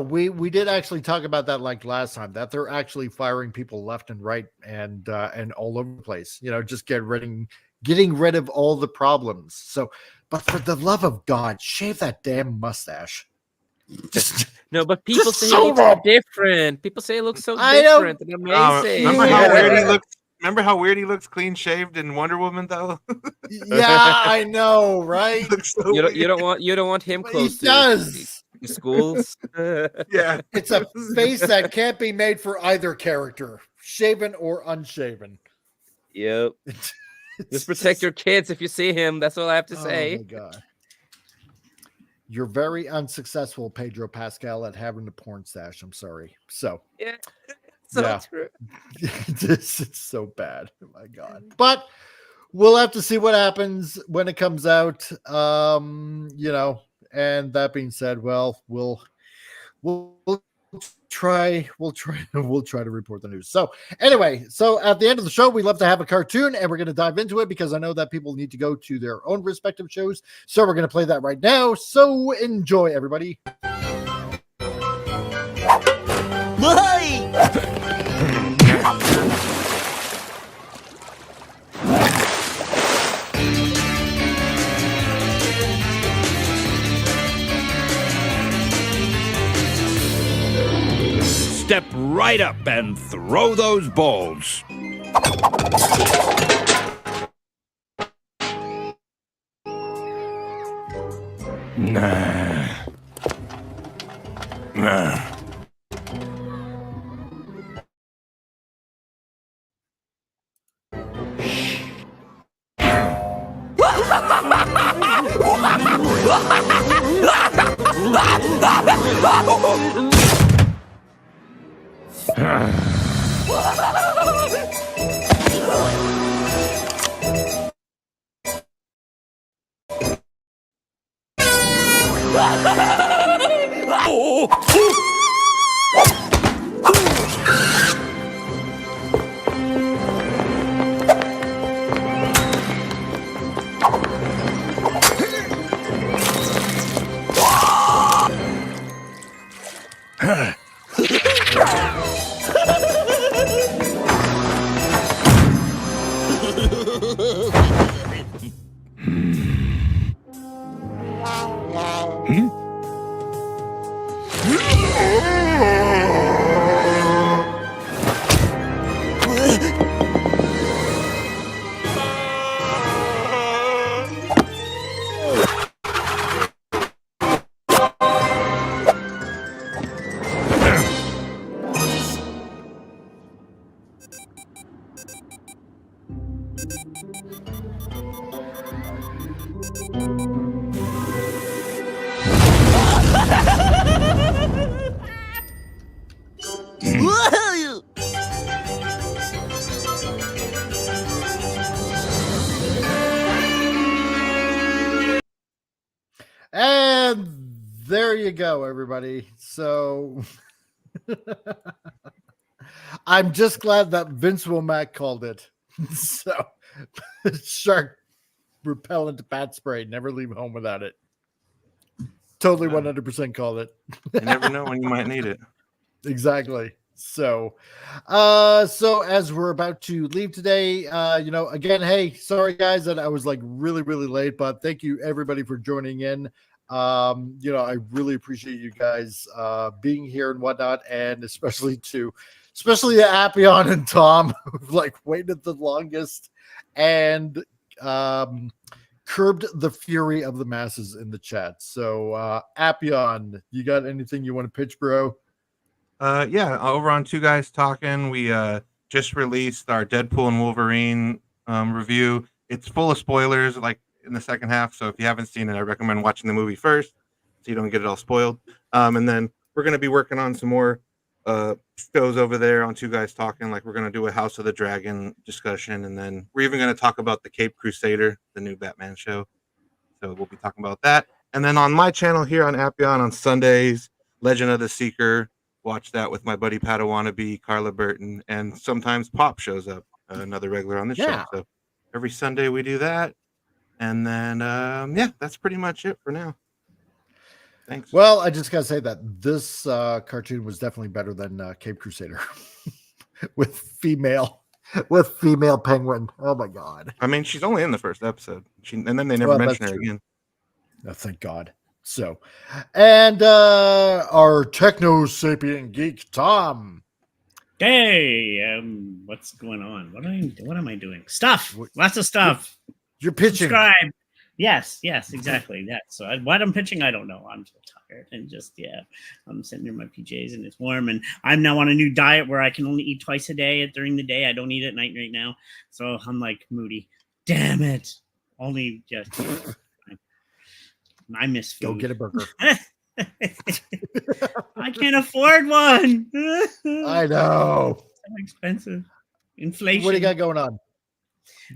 we did actually talk about that like last time, that they're actually firing people left and right and all over the place, just getting rid of all the problems. So, but for the love of God, shave that damn mustache. No, but people say it looks so different. People say it looks so different and amazing. Remember how weird he looks clean shaved in Wonder Woman though? Yeah, I know, right? So you don't want him close to schools. Yeah. It's a face that can't be made for either character, shaven or unshaven. Yep. Just protect your kids if you see him. That's all I have to say. Oh my God. You're very unsuccessful, Pedro Pascal, at having the porn stash. I'm sorry. So yeah, true. It's so bad. Oh my God. But we'll have to see what happens when it comes out. And that being said, well, we'll try to report the news. So anyway, at the end of the show, we love to have a cartoon, and we're going to dive into it because I know that people need to go to their own respective shows. So we're going to play that right now. So enjoy, everybody. Step right up and throw those balls. Nah. And there you go, everybody. So I'm just glad that Vince Womack called it. So shark repellent bat spray. Never leave home without it. Totally 100% called it. You never know when you might need it. Exactly. So as we're about to leave today, again, hey, sorry guys that I was like really, really late, but thank you everybody for joining in. I really appreciate you guys being here and whatnot, and especially to Appion and Tom, who've like waited the longest and curbed the fury of the masses in the chat. So Appion, you got anything you want to pitch, bro? Yeah, over on Two Guys Talking, we just released our Deadpool and Wolverine review. It's full of spoilers, like in the second half. So if you haven't seen it, I recommend watching the movie first so you don't get it all spoiled. And then we're going to be working on some more shows over there on Two Guys Talking. Like we're going to do a House of the Dragon discussion, and then we're even going to talk about the Cape Crusader, the new Batman show. So we'll be talking about that. And then on my channel here on Appion on Sundays, Legend of the Seeker. Watch that with my buddy Padawannabe, Carla Burton, and sometimes Pop shows up, another regular on the show. So every Sunday we do that. And then, that's pretty much it for now. Thanks. Well, I just got to say that this cartoon was definitely better than Cape Crusader with female penguin. Oh, my God. I mean, she's only in the first episode. And then they never mention her again. Oh, thank God. So, and our techno sapient geek Tom. Hey, what's going on? What am I doing? Stuff, lots of stuff. You're pitching. Subscribe. Yes, exactly. That. So what I'm pitching, I don't know. I'm so tired and I'm sitting in my PJs and it's warm, and I'm now on a new diet where I can only eat twice a day during the day. I don't eat at night right now, so I'm like moody. Damn it! Only just. I miss food. Go get a burger. I can't afford one. I know. So expensive. Inflation. What do you got going on?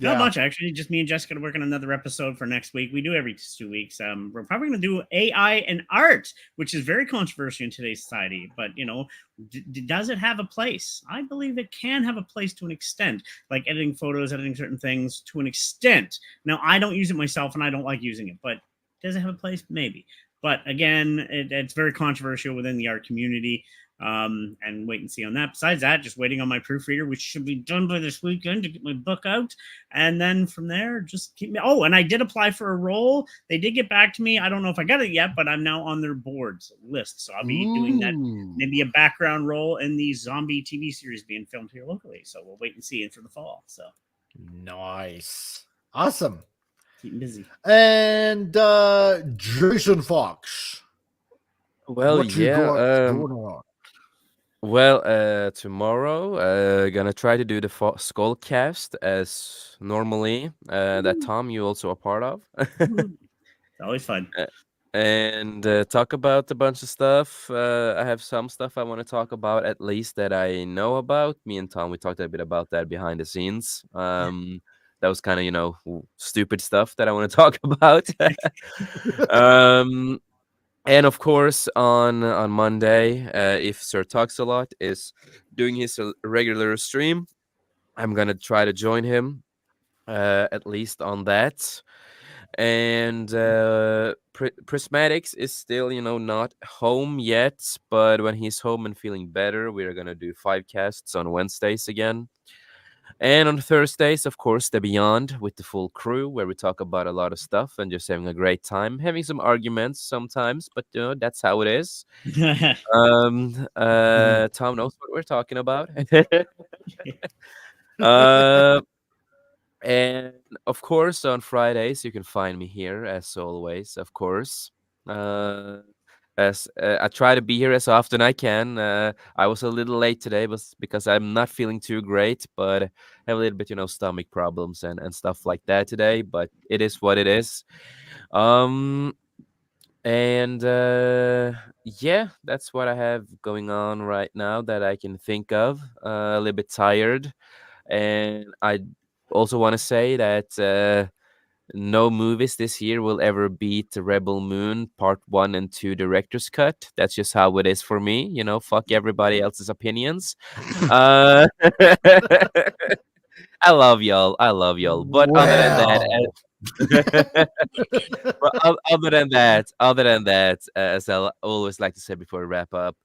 Not much, actually. Just me and Jessica to work on another episode for next week. We do every 2 weeks. We're probably going to do AI and art, which is very controversial in today's society. But, does it have a place? I believe it can have a place to an extent, like editing photos, editing certain things to an extent. Now, I don't use it myself, and I don't like using it, but does it have a place? Maybe. But again, it's very controversial within the art community, and wait and see on that. Besides that, just waiting on my proofreader, which should be done by this weekend to get my book out. And then from there, just keep me. Oh, and I did apply for a role. They did get back to me. I don't know if I got it yet, but I'm now on their boards list. So I'll be doing that. Maybe a background role in the zombie TV series being filmed here locally. So we'll wait and see it for the fall. So nice. Awesome. Keeping busy. And Jason Fox. Well, tomorrow gonna try to do the Skull cast as normally that Tom you also a part of. It's always fun. And talk about a bunch of stuff. I have some stuff I want to talk about, at least that I know about. Me and Tom, we talked a bit about that behind the scenes. That was kind of, stupid stuff that I want to talk about. And of course, on Monday, if Sir Talks a Lot is doing his regular stream, I'm going to try to join him, at least on that. And Prismatics is still, not home yet. But when he's home and feeling better, we're going to do 5 casts on Wednesdays again. And on Thursdays, of course, the Beyond with the full crew, where we talk about a lot of stuff and just having a great time, having some arguments sometimes, but that's how it is. Tom knows what we're talking about. And of course, on Fridays, you can find me here as always, of course. As I try to be here as often I can. I was a little late today, but because I'm not feeling too great, but I have a little bit, stomach problems and stuff like that today. But it is what it is. Um, and yeah, that's what I have going on right now that I can think of. A little bit tired, and I also want to say that. No movies this year will ever beat Rebel Moon Part 1 and 2 Director's Cut. That's just how it is for me. Fuck everybody else's opinions. Uh, I love y'all. I love y'all. But other than that, but other than that, as I always like to say before we wrap up,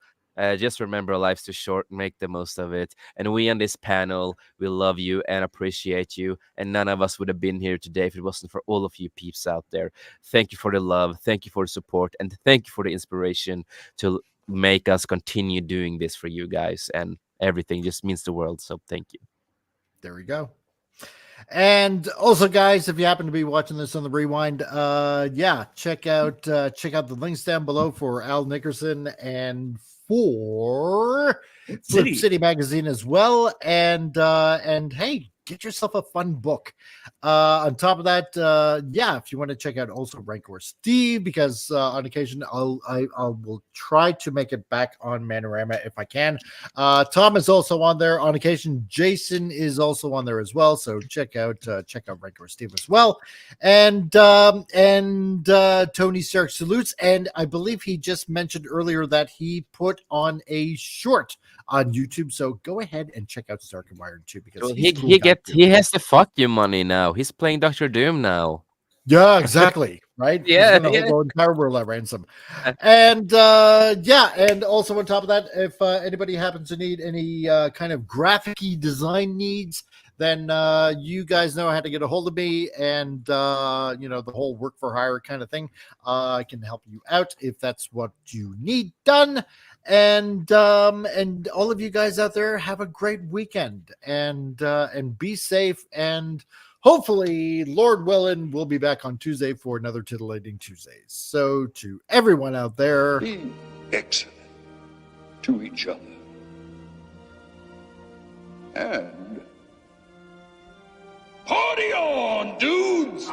just remember life's too short. Make the most of it. And we on this panel, we love you and appreciate you. And none of us would have been here today if it wasn't for all of you peeps out there. Thank you for the love. Thank you for the support. And thank you for the inspiration to make us continue doing this for you guys. And everything just means the world. So thank you. There we go. And also, guys, if you happen to be watching this on the rewind, check out the links down below for Al Nickerson and for Flip City Magazine as well. And hey, get yourself a fun book. On top of that, if you want to check out also Rancor Steve, because on occasion I will try to make it back on Manorama if I can. Tom is also on there on occasion. Jason is also on there as well. So check out Rancor Steve as well. And Tony Stark salutes. And I believe he just mentioned earlier that he put on a short on YouTube, so go ahead and check out Stark and Wired too, because he has the fuck you money now. He's playing Dr. Doom now. Yeah, exactly. Right? Yeah, he's gonna hold entire world at ransom. And and also on top of that, if anybody happens to need any kind of graphic-y design needs, then you guys know how to get a hold of me, and the whole work for hire kind of thing. I can help you out if that's what you need done. And all of you guys out there, have a great weekend, and be safe, and hopefully, Lord willing, we'll be back on Tuesday for another Titillating Tuesdays. So to everyone out there, Be excellent to each other. And party on, dudes!